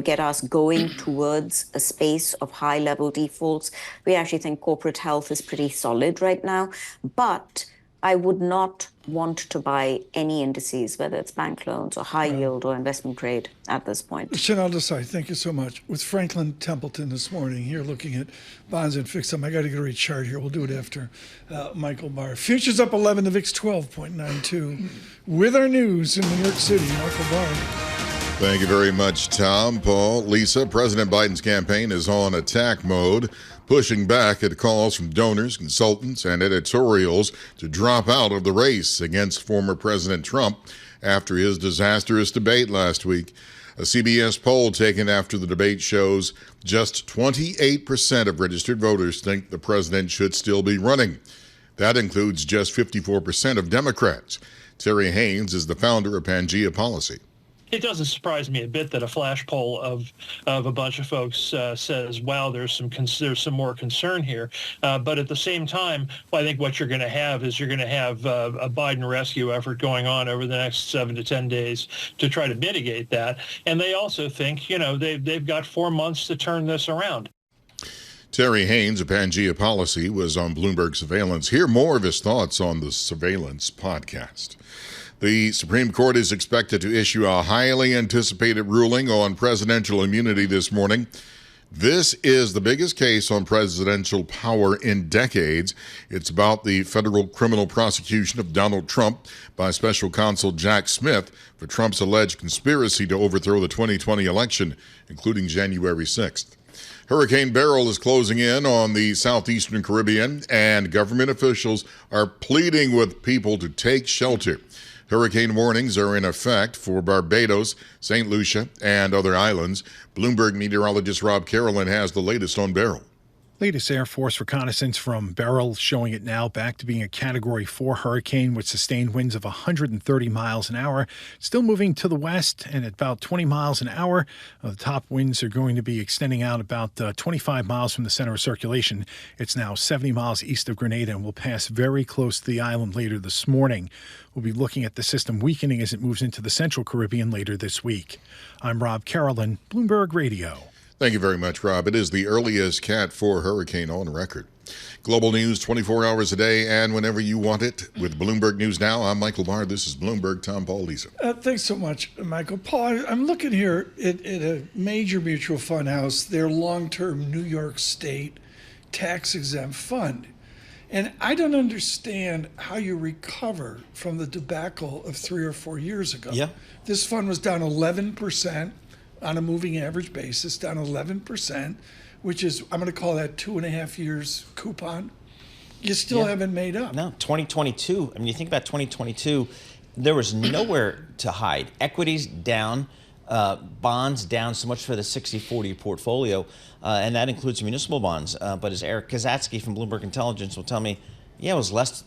get us going towards a space of high-level defaults. We actually think corporate health is pretty solid right now, but I would not want to buy any indices, whether it's bank loans or high yield or investment grade at this point. Sonal Desai, thank you so much. With Franklin Templeton this morning, here looking at bonds and fixed them. I got to get a rate chart here. We'll do it after Michael Barr. Futures up 11, the VIX 12.92. With our news in New York City, Michael Barr. Thank you very much, Tom, Paul, Lisa. President Biden's campaign is on attack mode, pushing back at calls from donors, consultants, and editorials to drop out of the race against former President Trump after his disastrous debate last week. A CBS poll taken after the debate shows just 28% of registered voters think the president should still be running. That includes just 54% of Democrats. Terry Haynes is the founder of Pangea Policy. It doesn't surprise me a bit that a flash poll of a bunch of folks says, "Wow, there's some more concern here." But at the same time, I think what you're going to have is a Biden rescue effort going on over the next 7 to 10 days to try to mitigate that. And they also think, they've got 4 months to turn this around. Terry Haynes of Pangea Policy was on Bloomberg Surveillance. Hear more of his thoughts on the Surveillance podcast. The Supreme Court is expected to issue a highly anticipated ruling on presidential immunity this morning. This is the biggest case on presidential power in decades. It's about the federal criminal prosecution of Donald Trump by special counsel Jack Smith for Trump's alleged conspiracy to overthrow the 2020 election, including January 6th. Hurricane Beryl is closing in on the southeastern Caribbean, and government officials are pleading with people to take shelter. Hurricane warnings are in effect for Barbados, St. Lucia, and other islands. Bloomberg meteorologist Rob Carolyn has the latest on Beryl. Latest Air Force reconnaissance from Beryl showing it now back to being a Category 4 hurricane with sustained winds of 130 miles an hour. Still moving to the west and at about 20 miles an hour. The top winds are going to be extending out about 25 miles from the center of circulation. It's now 70 miles east of Grenada and will pass very close to the island later this morning. We'll be looking at the system weakening as it moves into the central Caribbean later this week. I'm Rob Carolyn, Bloomberg Radio. Thank you very much, Rob. It is the earliest Cat 4 hurricane on record. Global news 24 hours a day and whenever you want it. With Bloomberg News Now, I'm Michael Barr. This is Bloomberg. Tom, Paul, Lisa. Thanks so much, Michael. Paul, I'm looking here at a major mutual fund house, their long-term New York State tax-exempt fund. And I don't understand how you recover from the debacle of 3 or 4 years ago. Yeah. This fund was down 11%. On a moving average basis, down 11%, which is, I'm going to call that 2.5 years coupon. You still haven't made up. No, 2022, I mean, you think about 2022, there was nowhere to hide. Equities down, bonds down, so much for the 60-40 portfolio, and that includes municipal bonds. But as Eric Kazatsky from Bloomberg Intelligence will tell me, yeah, it was less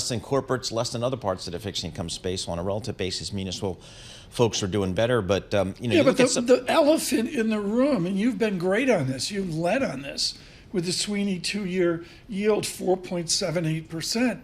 than corporates, less than other parts of the fixed income space. On a relative basis, municipal folks are doing better, but the elephant in the room, and you've been great on this. You've led on this with the Sweeney 2-year yield 4.78%.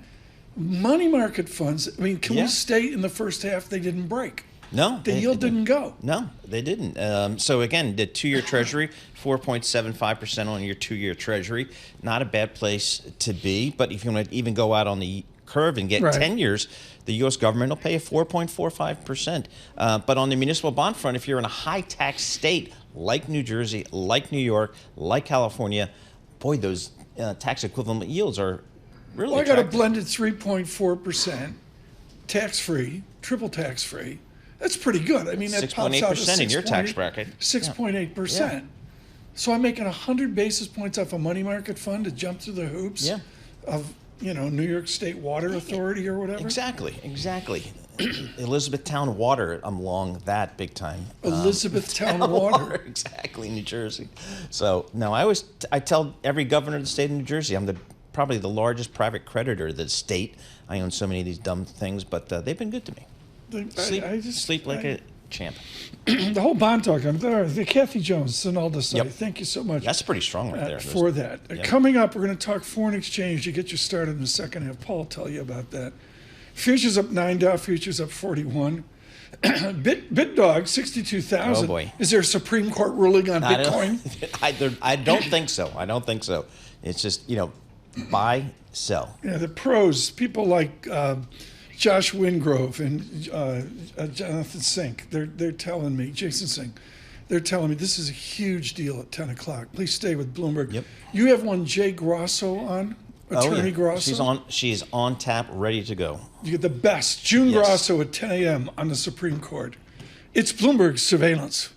Money market funds. I mean, can we state in the first half they didn't break? No, the yield didn't go. No, they didn't. So again, the 2-year Treasury, 4.75% on your 2-year Treasury, not a bad place to be. But if you want to even go out on the curve and get 10 years, the U.S. government will pay a 4.45%. But on the municipal bond front, if you're in a high tax state like New Jersey, like New York, like California, boy, those tax equivalent yields are really attractive. I got a blended 3.4%, tax-free, triple tax-free. That's pretty good. I mean, that pops out 6.8% in your tax bracket. 6.8%. Yeah. So I'm making 100 basis points off a money market fund to jump through the hoops of, New York State Water Authority or whatever. Exactly. Elizabethtown Water, I'm long that big time. Elizabethtown Water. Exactly, New Jersey. So, no, I tell every governor of the state of New Jersey, I'm probably the largest private creditor of the state. I own so many of these dumb things, but they've been good to me. Sleep like a champ. The whole bond talk, I'm there. Kathy Jones, Sonal Desai, thank you so much. That's pretty strong right there. For that. Yep. Coming up, we're going to talk foreign exchange. You get you started in the second half. Paul will tell you about that. Futures up 9, Dow futures up 41. BitDog, 62,000. Oh, boy. Is there a Supreme Court ruling on Bitcoin? I don't think so. It's just, buy, sell. Yeah, the pros, people like Josh Wingrove and Jonathan Sink, they're telling me, Jason Sink, they're telling me this is a huge deal at 10 o'clock. Please stay with Bloomberg. Yep. You have one Jay Grosso on, Attorney Grosso? She's on tap, ready to go. You get the best. June Grosso at 10 a.m. on the Supreme Court. It's Bloomberg Surveillance.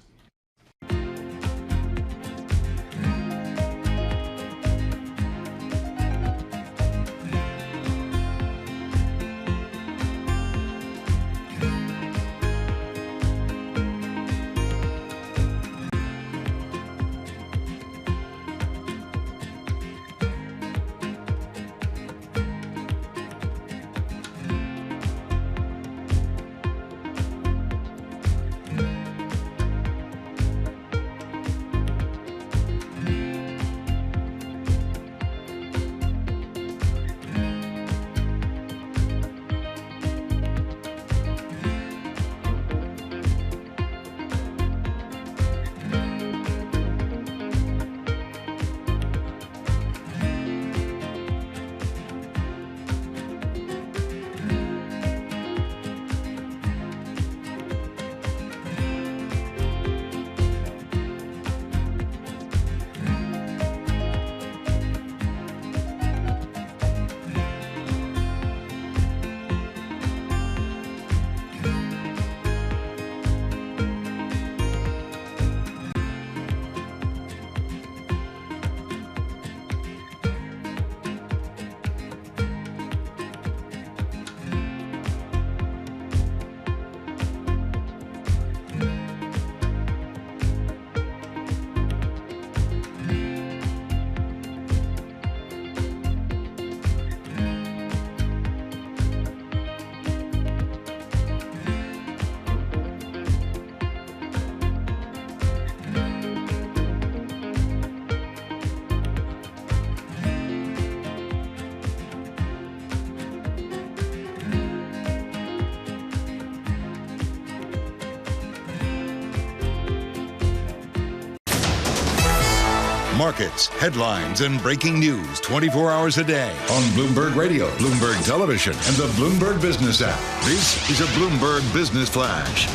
Markets, headlines, and breaking news 24 hours a day on Bloomberg Radio, Bloomberg Television, and the Bloomberg Business app. This is a Bloomberg Business Flash.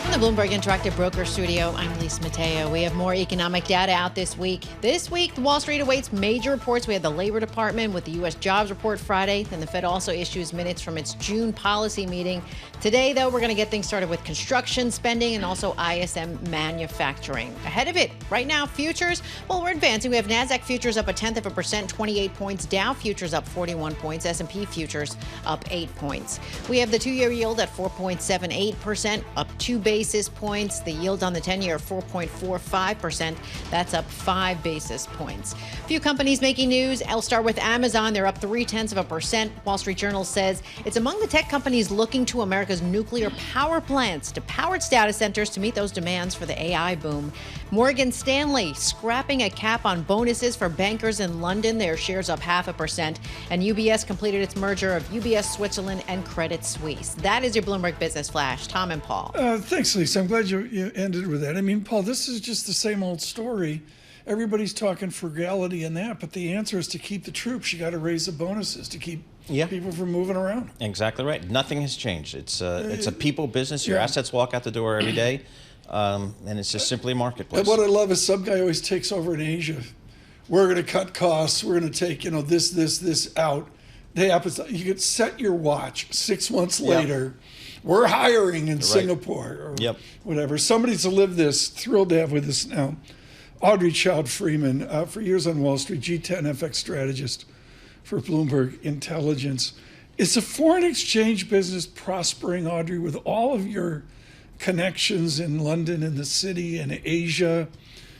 From the Bloomberg Interactive Broker Studio, I'm Lisa Mateo. We have more economic data out this week. This week, Wall Street awaits major reports. We have the Labor Department with the U.S. jobs report Friday. Then the Fed also issues minutes from its June policy meeting. Today, though, we're going to get things started with construction spending and also ISM manufacturing. Ahead of it, right now, futures, well, we're advancing. We have NASDAQ futures up 0.1%, 28 points. Dow futures up 41 points. S&P futures up 8 points. We have the two-year yield at 4.78%, up 2 basis points. The yield on the 10-year, 4.45%. That's up 5 basis points. A few companies making news. I'll start with Amazon. They're up 0.3%. Wall Street Journal says it's among the tech companies looking to America's nuclear power plants to power its data centers to meet those demands for the AI boom. Morgan Stanley scrapping a cap on bonuses for bankers in London. Their shares up 0.5%. And UBS completed its merger of UBS Switzerland and Credit Suisse. That is your Bloomberg Business Flash. Tom and Paul. Thanks, Lisa. I'm glad you ended with that. I mean, Paul, this is just the same old story. Everybody's talking frugality and that, but the answer is to keep the troops. You got to raise the bonuses to keep people from moving around. Exactly right. Nothing has changed. It's a people business. Your assets walk out the door every day, and it's just simply a marketplace. And what I love is some guy always takes over in Asia. We're going to cut costs. We're going to take this out. You could set your watch 6 months later. We're hiring in Singapore or whatever. Somebody's lived this. Thrilled to have with us now. Audrey Child-Freeman, for years on Wall Street, G10 FX strategist for Bloomberg Intelligence. Is the foreign exchange business prospering, Audrey, with all of your connections in London and the city and Asia,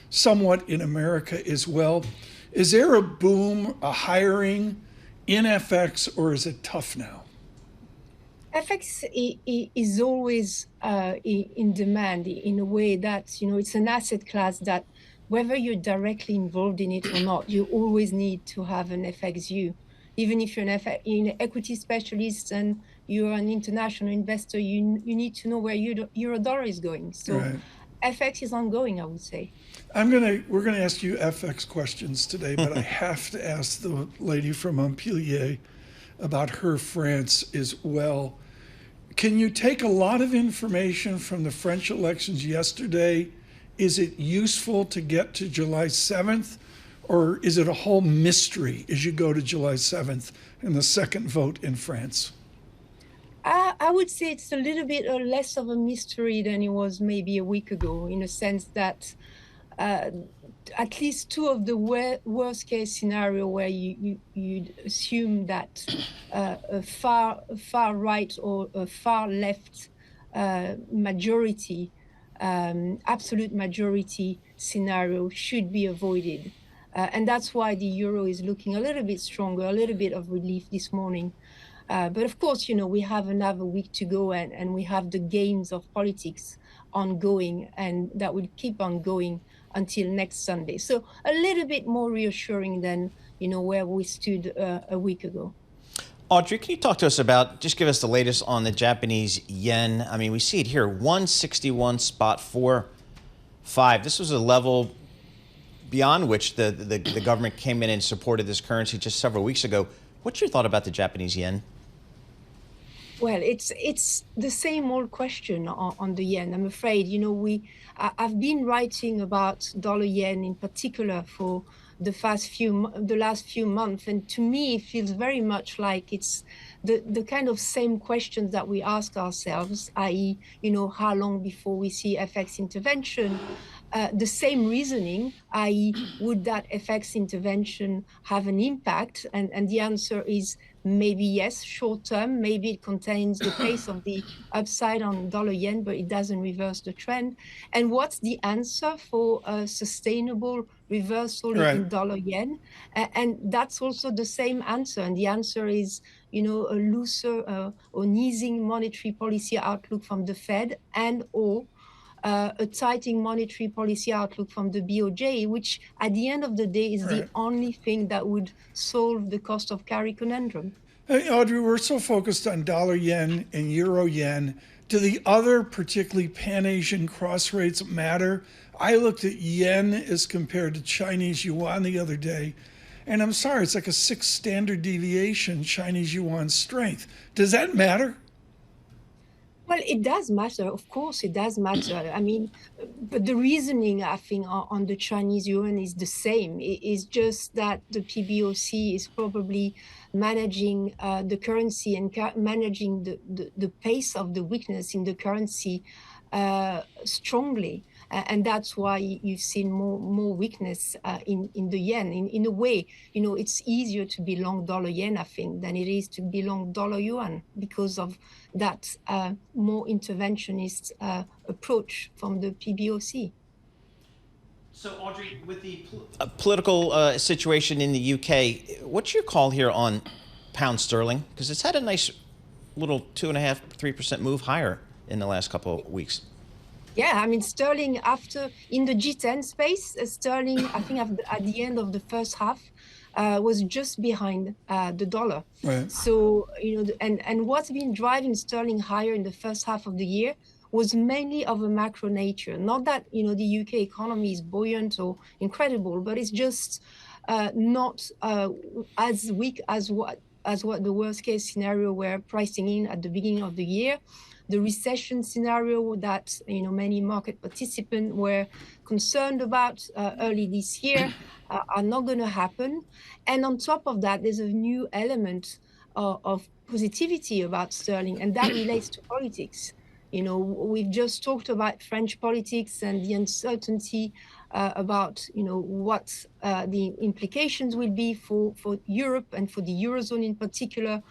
somewhat in America as well? Is there a boom, a hiring in FX, or is it tough now? FX is always in demand in a way that, it's an asset class that whether you're directly involved in it or not, you always need to have an FX view. Even if you're an equity specialist and you're an international investor, you need to know where your dollar is going. So FX is ongoing, I would say. We're gonna ask you FX questions today, but I have to ask the lady from Montpellier about her France as well. Can you take a lot of information from the French elections yesterday? Is it useful to get to July 7th, or is it a whole mystery as you go to July 7th and the second vote in France? I would say it's a little bit less of a mystery than it was maybe a week ago, in a sense that at least two of the worst case scenario where you'd assume that a far right or a far left majority, absolute majority scenario should be avoided. And that's why the euro is looking a little bit stronger, a little bit of relief this morning. But of course, we have another week to go and we have the games of politics ongoing, and that will keep on going until next Sunday. So a little bit more reassuring than, where we stood a week ago. Audrey, can you talk to us about, just give us the latest on the Japanese yen? I mean, we see it here, 161.45. This was a level beyond which the government came in and supported this currency just several weeks ago. What's your thought about the Japanese yen? Well, it's the same old question on the yen. I'm afraid, I've been writing about dollar yen in particular for the last few months, and to me it feels very much like it's the kind of same questions that we ask ourselves, i.e., how long before we see FX intervention? The same reasoning, i.e., would that FX intervention have an impact? And the answer is maybe yes, short term. Maybe it contains the pace of the upside on dollar yen, but it doesn't reverse the trend. And what's the answer for a sustainable reversal in dollar yen? And that's also the same answer. And the answer is, a looser or an easing monetary policy outlook from the Fed and or a tightening monetary policy outlook from the BOJ, which at the end of the day is the only thing that would solve the cost of carry conundrum. Hey, Audrey, we're so focused on dollar yen and euro yen. Do the other, particularly Pan-Asian cross rates, matter? I looked at yen as compared to Chinese yuan the other day, and I'm sorry, it's like a 6 standard deviation Chinese yuan strength. Does that matter? Well, it does matter. Of course, it does matter. I mean, but the reasoning, I think, on the Chinese yuan is the same. It is just that the PBOC is probably managing the currency and managing the pace of the weakness in the currency strongly. And that's why you've seen more weakness in the yen. In a way, it's easier to be long dollar yen, I think, than it is to be long dollar yuan because of that more interventionist approach from the PBOC. So, Audrey, with the political situation in the UK, what's your call here on pound sterling? Because it's had a nice little 2.5%, 3% move higher in the last couple of weeks. Yeah, I mean, sterling in the G10 space, sterling, I think at the end of the first half, was just behind the dollar. Right. So, and what's been driving sterling higher in the first half of the year was mainly of a macro nature. Not that, the UK economy is buoyant or incredible, but it's just not as weak as what the worst case scenario we're pricing in at the beginning of the year. The recession scenario that many market participants were concerned about early this year are not going to happen. And on top of that, there's a new element of positivity about sterling, and that relates to politics. We've just talked about French politics and the uncertainty about what the implications will be for Europe and for the Eurozone in particular.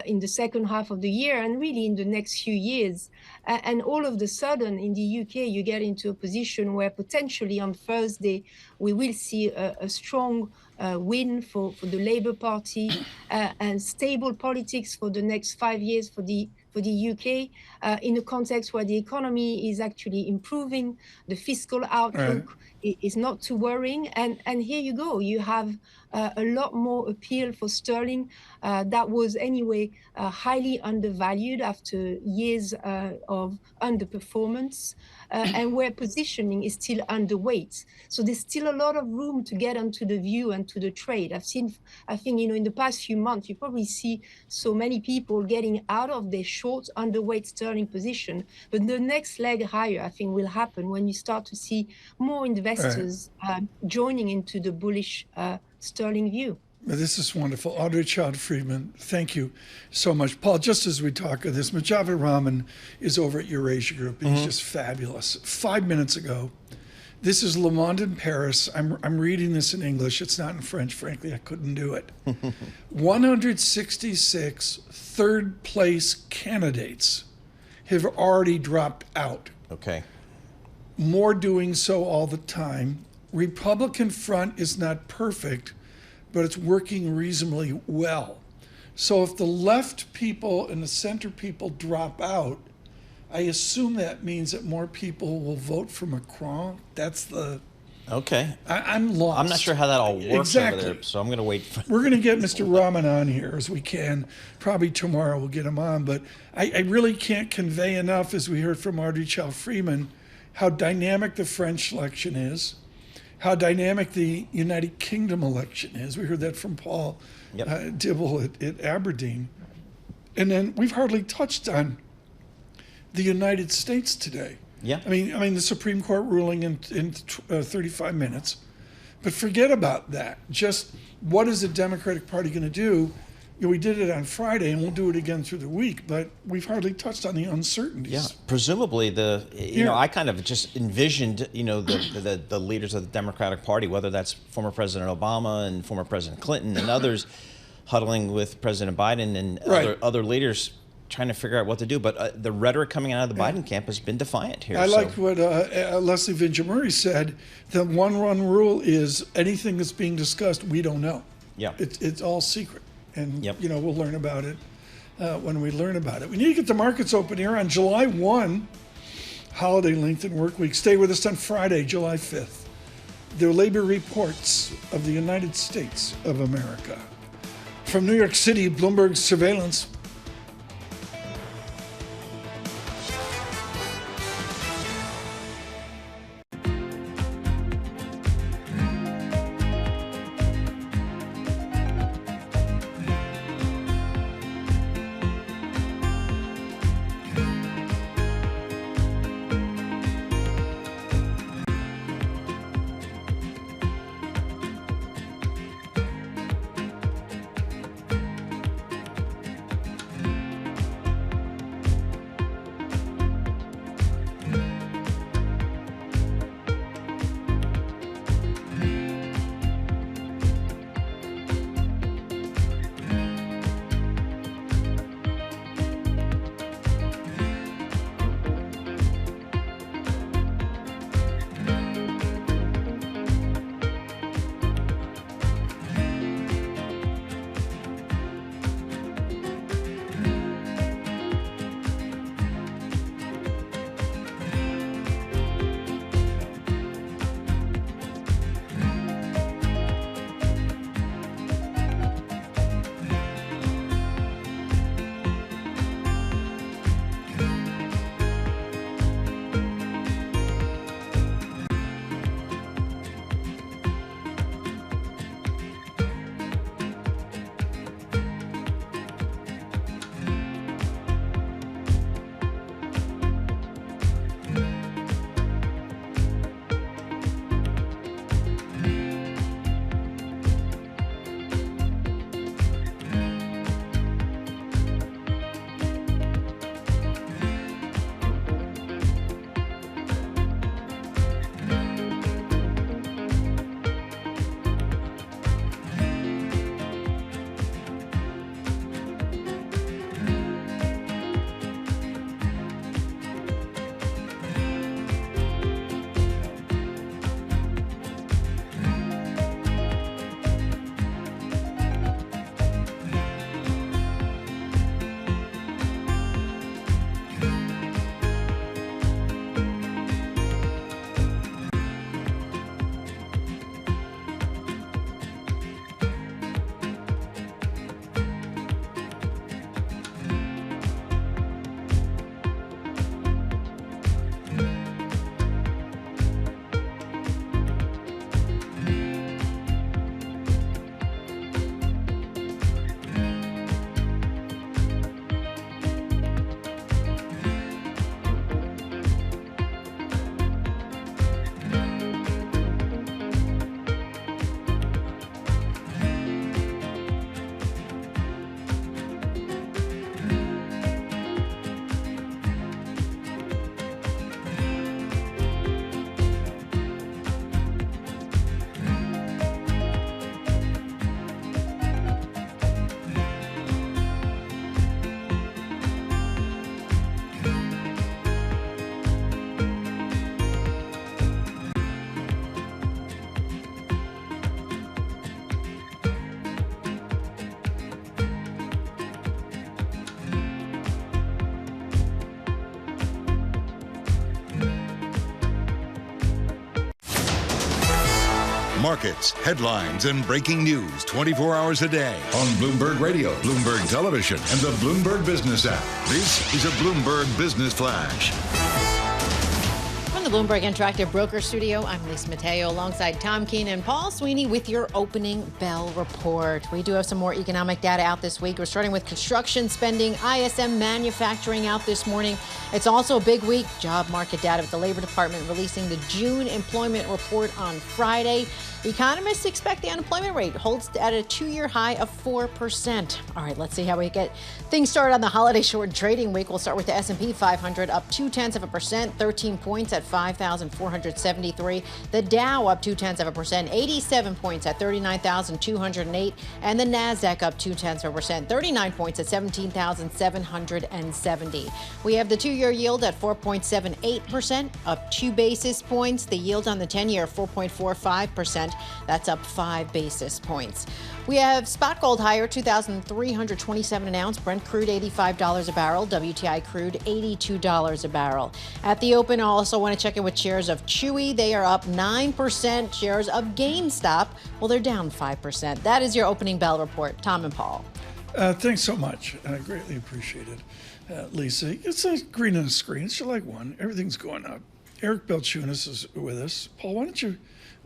In the second half of the year and really in the next few years. And all of a sudden in the UK, you get into a position where potentially on Thursday, we will see a strong win for the Labour Party and stable politics for the next 5 years for the UK in a context where the economy is actually improving, the fiscal outlook is not too worrying. And here you go, you have a lot more appeal for sterling that was anyway highly undervalued after years of underperformance and where positioning is still underweight. So there's still a lot of room to get onto the view and to the trade. I think, in the past few months, you probably see so many people getting out of their short underweight sterling position. But the next leg higher, I think, will happen when you start to see more investors joining into the bullish sterling view. This is wonderful. Audrey Child-Friedman, thank you so much. Paul, just as we talk of this, Majavid Rahman is over at Eurasia Group, and he's just fabulous. 5 minutes ago, this is Le Monde in Paris. I'm reading this in English. It's not in French, frankly. I couldn't do it. 166 third-place candidates have already dropped out. Okay. More doing so all the time. Republican front is not perfect, but it's working reasonably well. So if the left people and the center people drop out, I assume that means that more people will vote for Macron. That's the... Okay. I'm lost. I'm not sure how that all works over there, so I'm going to wait. We're going to get Mr. Rahman on here as we can. Probably tomorrow we'll get him on. But I really can't convey enough, as we heard from Audrey Child-Friedman, how dynamic the French election is, how dynamic the United Kingdom election is. We heard that from Paul Dibble at Aberdeen. And then we've hardly touched on the United States today. Yeah. I mean, the Supreme Court ruling in 35 minutes. But forget about that. Just what is the Democratic Party going to do? We did it on Friday, and we'll do it again through the week, but we've hardly touched on the uncertainties. Yeah, presumably I kind of just envisioned, the leaders of the Democratic Party, whether that's former President Obama and former President Clinton and others, huddling with President Biden and other leaders trying to figure out what to do. But the rhetoric coming out of the Biden camp has been defiant here. I like what Leslie Vinjamuri said. The one-run rule is anything that's being discussed, we don't know. Yeah. It's all secret. And, we'll learn about it when we learn about it. We need to get the markets open here on July 1, holiday lengthened work week. Stay with us on Friday, July 5th. The labor reports of the United States of America. From New York City, Bloomberg Surveillance. markets, headlines, and breaking news 24 hours a day on Bloomberg Radio, Bloomberg Television, and the Bloomberg Business app. This is a Bloomberg Business Flash. From the Bloomberg Interactive Broker Studio, I'm Lisa Mateo alongside Tom Keene and Paul Sweeney with your opening bell report. We do have some more economic data out this week. We're starting with construction spending, ISM manufacturing out this morning. It's also a big week. Job market data with the Labor Department releasing the June employment report on Friday. Economists expect the unemployment rate holds at a two-year high of 4%. All right, let's see how we get things started on the holiday short trading week. We'll start with the S&P 500 up 0.2%, 13 points at 5,473. The Dow up 0.2%, 87 points at 39,208. And the Nasdaq up 0.2%, 39 points at 17,770. We have the two-year yield at 4.78%, up 2 basis points. The yield on the 10-year 4.45%. That's up 5 basis points. We have spot gold higher, 2,327 an ounce. Brent crude $85 a barrel. WTI crude $82 a barrel. At the open, I also want to check in with shares of Chewy. They are up 9%. Shares of GameStop, well, they're down 5%. That is your opening bell report. Tom and Paul. Thanks so much. I greatly appreciate it. Lisa, it's a green on the screen. It's July 1. Everything's going up. Eric Belchunas is with us. Paul, why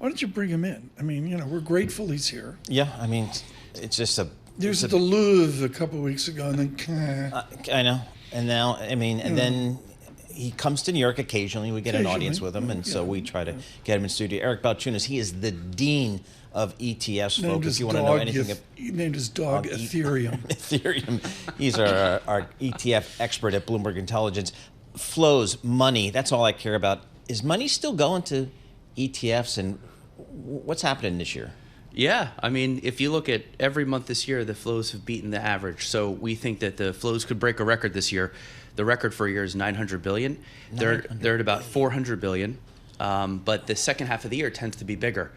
don't you bring him in? I mean, we're grateful he's here. Yeah, I mean, it's just a... There's the Louvre a couple of weeks ago, and then... I know. And now, I mean, and then he comes to New York occasionally. We get an audience with him, and so we try to get him in studio. Eric Balchunas, he is the dean of ETFs, folks. If you want to know anything... He named his dog Ethereum. Ethereum. He's our ETF expert at Bloomberg Intelligence. Flows, money, that's all I care about. Is money still going to ETFs, and what's happening this year? Yeah, I mean, if you look at every month this year, the flows have beaten the average. So we think that the flows could break a record this year. The record for a year is 900 billion. They're at about 400 billion, but the second half of the year tends to be bigger.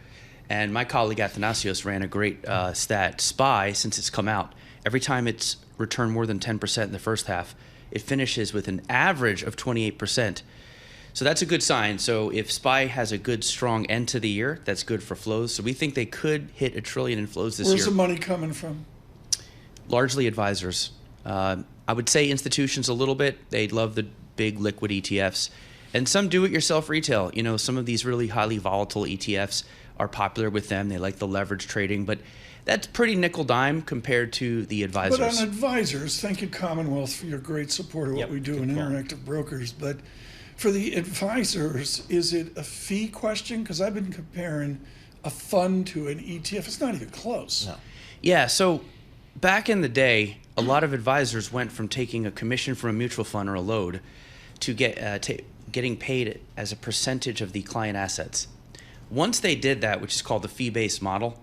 And my colleague Athanasios ran a great stat. SPY, since it's come out, every time it's returned more than 10% in the first half, it finishes with an average of 28%. So that's a good sign. So if SPY has a good, strong end to the year, that's good for flows. So we think they could hit $1 trillion in flows this year. Where's the money coming from? Largely advisors. I would say institutions a little bit. They love the big liquid ETFs. And some do-it-yourself retail. Some of these really highly volatile ETFs are popular with them. They like the leverage trading. But that's pretty nickel-dime compared to the advisors. But on advisors, thank you, Commonwealth, for your great support of what we do in Interactive Brokers. But for the advisors, is it a fee question? Because I've been comparing a fund to an ETF. It's not even close. No. Yeah, so back in the day, a lot of advisors went from taking a commission from a mutual fund or a load to getting paid as a percentage of the client assets. Once they did that, which is called the fee-based model,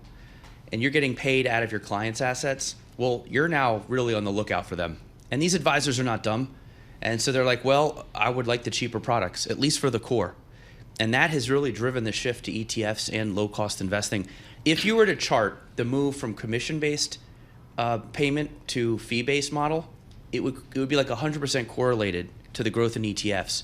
and you're getting paid out of your client's assets, well, you're now really on the lookout for them. And these advisors are not dumb. And so they're like, well, I would like the cheaper products, at least for the core. And that has really driven the shift to ETFs and low-cost investing. If you were to chart the move from commission-based payment to fee-based model, it would be like 100% correlated to the growth in ETFs.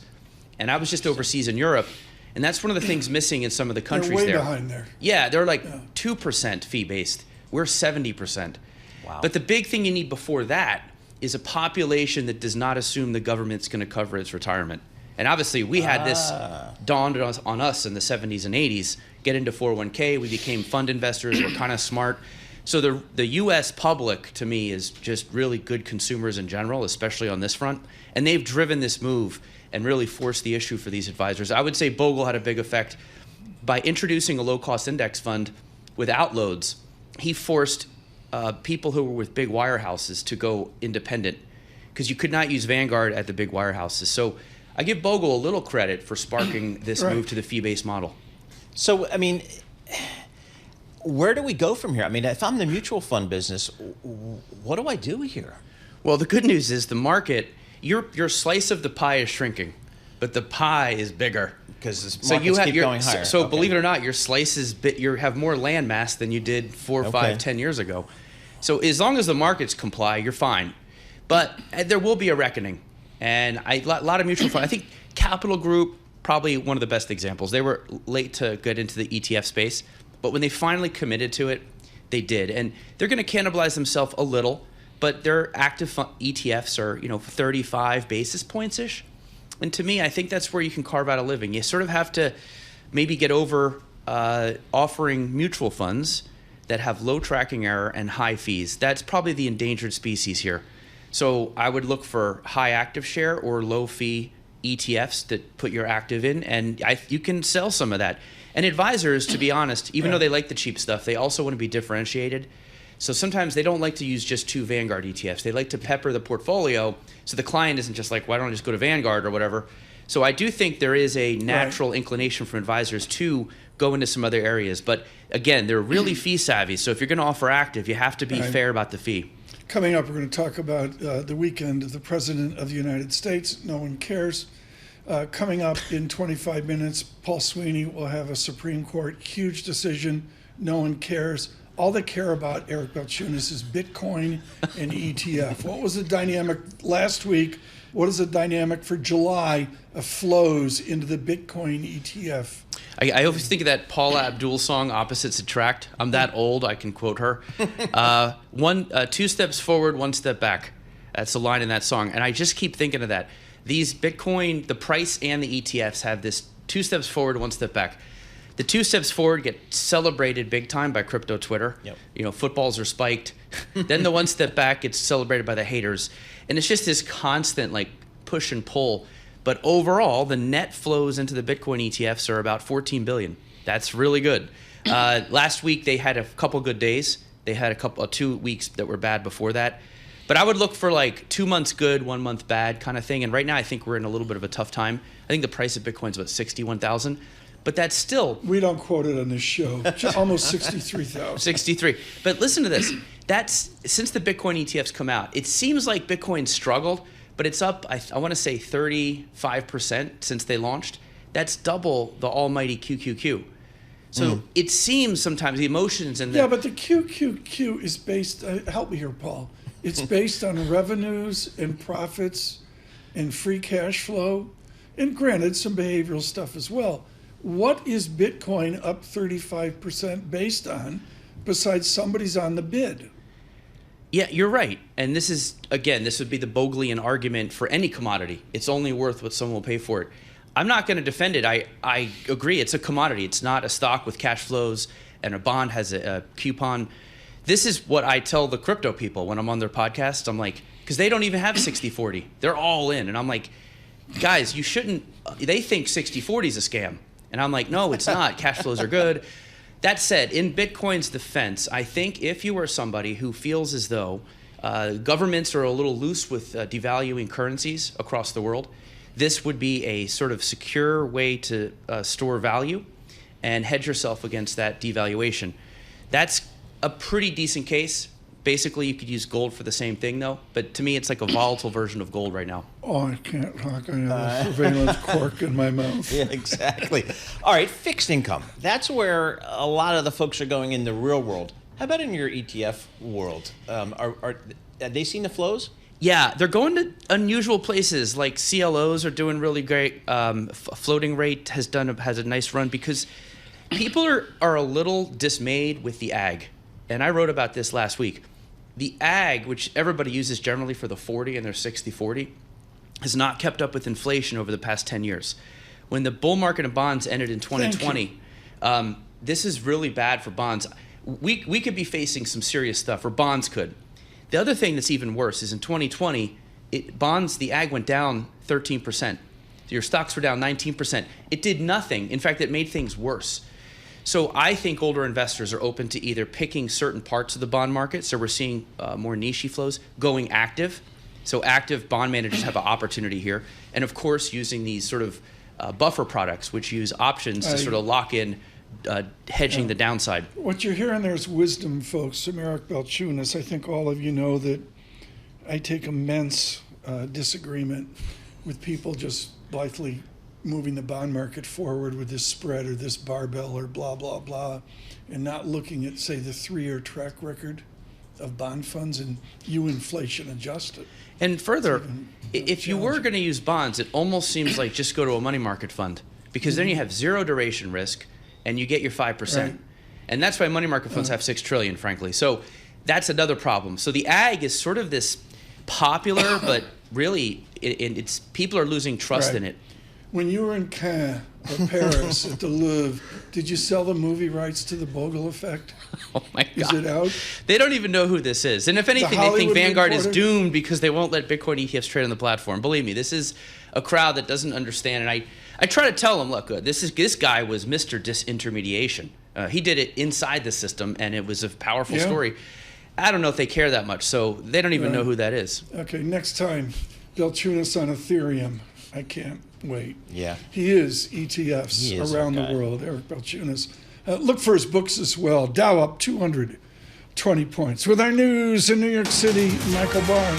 And I was just overseas in Europe, and that's one of the things missing in some of the countries there. They're way behind there. Yeah, they're like 2% fee-based. We're 70%. Wow. But the big thing you need before that is a population that does not assume the government's going to cover its retirement. And obviously, we had this dawned on us in the 70s and 80s. Get into 401k, we became fund investors, we're kind of smart. So the U.S. public, to me, is just really good consumers in general, especially on this front. And they've driven this move and really forced the issue for these advisors. I would say Bogle had a big effect. By introducing a low-cost index fund without loads, he forced people who were with big wirehouses to go independent because you could not use Vanguard at the big wirehouses. So I give Bogle a little credit for sparking this move to the fee-based model. So, I mean, where do we go from here? I mean, if I'm in the mutual fund business, what do I do here? Well, the good news is the market, your slice of the pie is shrinking, but the pie is bigger. Because markets keep going higher. So believe it or not, your slice is you have more land mass than you did 4, 5, 10 years ago. So as long as the markets comply, you're fine. But there will be a reckoning. And a lot of mutual funds, I think Capital Group, probably one of the best examples. They were late to get into the ETF space. But when they finally committed to it, they did. And they're going to cannibalize themselves a little, but their active ETFs are, 35 basis points-ish. And to me, I think that's where you can carve out a living. You sort of have to maybe get over offering mutual funds that have low tracking error and high fees. That's probably the endangered species here. So I would look for high active share or low fee ETFs that put your active in, and you can sell some of that. And advisors, to be honest, even though they like the cheap stuff, they also want to be differentiated. So sometimes they don't like to use just 2 Vanguard ETFs. They like to pepper the portfolio so the client isn't just like, why don't I just go to Vanguard or whatever? So I do think there is a natural inclination from advisors to go into some other areas. But again, they're really fee savvy. So if you're going to offer active, you have to be fair about the fee. Coming up, we're going to talk about the weekend of the President of the United States. No one cares. Coming up in 25 minutes, Paul Sweeney will have a Supreme Court huge decision. No one cares. All they care about, Eric Balchunas, is Bitcoin and ETF. What was the dynamic last week? What is the dynamic for July of flows into the Bitcoin ETF? I always think of that Paula Abdul song, Opposites Attract. I'm that old, I can quote her. 2 steps forward, 1 step back. That's a line in that song. And I just keep thinking of that. These Bitcoin, the price and the ETFs have this 2 steps forward, 1 step back. The 2 steps forward get celebrated big time by crypto Twitter. Yep. Footballs are spiked. Then the 1 step back gets celebrated by the haters. And it's just this constant push and pull. But overall, the net flows into the Bitcoin ETFs are about $14 billion. That's really good. Last week, they had a couple good days. They had 2 weeks that were bad before that. But I would look for 2 months good, 1 month bad kind of thing. And right now, I think we're in a little bit of a tough time. I think the price of Bitcoin is about $61,000. But that's still... We don't quote it on this show. Almost 63,000. 63. But listen to this. That's since the Bitcoin ETFs come out, it seems like Bitcoin struggled, but it's up, I want to say 35% since they launched. That's double the almighty QQQ. So it seems sometimes the emotions and the... Yeah, but the QQQ is based... help me here, Paul. It's based on revenues and profits and free cash flow, and granted, some behavioral stuff as well. What is Bitcoin up 35% based on besides somebody's on the bid? Yeah, you're right. And this is, again, this would be the Boglian argument for any commodity. It's only worth what someone will pay for it. I'm not going to defend it. I agree. It's a commodity. It's not a stock with cash flows and a bond has a coupon. This is what I tell the crypto people when I'm on their podcast. I'm like, because they don't even have 60-40. They're all in. And I'm like, guys, you shouldn't, they think 60-40 is a scam. And I'm like, no, it's not. Cash flows are good. That said, in Bitcoin's defense, I think if you are somebody who feels as though governments are a little loose with devaluing currencies across the world, this would be a sort of secure way to store value and hedge yourself against that devaluation. That's a pretty decent case. Basically, you could use gold for the same thing, though. But to me, it's like a volatile version of gold right now. Oh, I can't talk. I have a surveillance cork in my mouth. Yeah, exactly. All right, fixed income. That's where a lot of the folks are going in the real world. How about in your ETF world? Are they seeing the flows? Yeah, they're going to unusual places. Like CLOs are doing really great. Floating rate has a nice run because people are a little dismayed with the ag. And I wrote about this last week. The ag, which everybody uses generally for the 40 and their 60-40, has not kept up with inflation over the past 10 years. When the bull market of bonds ended in 2020, this is really bad for bonds. We could be facing some serious stuff, or bonds could. The other thing that's even worse is in 2020, the ag went down 13%. Your stocks were down 19%. It did nothing. In fact, it made things worse. So I think older investors are open to either picking certain parts of the bond market, so we're seeing more niche flows, going active. So active bond managers have an opportunity here. And of course, using these sort of buffer products, which use options to sort of lock in hedging the downside. What you're hearing there is wisdom, folks. I'm Eric Balchunas. I think all of you know that I take immense disagreement with people just blithely moving the bond market forward with this spread or this barbell or blah, blah, blah, and not looking at, say, the 3-year track record of bond funds and you inflation adjusted. And further, if you were going to use bonds, it almost seems like just go to a money market fund because then you have zero duration risk and you get your 5%. Right. And that's why money market funds have $6 trillion, frankly. So that's another problem. So the ag is sort of this popular, but really it's people are losing trust in it. When you were in Keene or Paris at the Louvre, did you sell the movie rights to the Bogle Effect? Oh my God. Is it out? They don't even know who this is. And if anything, they think Vanguard is doomed because they won't let Bitcoin ETFs trade on the platform. Believe me, this is a crowd that doesn't understand. And I try to tell them, look, this guy was Mr. Disintermediation. He did it inside the system, and it was a powerful story. I don't know if they care that much, so they don't even know who that is. Okay, next time they'll tune us on Ethereum. I can't wait. Yeah. He is ETFs around the world, Eric Balchunas. Look for his books as well. Dow up 220 points. With our news in New York City, Michael Barr.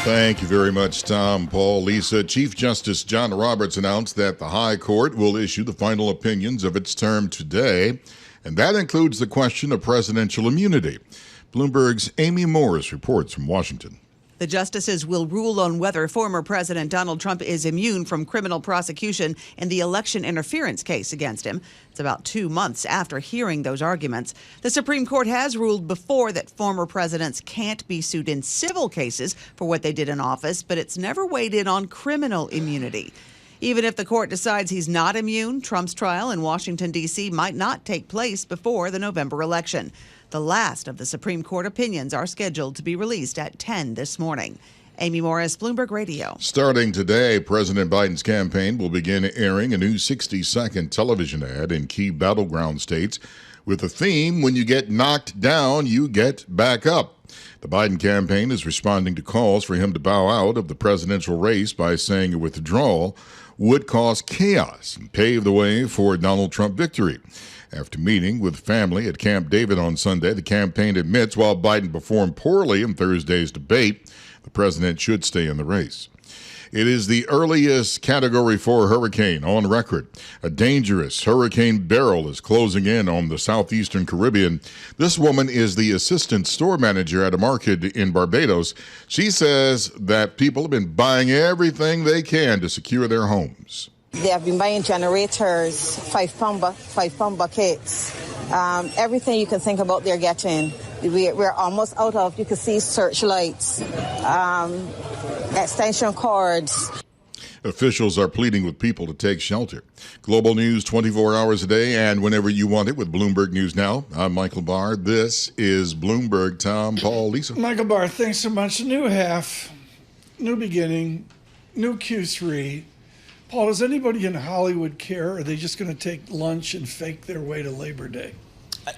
Thank you very much, Tom, Paul, Lisa. Chief Justice John Roberts announced that the High Court will issue the final opinions of its term today, and that includes the question of presidential immunity. Bloomberg's Amy Morris reports from Washington. The justices will rule on whether former President Donald Trump is immune from criminal prosecution in the election interference case against him. It's about 2 months after hearing those arguments. The Supreme Court has ruled before that former presidents can't be sued in civil cases for what they did in office, but it's never weighed in on criminal immunity. Even if the court decides he's not immune, Trump's trial in Washington, D.C. might not take place before the November election. The last of the Supreme Court opinions are scheduled to be released at 10 this morning. Amy Morris, Bloomberg Radio. Starting today, President Biden's campaign will begin airing a new 60-second television ad in key battleground states with the theme, "When you get knocked down, you get back up." The Biden campaign is responding to calls for him to bow out of the presidential race by saying a withdrawal would cause chaos and pave the way for Donald Trump victory. After meeting with family at Camp David on Sunday, the campaign admits while Biden performed poorly in Thursday's debate, the president should stay in the race. It is the earliest Category 4 hurricane on record. A dangerous Hurricane Beryl is closing in on the southeastern Caribbean. This woman is the assistant store manager at a market in Barbados. She says that people have been buying everything they can to secure their homes. They have been buying generators, 5-pound buckets, everything you can think about they're getting. We're almost out of, you can see searchlights, extension cords. Officials are pleading with people to take shelter. Global news 24 hours a day and whenever you want it with Bloomberg News Now. I'm Michael Barr. This is Bloomberg. Tom, Paul, Lisa. Michael Barr, thanks so much. New half, new beginning, new Q3. Paul, does anybody in Hollywood care? Or are they just going to take lunch and fake their way to Labor Day?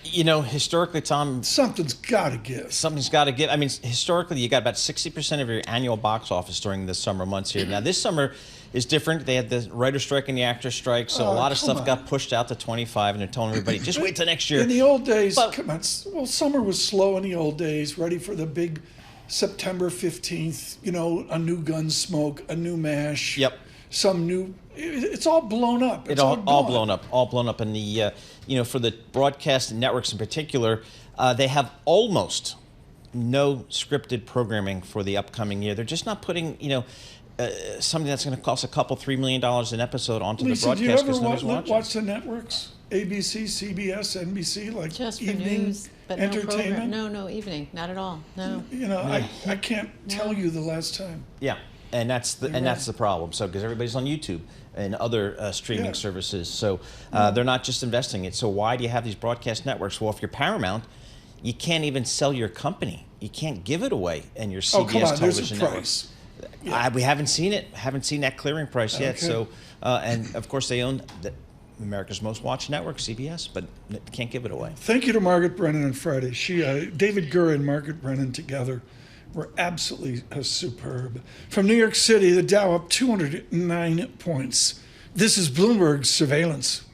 Historically, Tom, something's got to give. Something's got to give. I mean, historically, you got about 60% of your annual box office during the summer months here. Now, this summer is different. They had the writer's strike and the actor's strike, so a lot of stuff got pushed out to 25, and they're telling everybody, just wait till next year. In the old days, summer was slow in the old days, ready for the big September 15th, a new Gunsmoke, a new MASH. Yep. Some new, it's all blown up. It's all blown up. And the, for the broadcast networks in particular, they have almost no scripted programming for the upcoming year. They're just not putting, something that's going to cost $2-3 million an episode onto the broadcast. Lisa, do you ever watch the networks? ABC, CBS, NBC, like just for evening news, but entertainment? No evening, not at all. No. I can't tell you the last time. Yeah. And that's the problem. So because everybody's on YouTube and other streaming services, so they're not just investing it. So why do you have these broadcast networks? Well, if you're Paramount, you can't even sell your company. You can't give it away in your CBS television networks. We haven't seen it. Haven't seen that clearing price yet. So and of course they own America's most watched network, CBS, but can't give it away. Thank you to Margaret Brennan on Friday. David Gurr and Margaret Brennan together were absolutely superb. From New York City, the Dow up 209 points. This is Bloomberg Surveillance.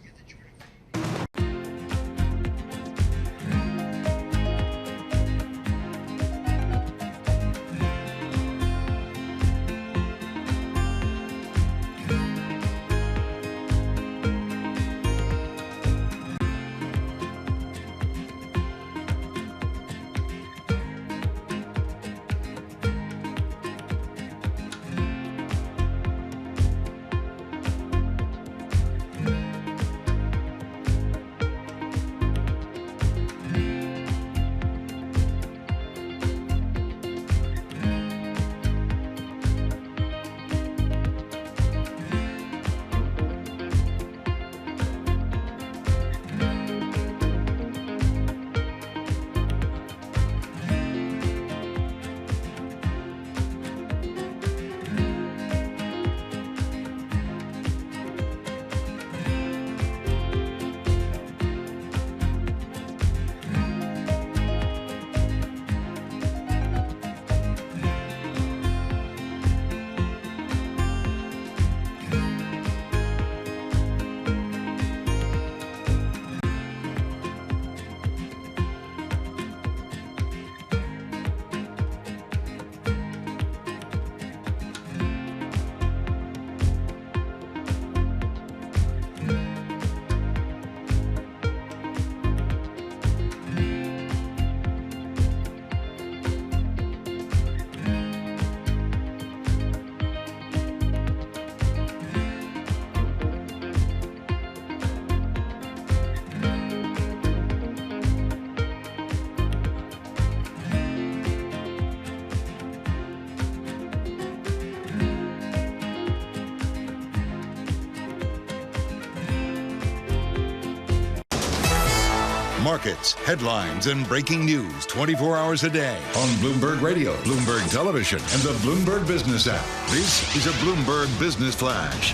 Markets, headlines, and breaking news 24 hours a day on Bloomberg Radio, Bloomberg Television, and the Bloomberg Business app. This is a Bloomberg Business Flash.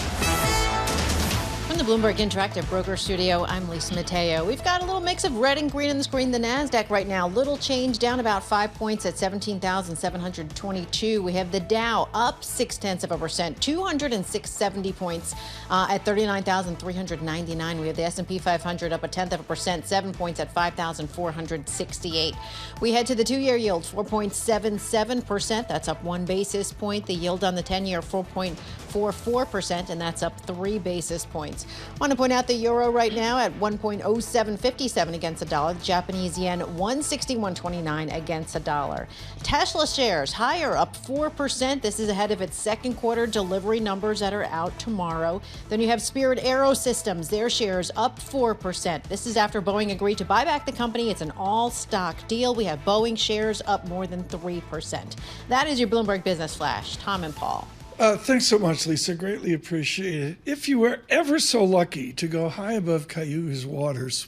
From the Bloomberg Interactive Broker Studio, I'm Lisa Mateo. We've got a little mix of red and green on the screen. The NASDAQ right now, little change, down about 5 points at 17,722. We have the Dow up 0.6%, 206.70 points at 39,399. We have the S&P 500 up 0.1%, 7 points at 5,468. We head to the 2-year yield, 4.77%. That's up 1 basis point. The yield on the 10-year, 4.44%, and that's up 3 basis points. I want to point out the euro right now at 1.0757 against the dollar. The Japanese yen 161.29 against the dollar. Tesla shares higher, up 4%. This is ahead of its second quarter delivery numbers that are out tomorrow. Then you have Spirit Aerosystems, their shares up 4%. This is after Boeing agreed to buy back the company. It's an all-stock deal. We have Boeing shares up more than 3%. That is your Bloomberg Business Flash. Tom and Paul. Thanks so much, Lisa. Greatly appreciate it. If you were ever so lucky to go high above Cayuga's waters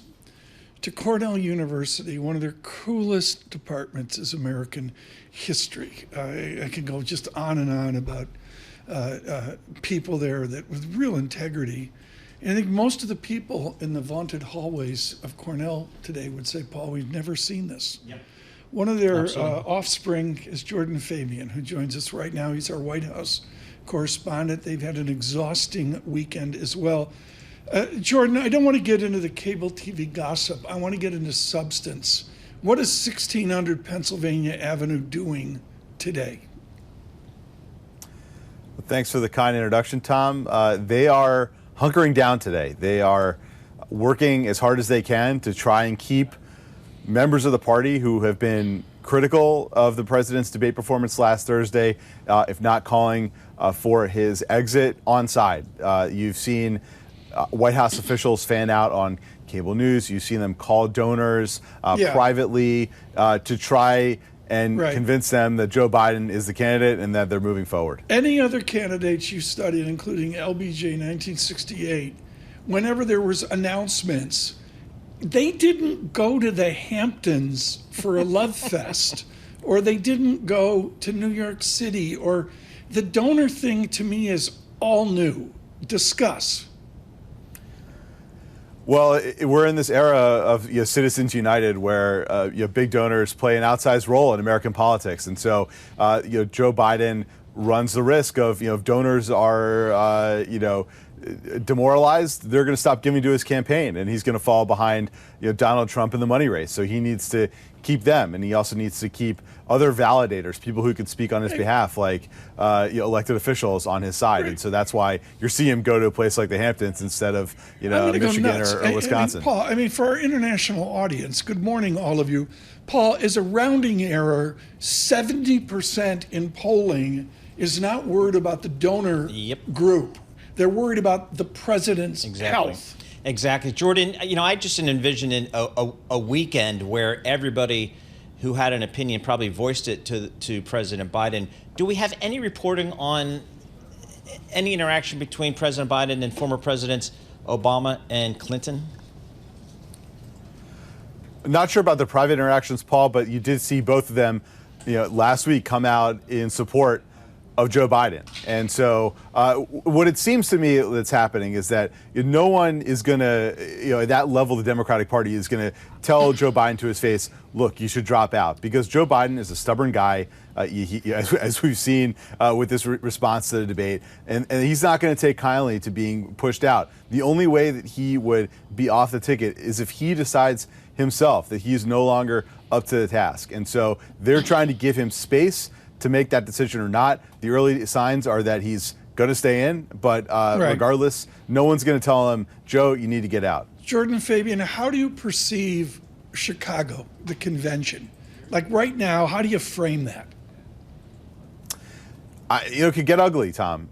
to Cornell University, one of their coolest departments is American history. I can go just on and on about people there that with real integrity. And I think most of the people in the vaunted hallways of Cornell today would say, Paul, we've never seen this. Yep. One of their offspring is Jordan Fabian, who joins us right now. He's our White House correspondent. They've had an exhausting weekend as well. Jordan, I don't want to get into the cable TV gossip. I want to get into substance. What is 1600 Pennsylvania Avenue doing today? Well, thanks for the kind introduction, Tom. They are hunkering down today. They are working as hard as they can to try and keep members of the party who have been critical of the president's debate performance last Thursday, if not calling for his exit, on side. You've seen White House officials fan out on cable news. You've seen them call donors privately to try and convince them that Joe Biden is the candidate and that they're moving forward. Any other candidates you studied, including LBJ 1968, whenever there was announcements, they didn't go to the Hamptons for a love fest, or they didn't go to New York City, or the donor thing to me is all new. Discuss. Well, we're in this era of Citizens United, where big donors play an outsized role in American politics, and so Joe Biden runs the risk of if donors are demoralized, they're going to stop giving to his campaign, and he's going to fall behind Donald Trump in the money race. So he needs to keep them, and he also needs to keep other validators, people who could speak on his behalf, like elected officials on his side. And so that's why you're seeing him go to a place like the Hamptons instead of Michigan or Wisconsin. Paul, for our international audience, good morning, all of you. Paul, as a rounding error, 70% in polling is not worried about the donor group. They're worried about the president's health. Exactly. Jordan, I just envision a weekend where everybody who had an opinion probably voiced it to President Biden. Do we have any reporting on any interaction between President Biden and former Presidents Obama and Clinton? Not sure about the private interactions, Paul, but you did see both of them last week come out in support of Joe Biden. And so what it seems to me that's happening is that no one is going to, at that level, the Democratic Party is going to tell Joe Biden to his face, look, you should drop out. Because Joe Biden is a stubborn guy, as we've seen with this response to the debate. And he's not going to take kindly to being pushed out. The only way that he would be off the ticket is if he decides himself that he's no longer up to the task. And so they're trying to give him space to make that decision or not. The early signs are that he's going to stay in, but regardless, no one's going to tell him, Joe, you need to get out. Jordan Fabian, how do you perceive Chicago, the convention? Like right now, how do you frame that? It could get ugly, Tom.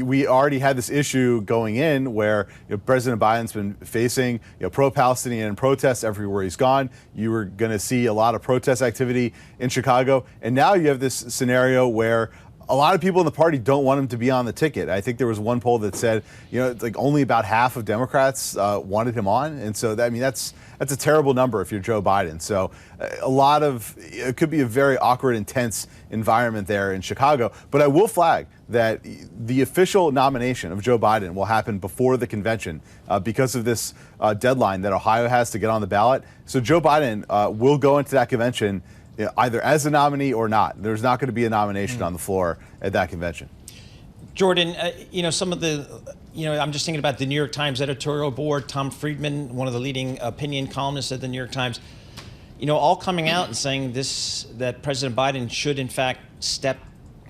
We already had this issue going in where President Biden's been facing pro-Palestinian protests everywhere he's gone. You were going to see a lot of protest activity in Chicago. And now you have this scenario where a lot of people in the party don't want him to be on the ticket. I think there was one poll that said, it's like only about half of Democrats wanted him on. And so, that's a terrible number if you're Joe Biden. So it could be a very awkward, intense environment there in Chicago. But I will flag that the official nomination of Joe Biden will happen before the convention because of this deadline that Ohio has to get on the ballot. So Joe Biden will go into that convention either as a nominee or not. There's not going to be a nomination on the floor at that convention. Jordan, some of the, I'm just thinking about the New York Times editorial board, Tom Friedman, one of the leading opinion columnists at the New York Times, all coming out and saying that President Biden should, in fact, step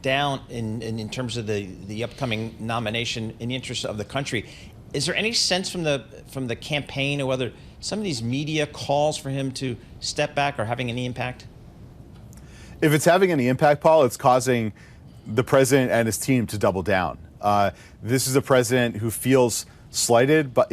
down in terms of the upcoming nomination in the interest of the country. Is there any sense from the campaign or whether some of these media calls for him to step back are having any impact? If it's having any impact, Paul, it's causing the president and his team to double down. This is a president who feels slighted, but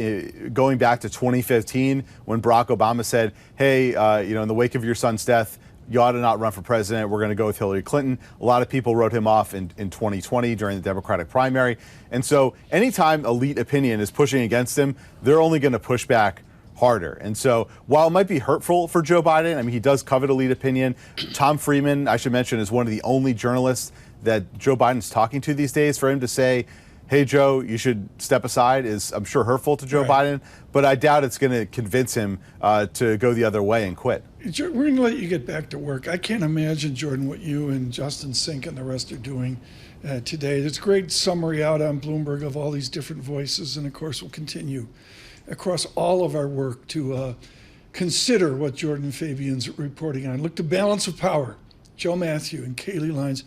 going back to 2015 when Barack Obama said, hey, in the wake of your son's death, you ought to not run for president. We're going to go with Hillary Clinton. A lot of people wrote him off in 2020 during the Democratic primary. And so anytime elite opinion is pushing against him, they're only going to push back harder. And so while it might be hurtful for Joe Biden, he does covet elite opinion. Tom Friedman, I should mention, is one of the only journalists that Joe Biden's talking to these days. For him to say, hey, Joe, you should step aside is, I'm sure, hurtful to Joe Biden, but I doubt it's going to convince him to go the other way and quit. We're going to let you get back to work. I can't imagine, Jordan, what you and Justin Sink and the rest are doing today. There's a great summary out on Bloomberg of all these different voices, and of course we'll continue across all of our work to consider what Jordan Fabian's reporting on. Look to balance of power, Joe Matthew and Kaylee Lyons.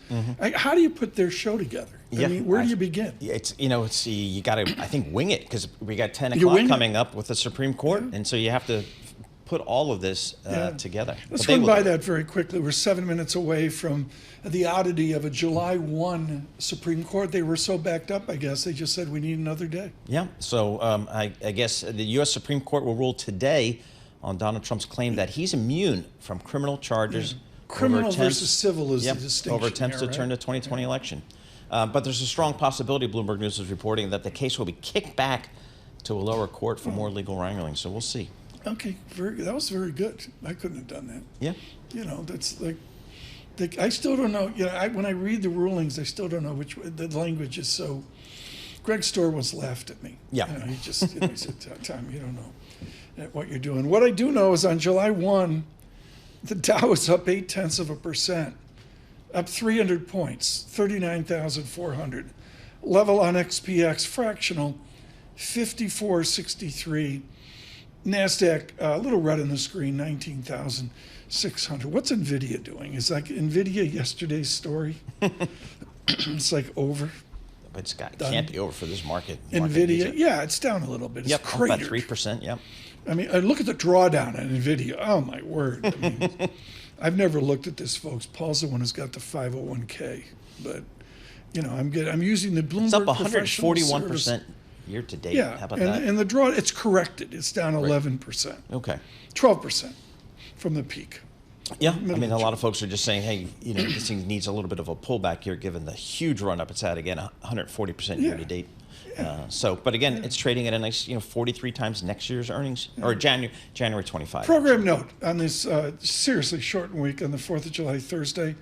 How do you put their show together? Where do you begin? You got to, I think, wing it because we got 10 o'clock coming up with the Supreme Court, and so you have to put all of this together. Let's run by that very quickly. We're 7 minutes away from the oddity of a July 1 Supreme Court. They were so backed up, I guess, they just said we need another day. Yeah, so I guess the U.S. Supreme Court will rule today on Donald Trump's claim that he's immune from criminal charges. Criminal versus civil is the distinction. Over attempts to turn the 2020 election. But there's a strong possibility, Bloomberg News is reporting, that the case will be kicked back to a lower court for more legal wrangling. So we'll see. Okay, that was very good. I couldn't have done that. Yeah. That's like, I still don't know. When I read the rulings, I still don't know the language is so. Greg Storr once laughed at me. Yeah. He just he said, Tom, you don't know what you're doing. What I do know is on July 1, the Dow is up 0.8%, up 300 points, 39,400. Level on XPX, fractional, 54.63. NASDAQ, a little red on the screen, 19,600. What's NVIDIA doing? Is like NVIDIA yesterday's story? It's like over. But it can't be over for this market. NVIDIA, it's down a little bit. It's about 3%, yep. I look at the drawdown on NVIDIA. Oh, my word. I've never looked at this, folks. Paul's the one who's got the 501k. But, I'm using the Bloomberg. It's up 141% year to date. Yeah, how about that? And the draw, it's corrected. It's down 11%. Okay. 12% from the peak. Yeah, a lot of folks are just saying, hey, this thing needs a little bit of a pullback here given the huge run-up it's had, again, 140% year to date. But again, it's trading at a nice, 43 times next year's earnings, or January 25. Program note on this seriously shortened week on the 4th of July, Thursday.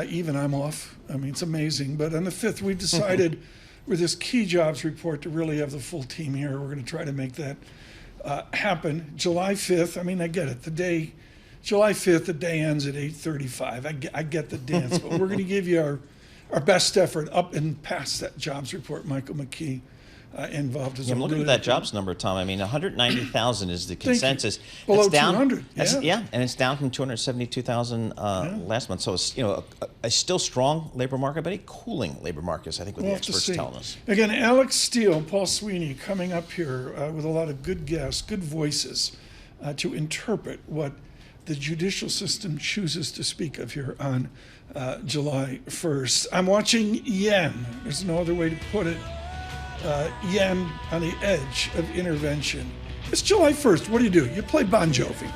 Even I'm off. It's amazing. But on the 5th, we decided with this key jobs report to really have the full team here. We're going to try to make that happen. July 5th, I get it. July 5th, the day ends at 8:35. I get the dance, but we're going to give you our best effort up and past that jobs report. Michael McKee involved as I'm looking at that jobs number, Tom. 190,000 is the consensus. Below it's down, 200. And it's down from 272,000 last month. So it's a still strong labor market, but a cooling labor market, is I think what the experts telling us. Again, Alex Steele, Paul Sweeney coming up here with a lot of good guests, good voices to interpret what the judicial system chooses to speak of here on July 1st. I'm watching yen. There's no other way to put it. Yen on the edge of intervention. It's July 1st. What do? You play Bon Jovi.